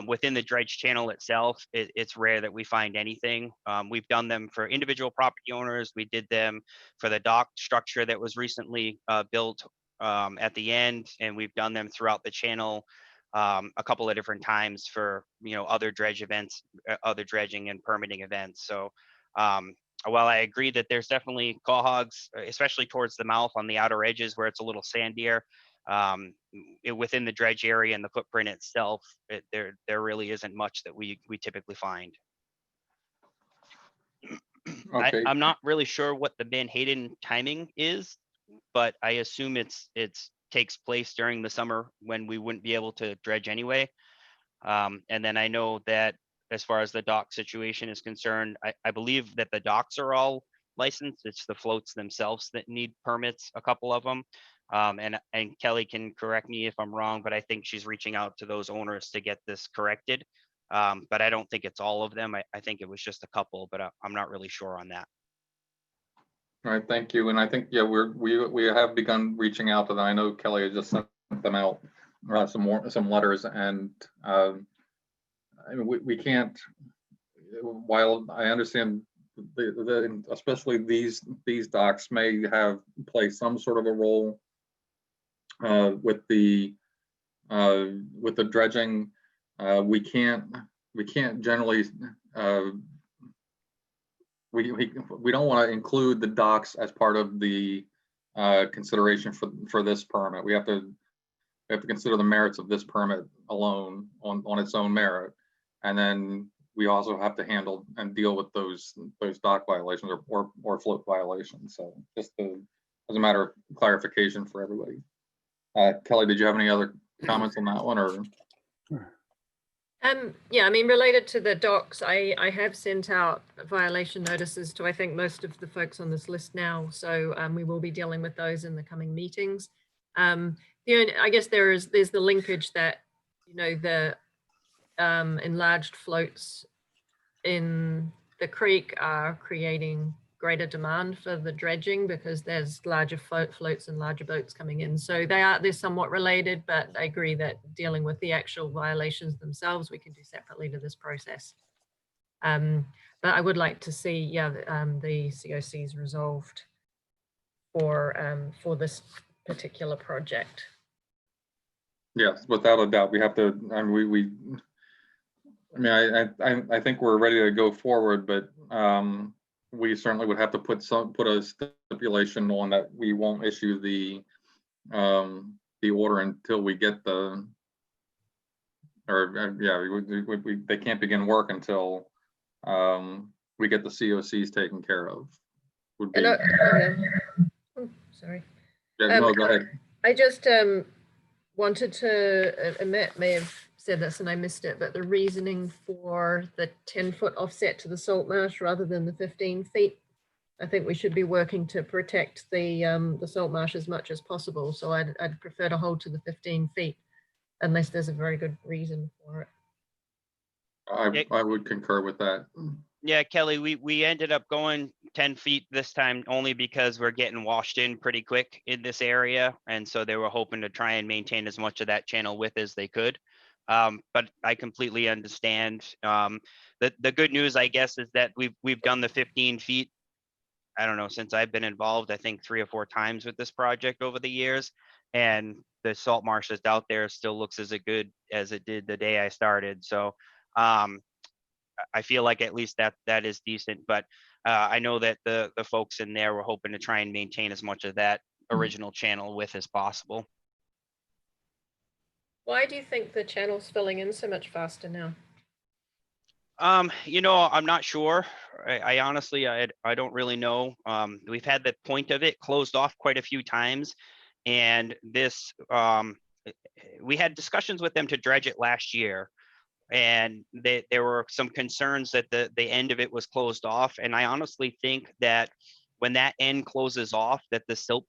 Within the dredge channel itself, it's rare that we find anything. We've done them for individual property owners. We did them for the dock structure that was recently built at the end, and we've done them throughout the channel a couple of different times for other dredge events, other dredging and permitting events. So while I agree that there's definitely quahogs, especially towards the mouth on the outer edges where it's a little sandier, within the dredge area and the footprint itself, there really isn't much that we typically find. Okay. I'm not really sure what the menhaden timing is, but I assume it's takes place during the summer when we wouldn't be able to dredge anyway. And then I know that as far as the dock situation is concerned, I believe that the docks are all licensed. It's the floats themselves that need permits, a couple of them. And Kelly can correct me if I'm wrong, but I think she's reaching out to those owners to get this corrected. But I don't think it's all of them. I think it was just a couple, but I'm not really sure on that. All right, thank you. And I think, yeah, we have begun reaching out to them. I know Kelly has just sent them out some letters, and I mean, we can't, while I understand especially these docks may have play some sort of a role with the dredging, we can't generally we don't want to include the docks as part of the consideration for this permit. We have to consider the merits of this permit alone on its own merit, and then we also have to handle and deal with those dock violations or float violations. So just as a matter of clarification for everybody. Kelly, did you have any other comments on that one, or? Yeah, I mean, related to the docks, I have sent out violation notices to, I think, most of the folks on this list now. So we will be dealing with those in the coming meetings. I guess there's the linkage that, you know, the enlarged floats in the creek are creating greater demand for the dredging because there's larger floats and larger boats coming in. So they're somewhat related, but I agree that dealing with the actual violations themselves, we can do separately to this process. But I would like to see, yeah, the COCs resolved for this particular project. Yes, without a doubt, we have to. I mean, I think we're ready to go forward, but we certainly would have to put a stipulation on that we won't issue the order until we get the, or yeah, they can't begin work until we get the COCs taken care of. Would be. Sorry. Yeah, no, go ahead. I just wanted to, Amit may have said this and I missed it, but the reasoning for the 10-foot offset to the salt marsh rather than the 15 feet. I think we should be working to protect the salt marsh as much as possible. So I'd prefer to hold to the 15 feet unless there's a very good reason for it. I would concur with that. Yeah, Kelly, we ended up going 10 feet this time only because we're getting washed in pretty quick in this area. And so they were hoping to try and maintain as much of that channel width as they could. But I completely understand. The good news, I guess, is that we've done the 15 feet. I don't know, since I've been involved, I think 3 or 4 times with this project over the years. And the salt marsh that's out there still looks as good as it did the day I started. So I feel like at least that is decent. But I know that the folks in there were hoping to try and maintain as much of that original channel width as possible. Why do you think the channel's filling in so much faster now? You know, I'm not sure. I honestly, I don't really know. We've had the point of it closed off quite a few times, and this, we had discussions with them to dredge it last year, and there were some concerns that the end of it was closed off. And I honestly think that when that end closes off, that the silt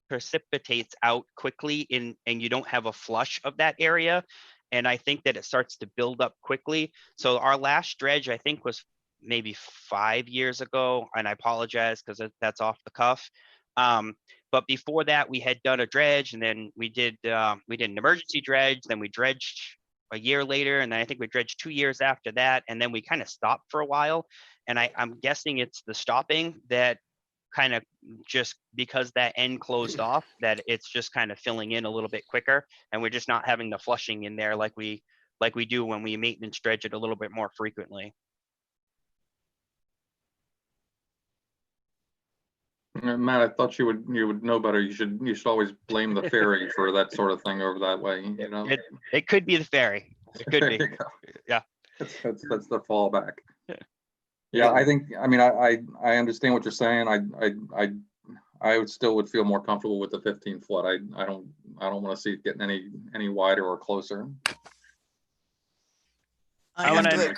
precipitates out quickly and you don't have a flush of that area. And I think that it starts to build up quickly. So our last dredge, I think, was maybe 5 years ago. And I apologize because that's off the cuff. But before that, we had done a dredge, and then we did an emergency dredge. Then we dredged a year later, and then I think we dredged 2 years after that. And then we kind of stopped for a while. And I'm guessing it's the stopping that kind of, just because that end closed off, that it's just kind of filling in a little bit quicker, and we're just not having the flushing in there like we do when we maintenance dredge it a little bit more frequently. Matt, I thought you would know better. You should always blame the ferry for that sort of thing over that way. You know, it could be the ferry. It could be. Yeah, that's the fallback. Yeah, I think. I mean, I understand what you're saying. I would still feel more comfortable with the 15 foot. I don't want to see it getting any wider or closer. I have to,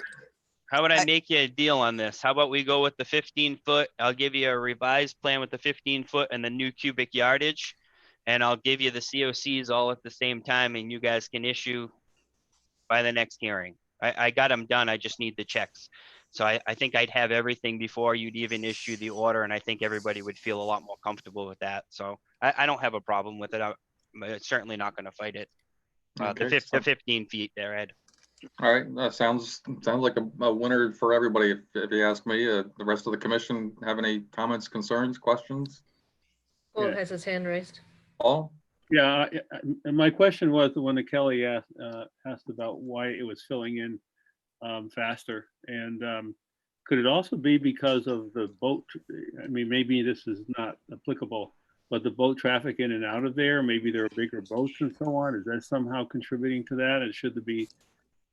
How would I make you a deal on this? How about we go with the 15 foot? I'll give you a revised plan with the 15 foot and the new cubic yardage. And I'll give you the COCs all at the same time, and you guys can issue by the next hearing. I got them done. I just need the checks. So I think I'd have everything before you'd even issue the order, and I think everybody would feel a lot more comfortable with that. So I don't have a problem with it. I'm certainly not going to fight it. Okay, The 15 feet there, Ed. All right, that sounds like a winner for everybody, if you ask me. The rest of the commission have any comments, concerns, questions? Paul has his hand raised. Paul? Yeah, and my question was the one that Kelly asked about why it was filling in faster. And could it also be because of the boat? I mean, maybe this is not applicable, but the boat traffic in and out of there, maybe there are bigger boats and so on. Is that somehow contributing to that? And should there be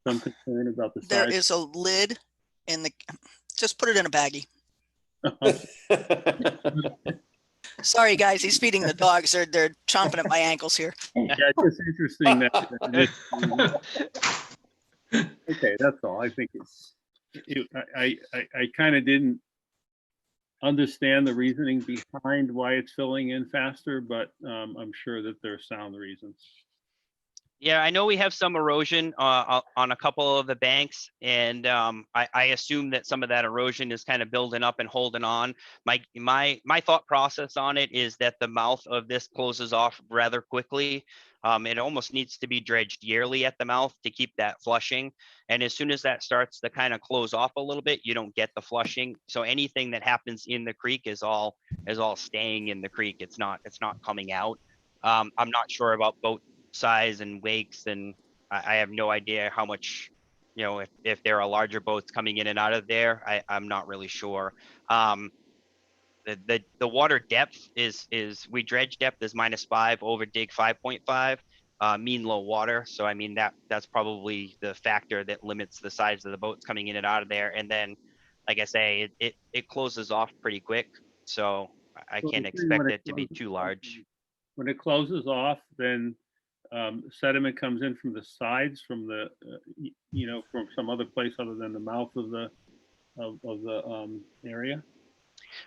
some concern about the size? there is a lid in the, just put it in a baggie. Sorry, guys, he's feeding the dogs. They're chomping at my ankles here. Yeah, it's just interesting that. Okay, that's all. I think I kind of didn't understand the reasoning behind why it's filling in faster, but I'm sure that there are sound reasons. Yeah, I know we have some erosion on a couple of the banks, and I assume that some of that erosion is kind of building up and holding on. My thought process on it is that the mouth of this closes off rather quickly. It almost needs to be dredged yearly at the mouth to keep that flushing. And as soon as that starts to kind of close off a little bit, you don't get the flushing. So anything that happens in the creek is all staying in the creek. It's not coming out. I'm not sure about boat size and wakes, and I have no idea how much, if there are larger boats coming in and out of there. I'm not really sure. The water depth is we dredge depth is -5, over dig 5.5, mean low water. So I mean that's probably the factor that limits the size of the boats coming in and out of there. And then, like I say, it closes off pretty quick. So I can't expect it to be too large. When it closes off, then sediment comes in from the sides, from the from some other place other than the mouth of the area.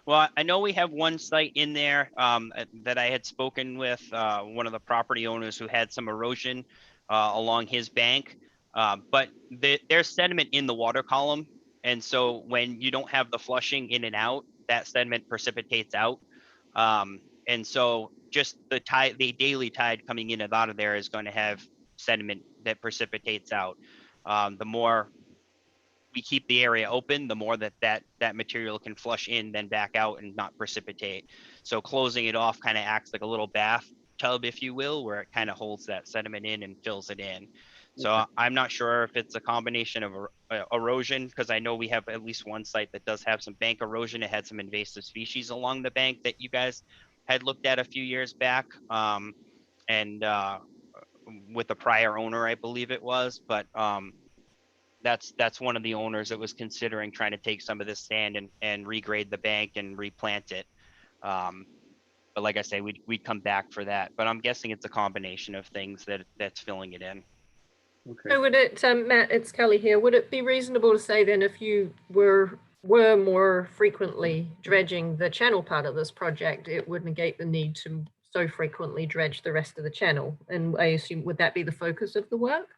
Well, I know we have one site in there that I had spoken with one of the property owners who had some erosion along his bank, but there's sediment in the water column, and so when you don't have the flushing in and out, that sediment precipitates out. And so just the daily tide coming in and out of there is going to have sediment that precipitates out. The more we keep the area open, the more that material can flush in, then back out and not precipitate. So closing it off kind of acts like a little bathtub, if you will, where it kind of holds that sediment in and fills it in. So I'm not sure if it's a combination of erosion, because I know we have at least one site that does have some bank erosion. It had some invasive species along the bank that you guys had looked at a few years back, and with a prior owner, I believe it was, but that's one of the owners that was considering trying to take some of this sand and regrade the bank and replant it. But like I say, we'd come back for that. But I'm guessing it's a combination of things that's filling it in. Okay. So would it, Matt, it's Kelly here. Would it be reasonable to say then, if you were more frequently dredging the channel part of this project, it would negate the need to so frequently dredge the rest of the channel? And I assume, would that be the focus of the work?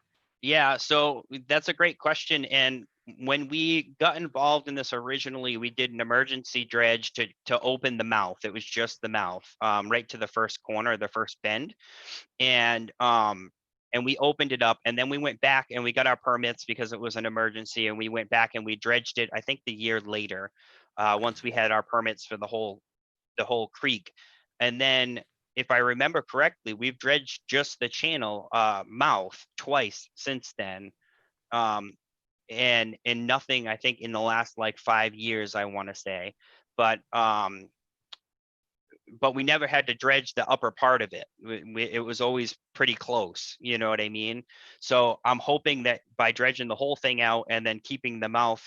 Yeah, so that's a great question. And when we got involved in this originally, we did an emergency dredge to open the mouth. It was just the mouth, right to the first corner, the first bend. And we opened it up, and then we went back and we got our permits because it was an emergency, and we went back and we dredged it, I think the year later, once we had our permits for the whole creek. And then, if I remember correctly, we've dredged just the channel mouth twice since then. And nothing, I think, in the last like 5 years, I want to say, but we never had to dredge the upper part of it. It was always pretty close, you know what I mean? So I'm hoping that by dredging the whole thing out and then keeping the mouth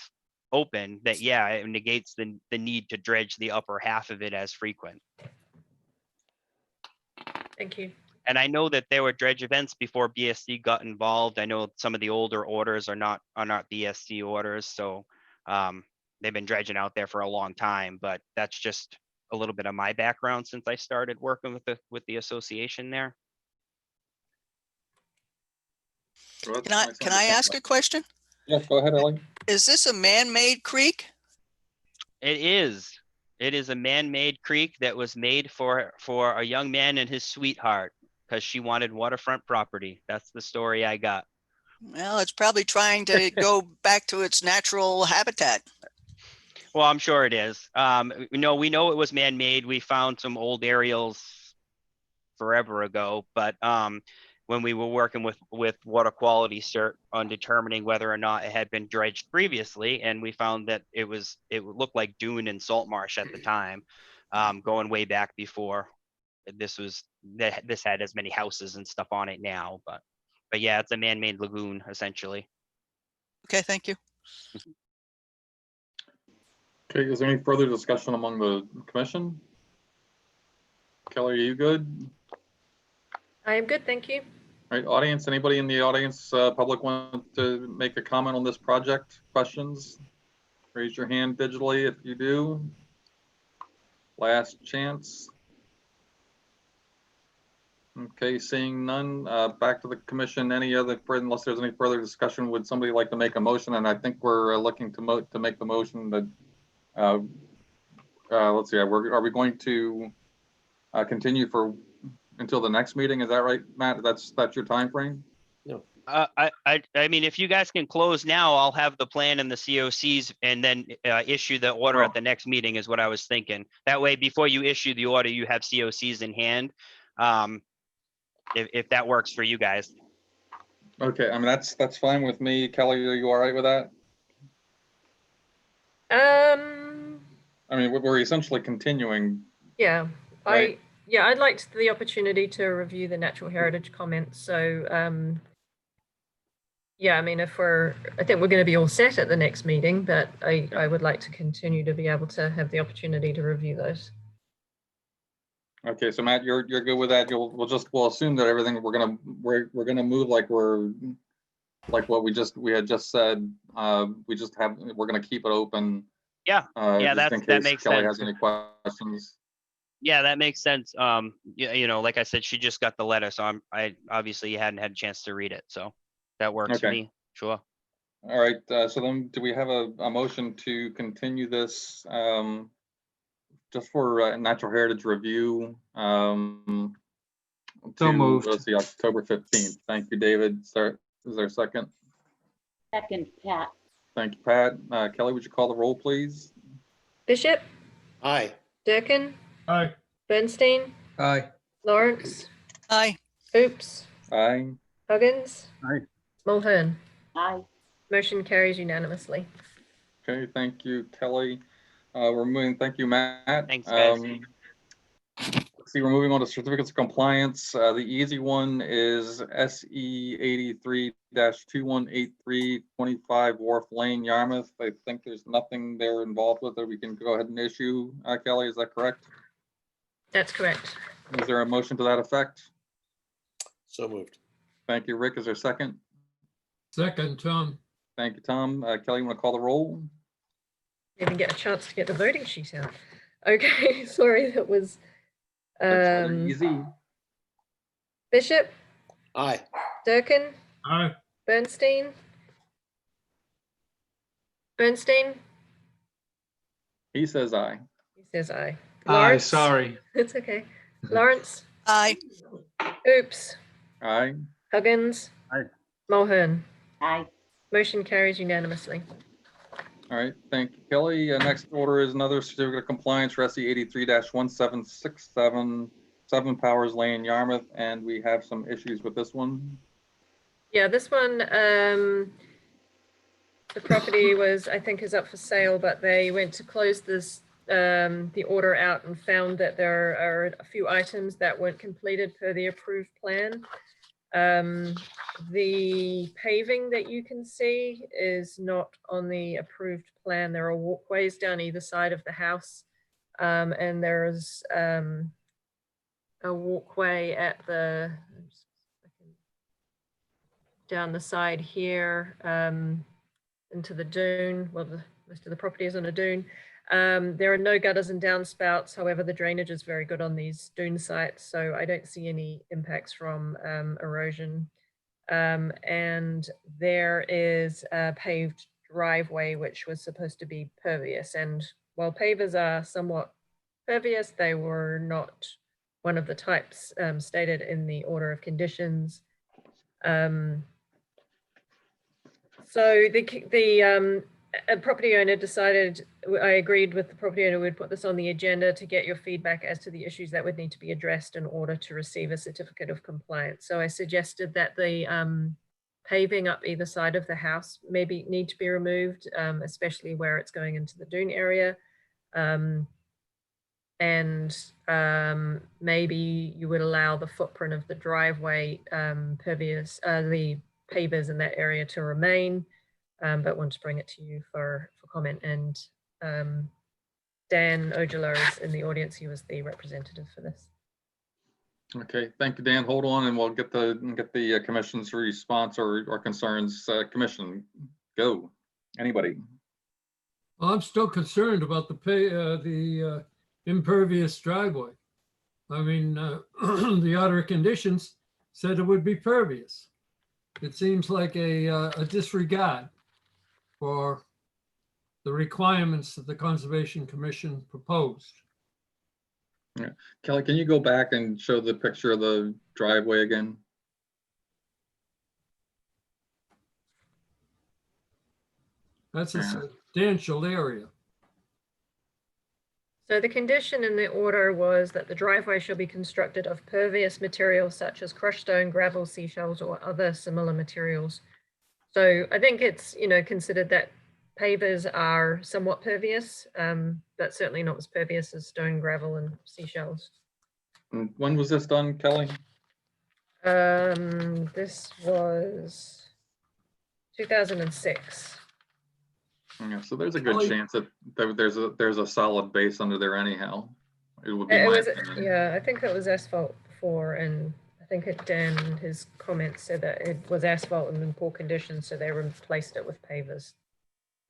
open, that, yeah, it negates the need to dredge the upper half of it as frequent. Thank you. And I know that there were dredge events before BSC got involved. I know some of the older orders are not BSC orders, so they've been dredging out there for a long time. But that's just a little bit of my background since I started working with the association there. Can I ask a question? Yes, go ahead, Ellie. Is this a man-made creek? It is. It is a man-made creek that was made for a young man and his sweetheart because she wanted waterfront property. That's the story I got. Well, it's probably trying to go back to its natural habitat. Well, I'm sure it is. We know it was man-made. We found some old aerials forever ago, but when we were working with water quality cert on determining whether or not it had been dredged previously, and we found that it looked like dune and salt marsh at the time, going way back before this had as many houses and stuff on it now. But yeah, it's a man-made lagoon essentially. Okay, thank you. Okay, is there any further discussion among the commission? Kelly, are you good? I am good, thank you. All right, audience, anybody in the audience, public want to make a comment on this project? Questions? Raise your hand digitally if you do. Last chance. Okay, seeing none, back to the commission. Unless there's any further discussion, would somebody like to make a motion? And I think we're looking to make the motion that, let's see, are we going to continue until the next meeting? Is that right, Matt? That's your time frame? No. I mean, if you guys can close now, I'll have the plan and the COCs and then issue the order at the next meeting is what I was thinking. That way, before you issue the order, you have COCs in hand. If that works for you guys. Okay, I mean, that's fine with me. Kelly, are you all right with that? I mean, we're essentially continuing. Yeah, right? I'd like the opportunity to review the natural heritage comments. So, yeah, I mean, I think we're going to be all set at the next meeting, but I would like to continue to be able to have the opportunity to review those. Okay, so Matt, you're good with that. We'll assume that everything we're gonna move like what we had just said. We're gonna keep it open. Yeah, just in that case makes Kelly sense. has any questions. Yeah, that makes sense. You know, like I said, she just got the letter, so I obviously hadn't had a chance to read it, so that works for Okay. me. Sure. All right. So then, do we have a motion to continue this just for natural heritage review? So to, moved. Let's see, October 15th. Thank you, David. Is there a second? Second, Pat. Thank you, Pat. Kelly, would you call the roll, please? Bishop, Aye. Durkin, Aye. Bernstein, Aye. Lawrence, Aye. Oops, Aye. Huggins, Aye. Mulhern. Aye. Motion carries unanimously. Okay, thank you, Kelly. We're moving. Thank you, Matt. Thanks, guys. Let's see, we're moving on to certificates of compliance. The easy one is SE 83-2183 25 Wharf Lane, Yarmouth. I think there's nothing there involved with it. We can go ahead and issue. Kelly, is that correct? That's correct. Is there a motion to that effect? So moved. Thank you, Rick. Is there a second? Second, Tom. Thank you, Tom. Kelly, you want to call the roll? Even get a chance to get the voting sheet out. Okay, sorry, that was That's really easy. Bishop, Aye. Durkin, Aye. Bernstein, He says aye. he says aye. Aye, Lawrence? sorry. It's okay. Lawrence, Aye. Oops, Aye. Huggins, Aye. Mulhern. Aye. Motion carries unanimously. All right, thank you, Kelly. Next order is another certificate of compliance for SE 83-1767 7 Powers Lane, Yarmouth, and we have some issues with this one. Yeah, this one, the property I think is up for sale, but they went to close the order out and found that there are a few items that weren't completed per the approved plan. The paving that you can see is not on the approved plan. There are walkways down either side of the house, and there's a walkway at the, down the side here, into the dune. Well, most of the property is on a dune. There are no gutters and downspouts. However, the drainage is very good on these dune sites, so I don't see any impacts from erosion. And there is a paved driveway, which was supposed to be pervious. And while pavers are somewhat pervious, they were not one of the types stated in the order of conditions. So the property owner decided, I agreed with the property owner, we'd put this on the agenda to get your feedback as to the issues that would need to be addressed in order to receive a certificate of compliance. So I suggested that the paving up either side of the house maybe need to be removed, especially where it's going into the dune area. Maybe you would allow the footprint of the driveway pervious, the pavers in that area to remain, but want to bring it to you for comment. And Dan Ojala is in the audience. He was the representative for this. Okay, thank you, Dan. Hold on, and we'll get the commission's response or concerns. Commission, go. Anybody? Well, I'm still concerned about the impervious driveway. I mean, the order of conditions said it would be pervious. It seems like a disregard for the requirements that the Conservation Commission proposed. Yeah. Kelly, can you go back and show the picture of the driveway again? That's a substantial area. So the condition in the order was that the driveway shall be constructed of pervious materials such as crushed stone, gravel, seashells, or other similar materials. So I think it's, considered that pavers are somewhat pervious, but certainly not as pervious as stone, gravel, and seashells. And when was this done, Kelly? This was 2006. Yeah, so there's a good chance that there's a solid base under there anyhow. It would be my opinion. Yeah, I think it was asphalt before, and I think Dan in his comments said that it was asphalt and in poor condition, so they replaced it with pavers.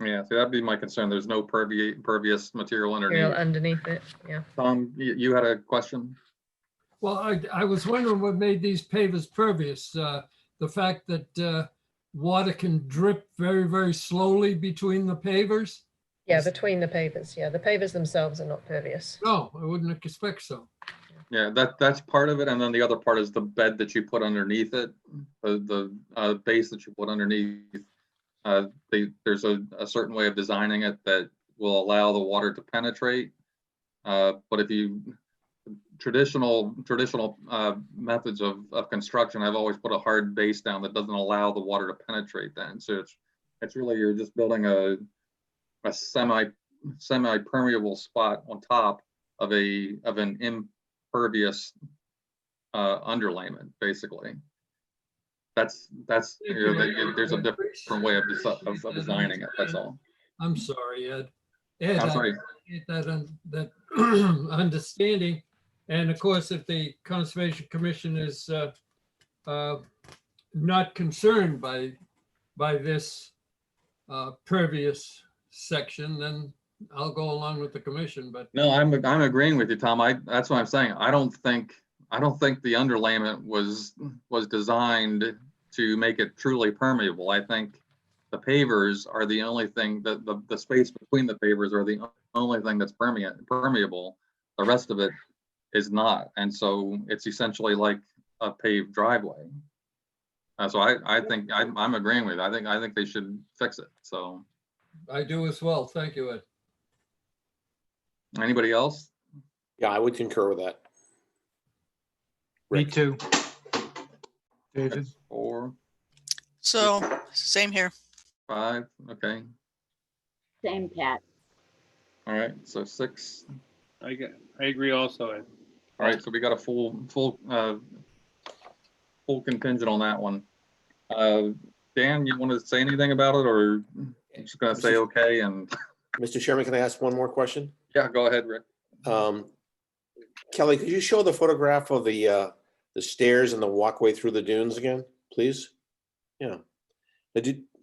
Yeah, so that'd be my concern. There's no pervious material underneath. It, yeah. Tom, you had a question? Well, I was wondering what made these pavers pervious. The fact that water can drip very, very slowly between the pavers? Yeah, between the pavers. Yeah, the pavers themselves are not pervious. No, I wouldn't expect so. Yeah, that's part of it, and then the other part is the bed that you put underneath it, the base that you put underneath. There's a certain way of designing it that will allow the water to penetrate. But if you traditional methods of construction, I've always put a hard base down that doesn't allow the water to penetrate. Then, so it's really you're just building a semi-permeable spot on top of an impervious underlayment, basically. That's there's a different way of designing it. That's all. I'm sorry, Ed. I'm sorry. That understanding, and of course, if the Conservation Commission is not concerned by this pervious section, then I'll go along with the commission. But no, I'm agreeing with you, Tom. That's what I'm saying. I don't think the underlayment was designed to make it truly permeable. I think the pavers are the only thing that the space between the pavers are the only thing that's permeable. The rest of it is not, and so it's essentially like a paved driveway. So I think I'm agreeing with you. I think they should fix it. So I do as well. Thank you, Ed. Anybody else? Yeah, I would concur with that. Me too. David? 4. So same here. 5. Okay. Same, Pat. All right. So 6. I agree also, Ed. All right. So we got a full contingent on that one. Dan, you want to say anything about it, or just going to say okay? And Mr. Chairman, can I ask one more question? Yeah, go ahead, Rick. Kelly, could you show the photograph of the stairs and the walkway through the dunes again, please? Yeah.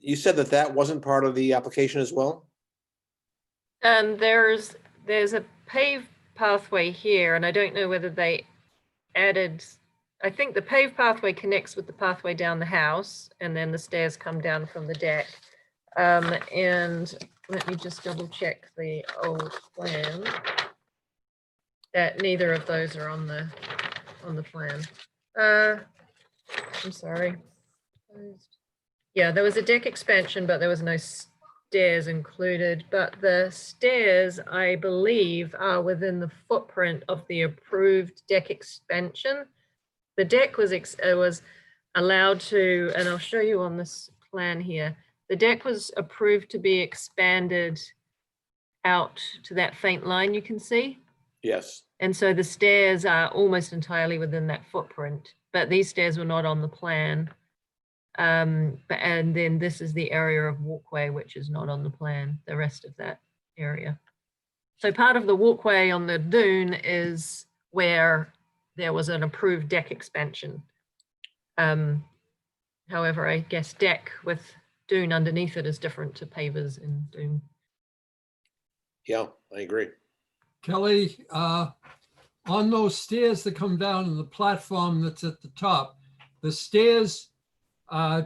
You said that wasn't part of the application as well? There's a paved pathway here, and I don't know whether they added, I think the paved pathway connects with the pathway down the house, and then the stairs come down from the deck. And let me just double check the old plan. That neither of those are on the plan. I'm sorry. Yeah, there was a deck expansion, but there was no stairs included. But the stairs, I believe, are within the footprint of the approved deck expansion. The deck was allowed to, and I'll show you on this plan here. The deck was approved to be expanded out to that faint line you can see. Yes. And so the stairs are almost entirely within that footprint, but these stairs were not on the plan. And then this is the area of walkway, which is not on the plan, the rest of that area. So part of the walkway on the dune is where there was an approved deck expansion. However, I guess deck with dune underneath it is different to pavers in dune. Yeah, I agree. Kelly, on those stairs that come down and the platform that's at the top, the stairs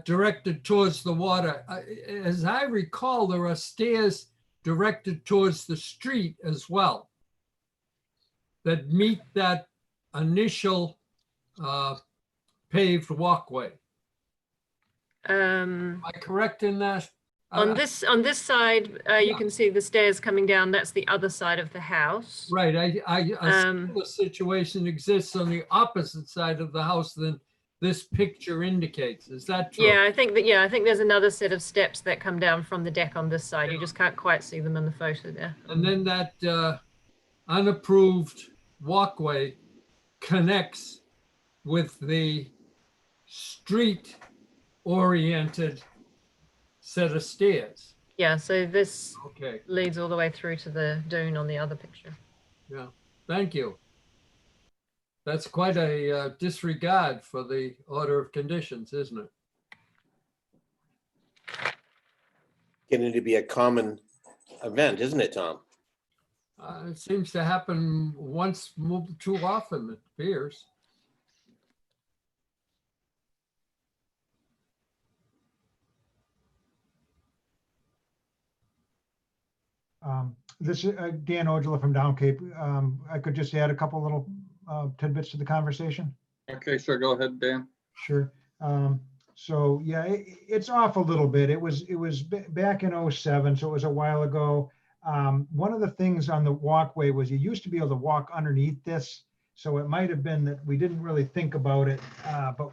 directed towards the water. As I recall, there are stairs directed towards the street as well that meet that initial paved walkway. Am I correct in that? On this side, you can see the stairs coming down. That's the other side of the house. Right. A similar situation exists on the opposite side of the house than this picture indicates. Is that true? Yeah, I think there's another set of steps that come down from the deck on this side. You just can't quite see them in the photo there. And then that unapproved walkway connects with the street-oriented set of stairs. Yeah, so this Okay. leads all the way through to the dune on the other picture. Yeah, thank you. That's quite a disregard for the order of conditions, isn't it? Getting to be a common event, isn't it, Tom? It seems to happen once too often, it appears. This is Dan Ojala from Down Cape. I could just add a couple little tidbits to the conversation. Okay, sure. Go ahead, Dan. Sure. So yeah, it's off a little bit. It was back in '07, so it was a while ago. One of the things on the walkway was you used to be able to walk underneath this. So it might have been that we didn't really think about it. But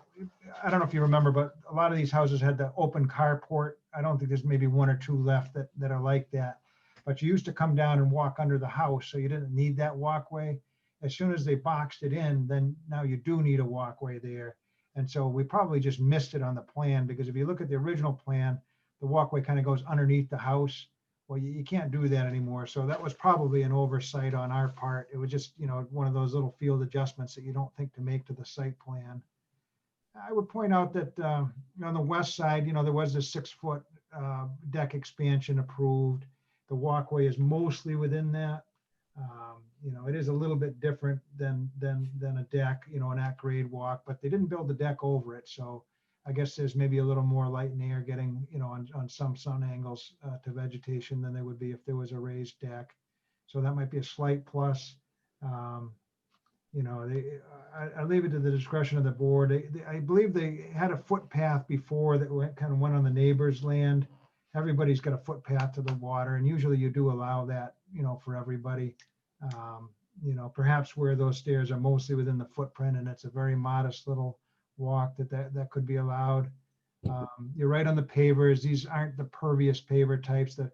I don't know if you remember, but a lot of these houses had the open carport. I don't think there's maybe one or two left that are like that. But you used to come down and walk under the house, so you didn't need that walkway. As soon as they boxed it in, then now you do need a walkway there. And so we probably just missed it on the plan, because if you look at the original plan, the walkway kind of goes underneath the house. Well, you can't do that anymore. So that was probably an oversight on our part. It was just, one of those little field adjustments that you don't think to make to the site plan. I would point out that on the west side, there was a 6-foot deck expansion approved. The walkway is mostly within that. It is a little bit different than a deck, an at-grade walk, but they didn't build the deck over it. So I guess there's maybe a little more light and air getting, on some sun angles to vegetation than there would be if there was a raised deck. So that might be a slight plus. I leave it to the discretion of the board. I believe they had a footpath before that kind of went on the neighbor's land. Everybody's got a footpath to the water, and usually you do allow that, for everybody. Perhaps where those stairs are mostly within the footprint and it's a very modest little walk that could be allowed. You're right on the pavers. These aren't the pervious paver types. The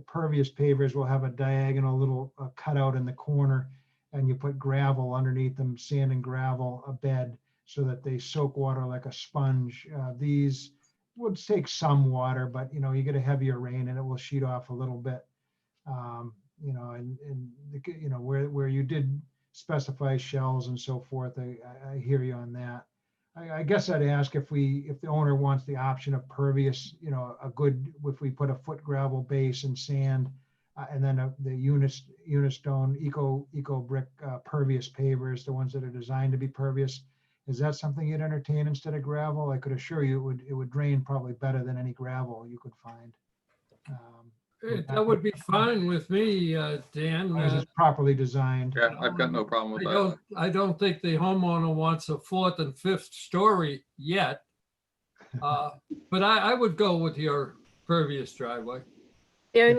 pervious pavers will have a diagonal little cutout in the corner, and you put gravel underneath them, sand and gravel, a bed, so that they soak water like a sponge. These would take some water, but you get a heavier rain and it will sheet off a little bit. Where you did specify shells and so forth. I hear you on that. I guess I'd ask if the owner wants the option of pervious, you know, if we put a foot gravel base and sand, and then the Unistone Eco Brick pervious pavers, the ones that are designed to be pervious. Is that something you'd entertain instead of gravel? I could assure you it would drain probably better than any gravel you could find. That would be fine with me, Dan. As it's properly designed. Yeah, I've got no problem with that. I don't think the homeowner wants a 4th and 5th story yet. But I would go with your pervious driveway. The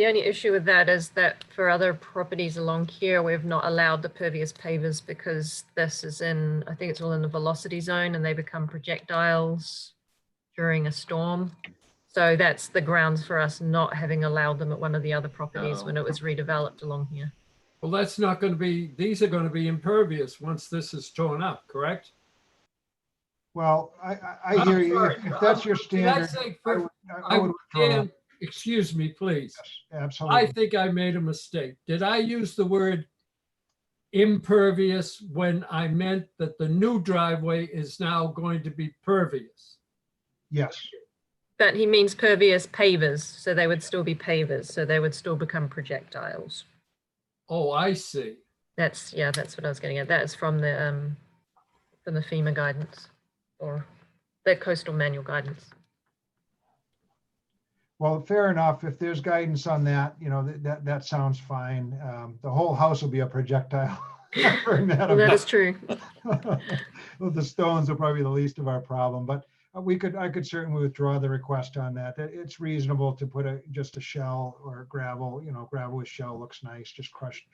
only issue with that is that for other properties along here, we've not allowed the pervious pavers because this is in, I think it's all in the velocity zone, and they become projectiles during a storm. So that's the grounds for us not having allowed them at one of the other properties when it was redeveloped along here. Well, that's not going to be, these are going to be impervious once this is torn up, correct? Well, I hear you. If that's your standard, I would withdraw. Dan, excuse me, please. Yes, absolutely. I think I made a mistake. Did I use the word impervious when I meant that the new driveway is now going to be pervious? Yes. But he means pervious pavers, so they would still be pavers, so they would still become projectiles. Oh, I see. That's what I was getting at. That is from the FEMA guidance or the coastal manual guidance. Well, fair enough. If there's guidance on that, you know, that sounds fine. The whole house will be a projectile. That is true. Well, the stones will probably be the least of our problem, but I could certainly withdraw the request on that. It's reasonable to put just a shell or gravel. You know, gravel with shell looks nice. Just crushed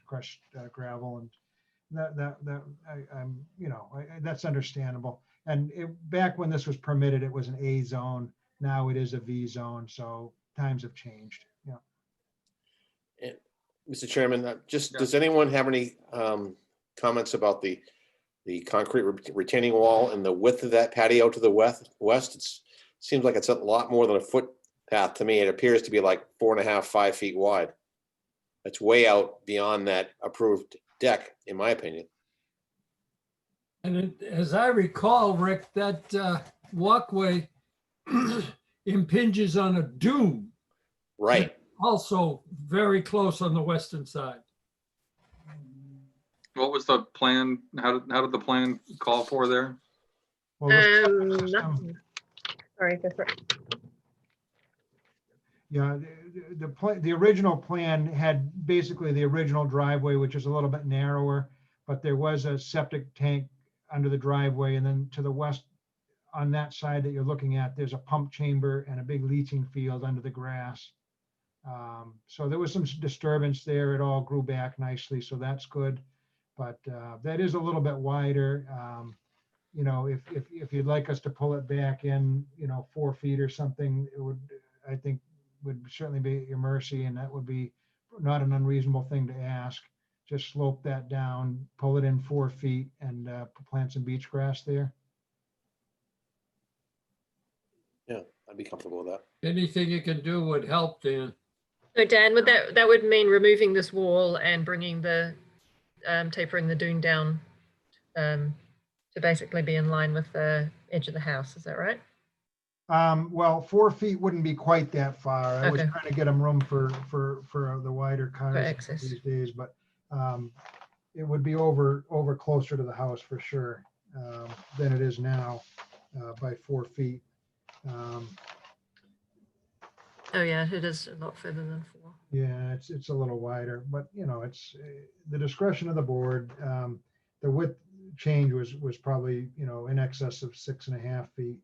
gravel, and I'm you know, that's understandable. And back when this was permitted, it was an A zone. Now it is a V zone. So times have changed. Yeah. Mr. Chairman, does anyone have any comments about the concrete retaining wall and the width of that patio to the west? It seems like it's a lot more than a footpath to me. It appears to be like 4.5, 5 feet wide. That's way out beyond that approved deck, in my opinion. And as I recall, Rick, that walkway impinges on a dune. Right. Also very close on the western side. What was the plan? How did the plan call for there? Nothing. Sorry, go for it. Yeah, the original plan had basically the original driveway, which is a little bit narrower, but there was a septic tank under the driveway, and then to the west on that side that you're looking at, there's a pump chamber and a big leaching field under the grass. So there was some disturbance there. It all grew back nicely, so that's good. But that is a little bit wider. You know, if you'd like us to pull it back in, you know, 4 feet or something, it would, I think, would certainly be at your mercy, and that would be not an unreasonable thing to ask. Just slope that down, pull it in 4 feet, and plant some beach grass there. Yeah, I'd be comfortable with that. Anything you can do would help, Dan. So Dan, would that would mean removing this wall and bringing the tapering the dune down to basically be in line with the edge of the house. Is that right? Well, 4 feet wouldn't be quite that far. I was Okay. trying to get them room for the wider cars access. these days, but it would be over closer to the house for sure than it is now by 4 feet. Oh yeah, it is a lot further than 4. Yeah, it's a little wider, but you know, it's the discretion of the board. The width change was probably, you know, in excess of 6.5 feet.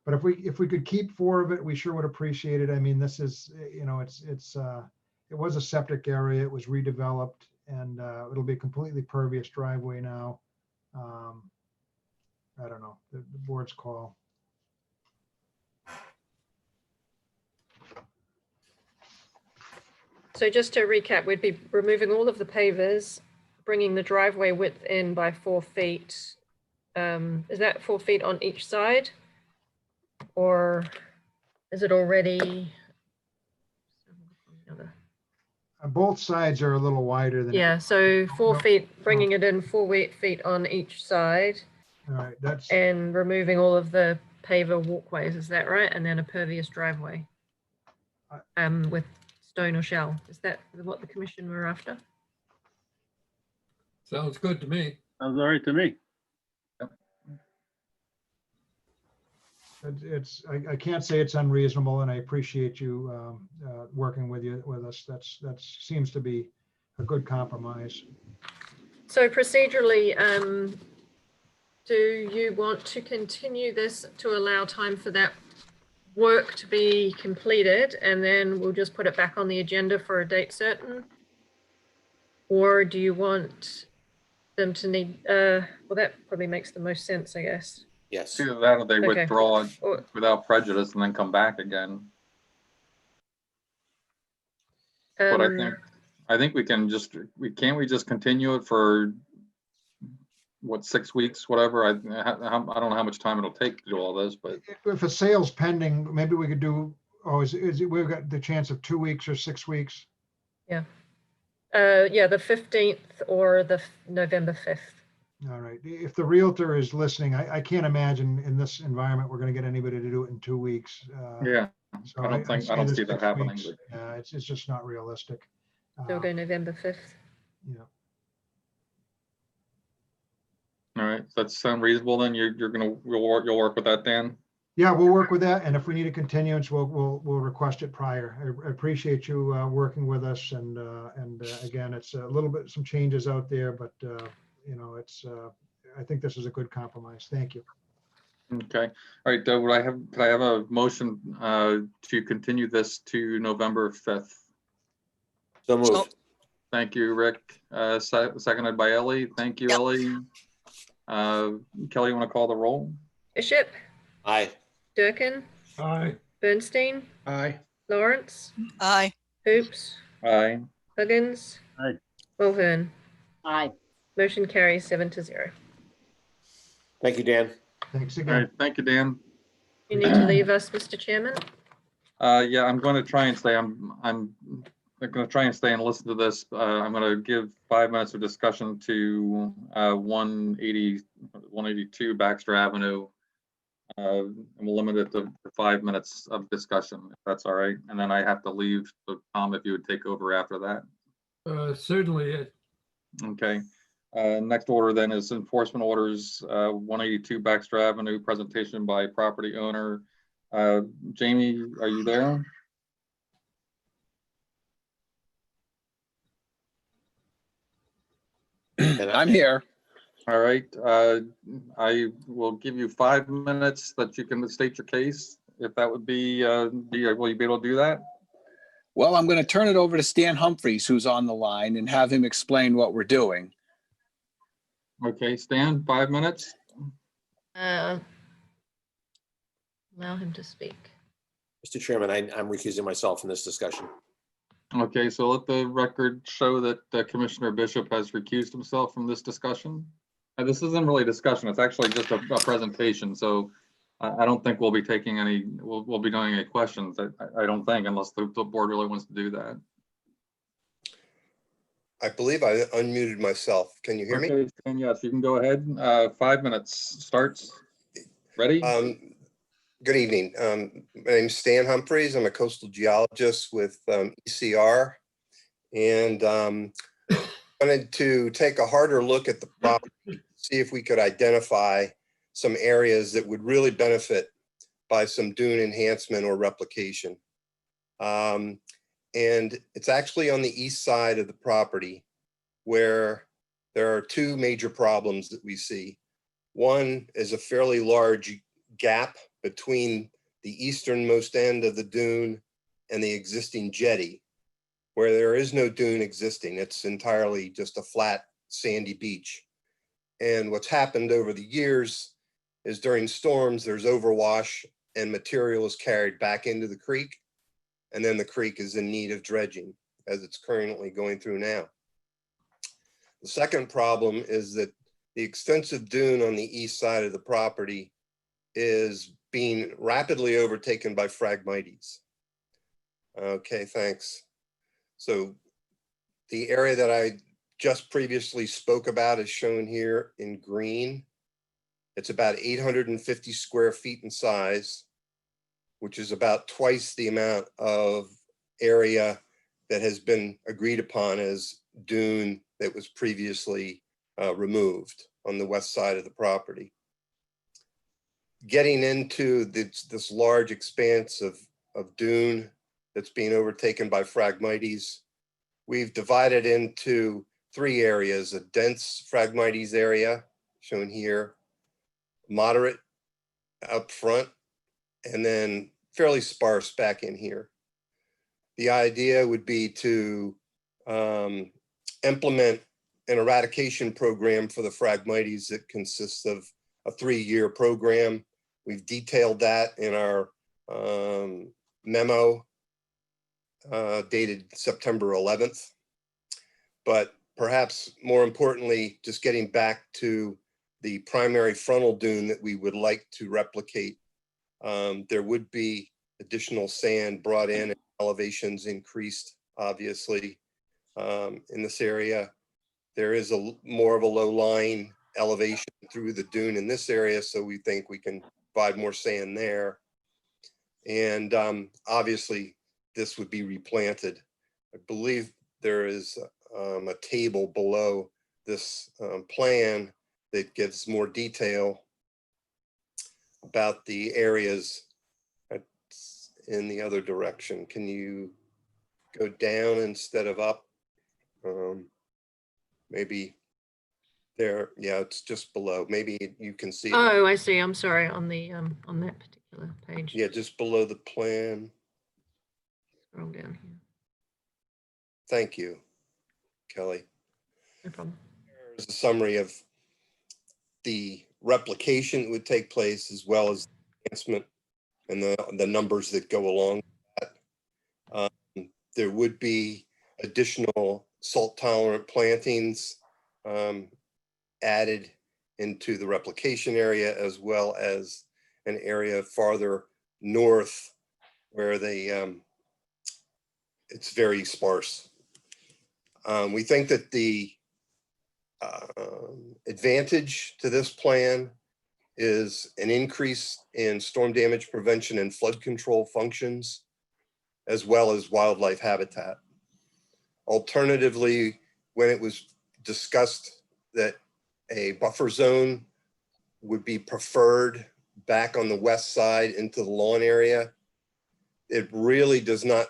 But if we could keep 4 of it, we sure would appreciate it. I mean, this is, you know, it was a septic area. It was redeveloped, and it'll be a completely pervious driveway now. I don't know, the board's call. So just to recap, we'd be removing all of the pavers, bringing the driveway width in by 4 feet. Is that 4 feet on each side? Or is it already? Both sides are a little wider than. Yeah, so 4 feet, bringing it in 4 feet on each side All right, that's, and removing all of the paver walkways, is that right? And then a pervious driveway with stone or shell. Is that what the commission were after? Sounds good to me. Sounds all right to me. I can't say it's unreasonable, and I appreciate you working with us. That seems to be a good compromise. So procedurally, do you want to continue this to allow time for that work to be completed, and then we'll just put it back on the agenda for a date certain? Or do you want them to need, well, that probably makes the most sense, I guess. Yes. Either that or they Okay. withdraw it without prejudice and then come back again. But I think we can just, can't we just continue it for what, 6 weeks, whatever? I don't know how much time it'll take to do all this, but If a sale's pending, maybe we could do, we've got the chance of 2 weeks or 6 weeks. Yeah. Yeah, the 15th or the November 5th. All right. If the realtor is listening, I can't imagine in this environment, we're going to get anybody to do it in 2 weeks. yeah, So I don't see that happening. But Yeah, it's just not realistic. So we'll go November 5th. Yeah. all right, does that sound reasonable? Then you'll work with that, Dan? Yeah, we'll work with that. And if we need a continuance, we'll request it prior. I appreciate you working with us. And again, it's a little bit, some changes out there, but you know, it's, I think this is a good compromise. Thank you. Okay. All right. Could I have a motion to continue this to November 5th? So moved. Thank you, Rick. Seconded by Ellie. Thank you, Ellie. Kelly, you want to call the roll? Bishop, Aye. Durkin, Aye. Bernstein, Aye. Lawrence, Aye. Hoops, Aye. Huggins, Aye. Mulhern. Aye. Motion carries 7-0. Thank you, Dan. Thanks All again. right. Thank you, Dan. You need to leave us, Mr. Chairman? Yeah, I'm going to try and stay. I'm going to try and stay and listen to this. I'm going to give 5 minutes of discussion to 182 Baxter Avenue. And we'll limit it to 5 minutes of discussion, if that's all right. And then I have to leave. So Tom, if you would take over after that. Certainly. Okay. Next order then is enforcement orders, 182 Baxter Avenue, presentation by property owner. Jamie, are you there? I'm here. All right. I will give you 5 minutes that you can state your case. If that would be, will you be able to do that? Well, I'm going to turn it over to Stan Humphreys, who's on the line, and have him explain what we're doing. Okay, Stan, 5 minutes. Allow him to speak. Mr. Chairman, I'm recusing myself from this discussion. Okay, so let the record show that Commissioner Bishop has recused himself from this discussion. This isn't really a discussion, it's actually just a presentation. So I don't think we'll be taking any, we'll be doing any questions. I don't think, unless the board really wants to do that. I believe I unmuted myself. Can you hear me? Okay, and yes, you can go ahead. 5 minutes starts. Ready? Good evening. My name is Stan Humphreys. I'm a coastal geologist with ECR, and wanted to take a harder look at the property, see if we could identify some areas that would really benefit by some dune enhancement or replication. And it's actually on the east side of the property where there are two major problems that we see. One is a fairly large gap between the easternmost end of the dune and the existing jetty, where there is no dune existing. It's entirely just a flat sandy beach. And what's happened over the years is during storms, there's overwash and material is carried back into the creek. And then the creek is in need of dredging, as it's currently going through now. The second problem is that the extensive dune on the east side of the property is being rapidly overtaken by Phragmites. Okay, thanks. So The area that I just previously spoke about is shown here in green. It's about 850 square feet in size, which is about twice the amount of area that has been agreed upon as dune that was previously removed on the west side of the property. Getting into this large expanse of dune that's being overtaken by Phragmites, we've divided into 3 areas: a dense Phragmites area, shown here, moderate up front, and then fairly sparse back in here. The idea would be to implement an eradication program for the Phragmites that consists of a 3-year program. We've detailed that in our memo dated September 11th. But perhaps more importantly, just getting back to the primary frontal dune that we would like to replicate. There would be additional sand brought in, and elevations increased, obviously, in this area. There is more of a low-lying elevation through the dune in this area, so we think we can provide more sand there. And obviously, this would be replanted. I believe there is a table below this plan that gives more detail about the areas in the other direction. Can you go down instead of up? Maybe there, yeah, it's just below. Maybe you can see it. Oh, I see. I'm sorry. On that particular page. Yeah, just below the plan. Scroll down here. Thank you, Kelly. No problem. There's a summary of the replication that would take place, as well as enhancement and the numbers that go along with that. There would be additional salt tolerant plantings added into the replication area, as well as an area farther north where it's very sparse. We think that the advantage to this plan is an increase in storm damage prevention and flood control functions, as well as wildlife habitat. Alternatively, when it was discussed that a buffer zone would be preferred back on the west side into the lawn area, it really does not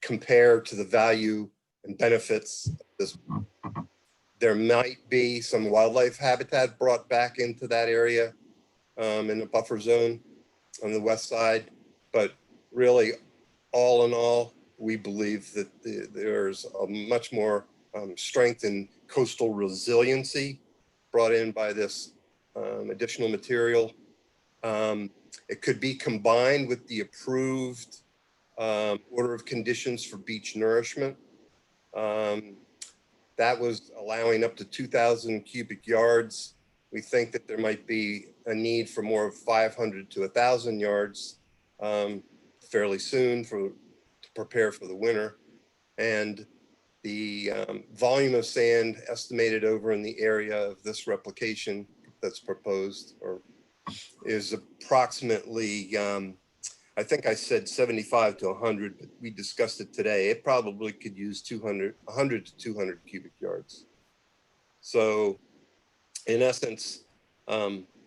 compare to the value and benefits of this. There might be some wildlife habitat brought back into that area in the buffer zone on the west side, but really, all in all, we believe that there's a much more strength in coastal resiliency brought in by this additional material. It could be combined with the approved order of conditions for beach nourishment. That was allowing up to 2,000 cubic yards. We think that there might be a need for more of 500 to 1,000 yards fairly soon to prepare for the winter. And the volume of sand estimated over in the area of this replication that's proposed is approximately, I think I said 75 to 100, but we discussed it today. It probably could use 100 to 200 cubic yards. So in essence,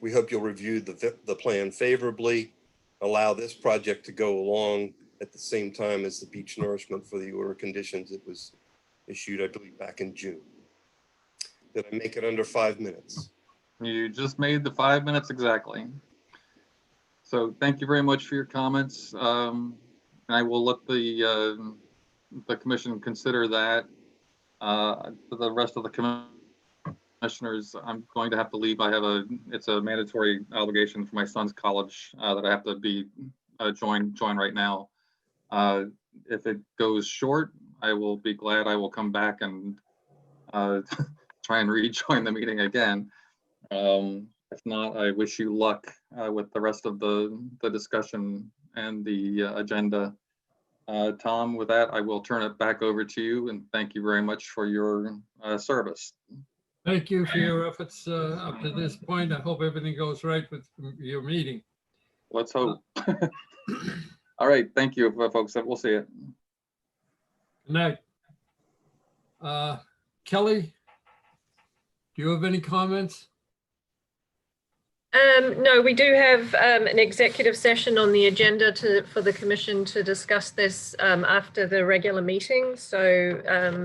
we hope you'll review the plan favorably, allow this project to go along at the same time as the beach nourishment for the order conditions. It was issued, I believe, back in June. Did I make it under 5 minutes? You just made the 5 minutes exactly. So thank you very much for your comments. I will let the commission consider that. For the rest of the commissioners, I'm going to have to leave. It's a mandatory obligation for my son's college that I have to be join right now. If it goes short, I will be glad. I will come back and try and rejoin the meeting again. If not, I wish you luck with the rest of the discussion and the agenda. Tom, with that, I will turn it back over to you and thank you very much for your service. Thank you for your efforts up to this point. I hope everything goes right with your meeting. Let's hope. All right, thank you, folks. We'll see you. Good night. Kelly, do you have any comments? No, we do have an executive session on the agenda for the commission to discuss this after the regular meeting. So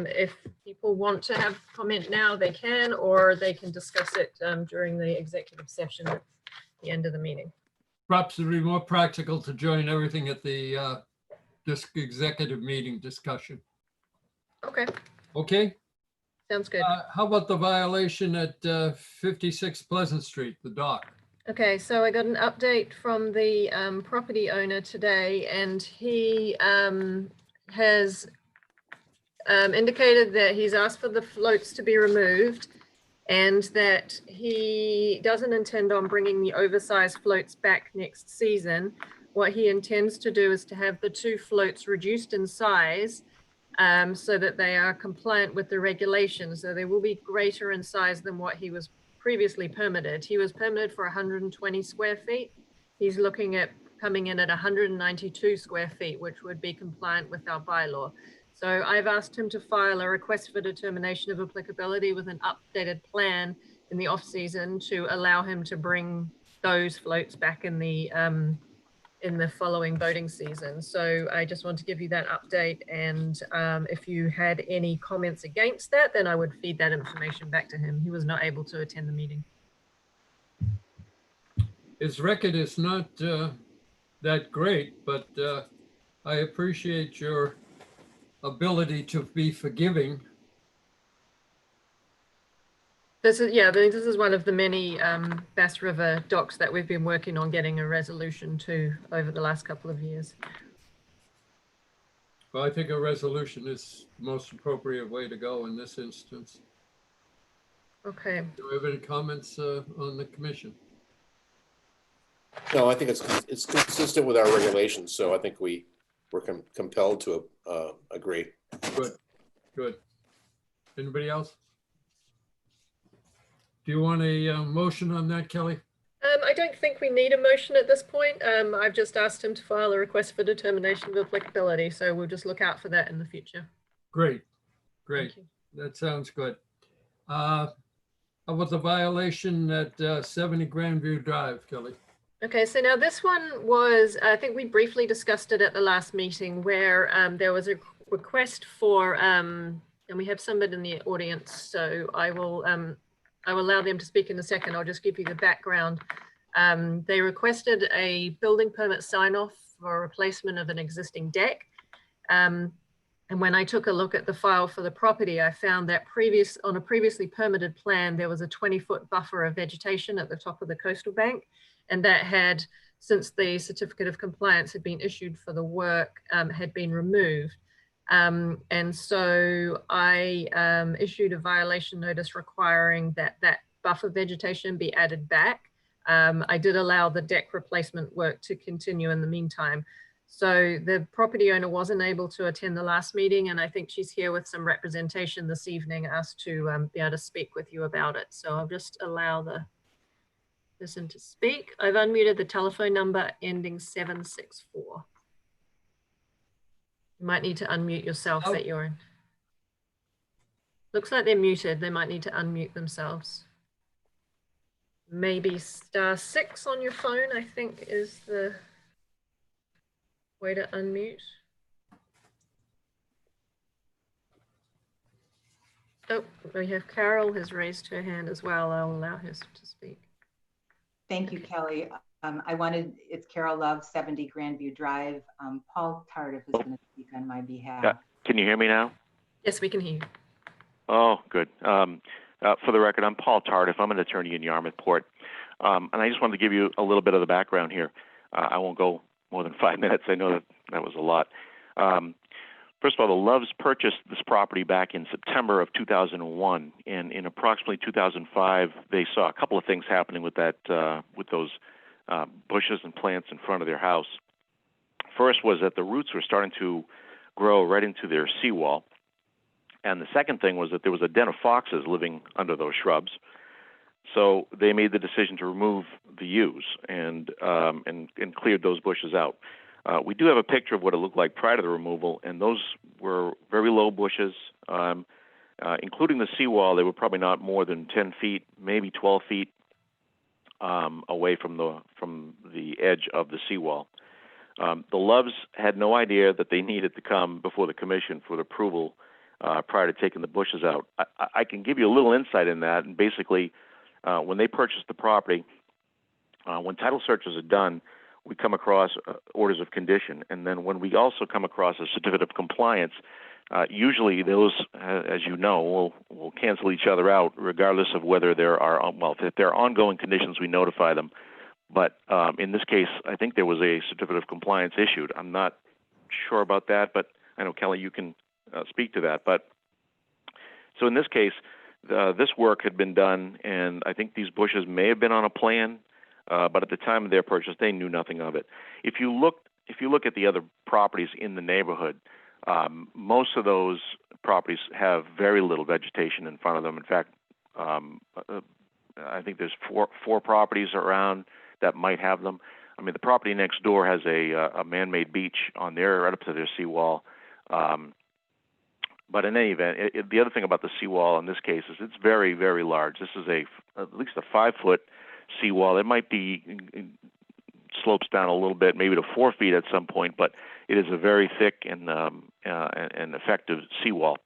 if people want to have comment now, they can, or they can discuss it during the executive session at the end of the meeting. Perhaps it would be more practical to join everything at the this executive meeting discussion. Okay. Okay. Sounds good. How about the violation at 56 Pleasant Street, the dock? Okay, so I got an update from the property owner today, and he has indicated that he's asked for the floats to be removed and that he doesn't intend on bringing the oversized floats back next season. What he intends to do is to have the 2 floats reduced in size so that they are compliant with the regulations. So they will be greater in size than what he was previously permitted. He was permitted for 120 square feet. He's looking at coming in at 192 square feet, which would be compliant with our bylaw. So I've asked him to file a request for determination of applicability with an updated plan in the off season to allow him to bring those floats back in the following boating season. So I just want to give you that update. And if you had any comments against that, then I would feed that information back to him. He was not able to attend the meeting. His record is not that great, but I appreciate your ability to be forgiving. This is one of the many Bass River docks that we've been working on getting a resolution to over the last couple of years. Well, I think a resolution is the most appropriate way to go in this instance. Okay. Do we have any comments on the commission? No, I think it's consistent with our regulations, so I think we're compelled to agree. Good, good. Anybody else? Do you want a motion on that, Kelly? I don't think we need a motion at this point. I've just asked him to file a request for determination of applicability, so we'll just look out for that in the future. Great, great. That sounds good. How about the violation at 70 Grandview Drive, Kelly? Okay, so now this one was, I think we briefly discussed it at the last meeting where there was a request for, and we have somebody in the audience, so I will allow them to speak in a second. I'll just give you the background. They requested a building permit sign off for a replacement of an existing deck. And when I took a look at the file for the property, I found that on a previously permitted plan, there was a 20-foot buffer of vegetation at the top of the coastal bank. And that had, since the certificate of compliance had been issued for the work, had been removed. And so I issued a violation notice requiring that buffer vegetation be added back. I did allow the deck replacement work to continue in the meantime. So the property owner wasn't able to attend the last meeting, and I think she's here with some representation this evening asked to be able to speak with you about it. So I'll just allow the person to speak. I've unmuted the telephone number ending 764. You might need to unmute yourself at your end. Looks like they're muted. They might need to unmute themselves. Maybe *6 on your phone, I think, is the way to unmute. Oh, we have Carol has raised her hand as well. I'll allow her to speak. Thank you, Kelly. It's Carol Love, 70 Grandview Drive. Paul Tardif is going to speak on my behalf. Yeah. Can you hear me now? Yes, we can hear you. Oh, good. For the record, I'm Paul Tardif. I'm an attorney in Yarmouth Port. And I just wanted to give you a little bit of the background here. I won't go more than 5 minutes. I know that was a lot. First of all, the Loves purchased this property back in September of 2001, and in approximately 2005, they saw a couple of things happening with that, with those bushes and plants in front of their house. First was that the roots were starting to grow right into their seawall. And the second thing was that there was a den of foxes living under those shrubs. So they made the decision to remove the yews and cleared those bushes out. We do have a picture of what it looked like prior to the removal, and those were very low bushes, including the seawall. They were probably not more than 10 feet, maybe 12 feet away from the edge of the seawall. The Loves had no idea that they needed to come before the commission for the approval prior to taking the bushes out. I can give you a little insight in that, and basically, when they purchased the property, when title searches are done, we come across orders of condition, and then when we also come across a certificate of compliance, usually those, as you know, will cancel each other out, regardless of whether there are, well, if there are ongoing conditions, we notify them. But in this case, I think there was a certificate of compliance issued. I'm not sure about that, but I know, Kelly, you can speak to that. But so in this case, this work had been done, and I think these bushes may have been on a plan, but at the time of their purchase, they knew nothing of it. If you look at the other properties in the neighborhood, most of those properties have very little vegetation in front of them. In fact, I think there's four properties around that might have them. I mean, the property next door has a man-made beach on there, right up to their seawall. But in any event, the other thing about the seawall in this case is it's very, very large. This is at least a 5-foot seawall. It might be slopes down a little bit, maybe to 4 feet at some point, but it is a very thick and effective seawall.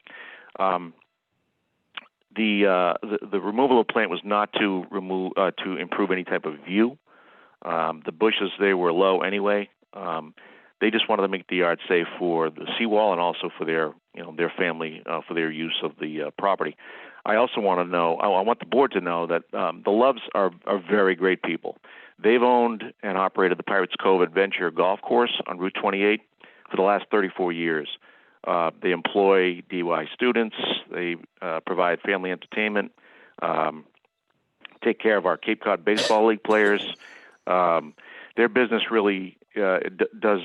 The removal of plant was not to improve any type of view. The bushes, they were low anyway. They just wanted to make the yard safe for the seawall and also for their family, for their use of the property. I also want to know, I want the board to know that the Loves are very great people. They've owned and operated the Pirates Cove Adventure Golf Course on Route 28 for the last 34 years. They employ DY students. They provide family entertainment, take care of our Cape Cod Baseball League players. Their business really does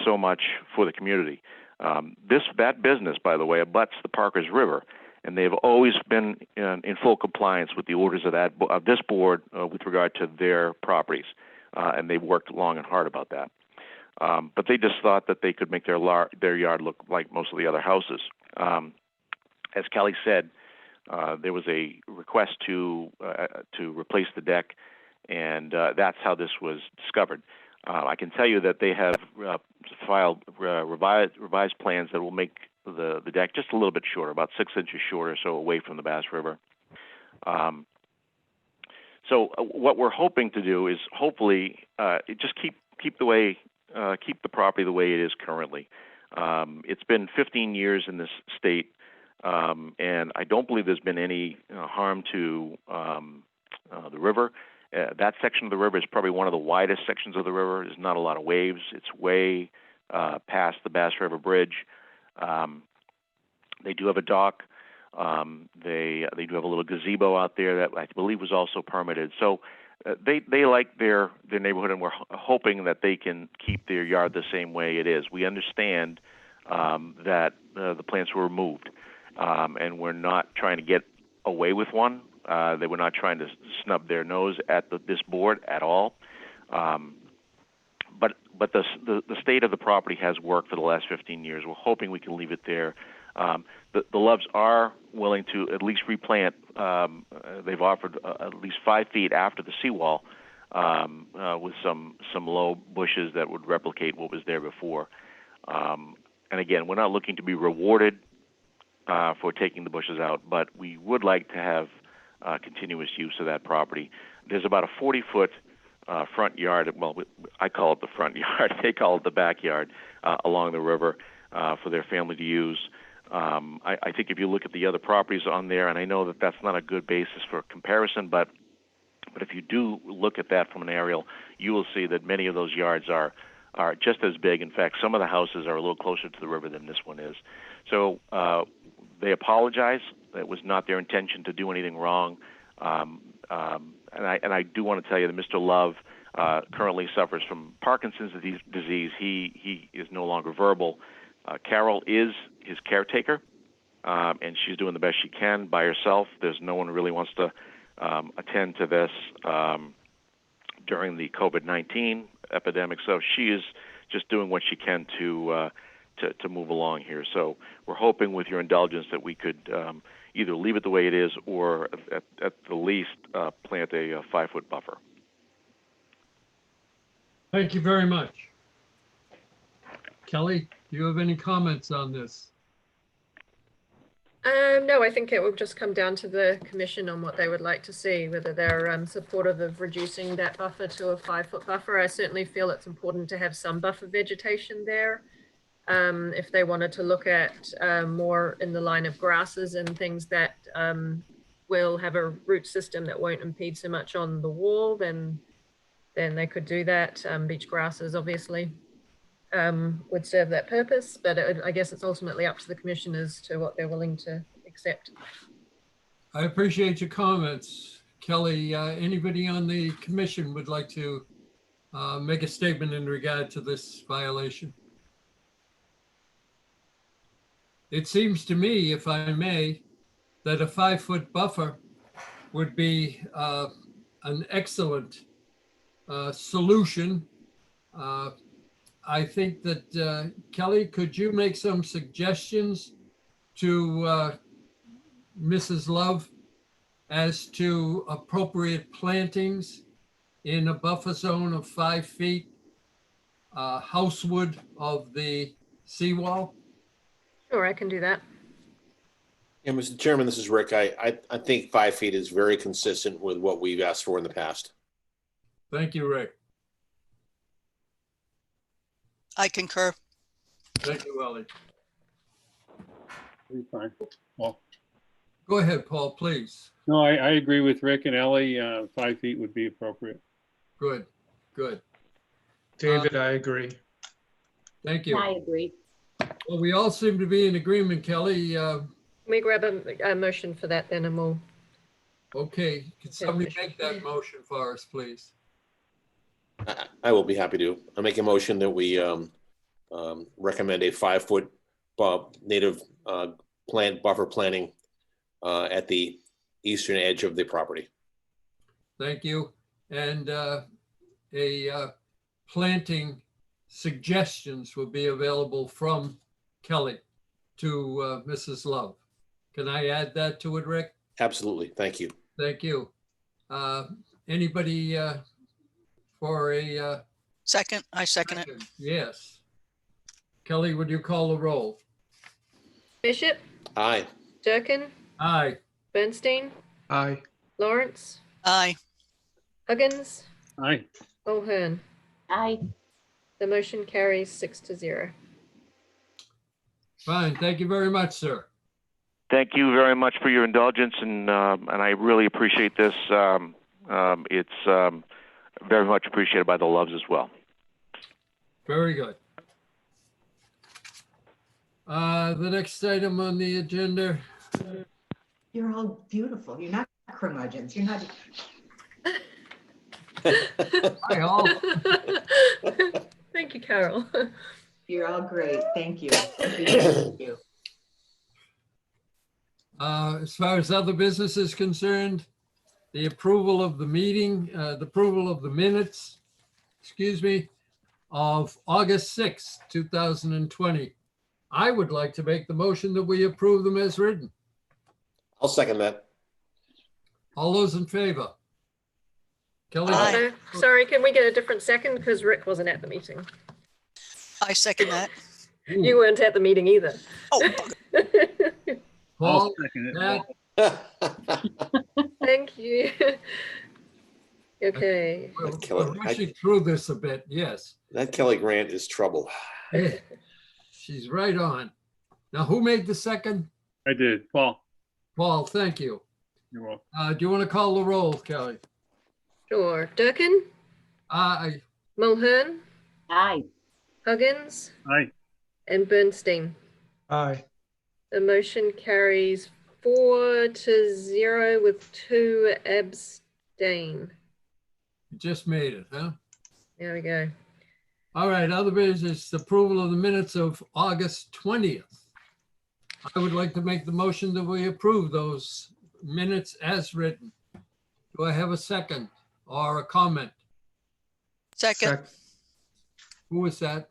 so much for the community. That business, by the way, abuts the Parkers River, and they've always been in full compliance with the orders of this board with regard to their properties, and they've worked long and hard about that. But they just thought that they could make their yard look like most of the other houses. As Kelly said, there was a request to replace the deck, and that's how this was discovered. I can tell you that they have filed revised plans that will make the deck just a little bit shorter, about 6 inches shorter, so away from the Bass River. So what we're hoping to do is hopefully just keep the property the way it is currently. It's been 15 years in this state, and I don't believe there's been any harm to the river. That section of the river is probably one of the widest sections of the river. There's not a lot of waves. It's way past the Bass River Bridge. They do have a dock. They do have a little gazebo out there that I believe was also permitted. So they like their neighborhood, and we're hoping that they can keep their yard the same way it is. We understand that the plants were removed, and we're not trying to get away with one. They were not trying to snub their nose at this board at all. But the state of the property has worked for the last 15 years. We're hoping we can leave it there. The Loves are willing to at least replant. They've offered at least 5 feet after the seawall with some low bushes that would replicate what was there before. And again, we're not looking to be rewarded for taking the bushes out, but we would like to have continuous use of that property. There's about a 40-foot front yard. Well, I call it the front yard. They call it the backyard along the river for their family to use. I think if you look at the other properties on there, and I know that that's not a good basis for comparison, but if you do look at that from an aerial, you will see that many of those yards are just as big. In fact, some of the houses are a little closer to the river than this one is. So they apologize. It was not their intention to do anything wrong. And I do want to tell you that Mr. Love currently suffers from Parkinson's disease. He is no longer verbal. Carol is his caretaker, and she's doing the best she can by herself. There's no one who really wants to attend to this during the COVID-19 epidemic, so she is just doing what she can to move along here. So we're hoping, with your indulgence, that we could either leave it the way it is, or at the least plant a 5-foot buffer. Thank you very much. Kelly, do you have any comments on this? No, I think it will just come down to the commission on what they would like to see, whether they're supportive of reducing that buffer to a 5-foot buffer. I certainly feel it's important to have some buffer vegetation there. If they wanted to look at more in the line of grasses and things that will have a root system that won't impede so much on the wall, then they could do that. Beach grasses, obviously, would serve that purpose, but I guess it's ultimately up to the commission as to what they're willing to accept. I appreciate your comments. Kelly, anybody on the commission would like to make a statement in regard to this violation? It seems to me, if I may, that a 5-foot buffer would be an excellent solution. I think that, Kelly, could you make some suggestions to Mrs. Love as to appropriate plantings in a buffer zone of 5 feet, housewood of the seawall? Sure, I can do that. Yeah, Mr. Chairman, this is Rick. I think 5 feet is very consistent with what we've asked for in the past. Thank you, Rick. I concur. Thank you, Ellie. Fine. Well, go ahead, Paul, please. No, I agree with Rick and Ellie. 5 feet would be appropriate. Good, good. David, I agree. Thank you. I agree. Well, we all seem to be in agreement, Kelly. Can we grab a motion for that then, and we'll... Okay, can somebody make that motion for us, please? I will be happy to. I make a motion that we recommend a 5-foot native plant buffer planting at the eastern edge of the property. Thank you. And a planting suggestions will be available from Kelly to Mrs. Love. Can I add that to it, Rick? Absolutely. Thank you. Thank you. Anybody for a second? I second it. Yes. Kelly, would you call the roll? Bishop? Aye. Durkin? Aye. Bernstein? Aye. Lawrence? Aye. Huggins? Aye. O'Hearn? Aye. The motion carries 6-0. Fine. Thank you very much, sir. Thank you very much for your indulgence, and I really appreciate this. It's very much appreciated by the Loves as well. Very good. The next item on the agenda. You're all beautiful. You're not curmudgeons. You're not. Hi, all. Thank you, Carol. You're all great. Thank you. Thank you. As far as other business is concerned, the approval of the meeting, the approval of the minutes, excuse me, of August 6th, 2020. I would like to make the motion that we approve them as written. I'll second that. All those in favor? Kelly? Sorry, can we get a different second? Because Rick wasn't at the meeting. I second that. Ooh. You weren't at the meeting either. Oh, Paul? Thank you. Okay. We're rushing through this a bit, yes. That Kelly Grant is trouble. Yeah, she's right on. Now, who made the second? I did. Paul. Paul, thank you. You're welcome. Do you want to call the roll, Kelly? Sure. Durkin? Aye. Mulhern? Aye. Huggins? Aye. And Bernstein? Aye. The motion carries 4-0 with 2 abstain. just made it, huh? There we go. All right, other business, approval of the minutes of August 20th. I would like to make the motion that we approve those minutes as written. Do I have a second or a comment? Second, Who was that?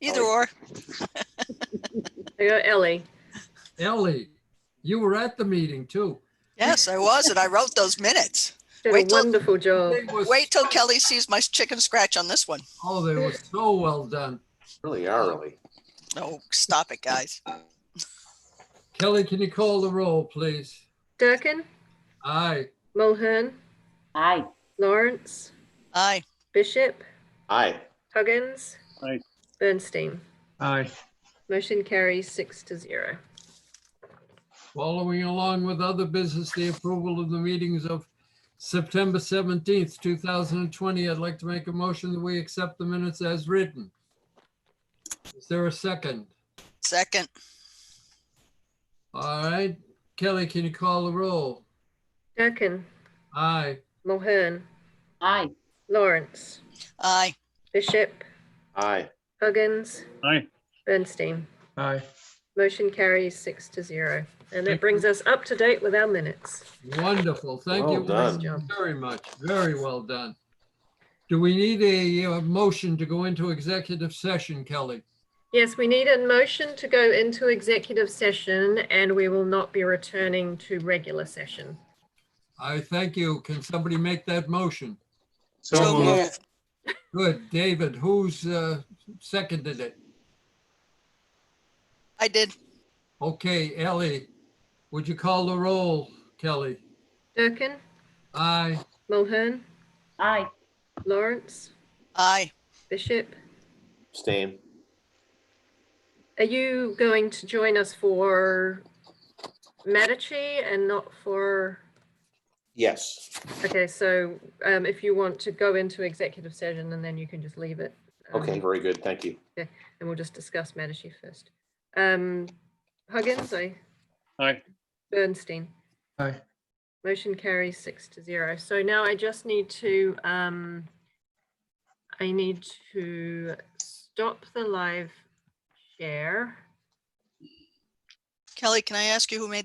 either or. There you go, Ellie. Ellie, you were at the meeting too. Yes, I was, and I wrote those minutes. Did Wait a till, wonderful job. wait till Kelly sees my chicken scratch on this one. Oh, they were so well done. Really are really. No, stop it, guys. Kelly, can you call the roll, please? Durkin, Aye. Mulhern, Aye. Lawrence, Aye. Bishop, Aye. Huggins, Aye. Bernstein. Aye. Motion carries 6-0. Following along with other business, the approval of the meetings of September 17th, 2020. I'd like to make a motion that we accept the minutes as written. Is there a second? Second. All right. Kelly, can you call the roll? Durkin, Aye. Mulhern, Aye. Lawrence, Aye. Bishop, Aye. Huggins, Aye. Bernstein. Aye. Motion carries 6-0. And that brings us up to date with our minutes. Wonderful. Thank Well you done. very much. Very well done. Do we need a motion to go into executive session, Kelly? Yes, we need a motion to go into executive session and we will not be returning to regular session. I thank you. Can somebody make that motion? So moved. Good. David, who's seconded it? I did. Okay, Ellie, would you call the roll, Kelly? Durkin, Aye. Mulhern, Aye. Lawrence, Aye. Bishop. Abstain. Are you going to join us for Medici and not for? Yes. Okay, so if you want to go into executive session and then you can just leave it. Okay, very good. Thank you. Okay, and we'll just discuss Medici first. Huggins, Aye. Bernstein. Aye. Motion carries 6-0. So now I just need to, stop the live share. Kelly, can I ask you who made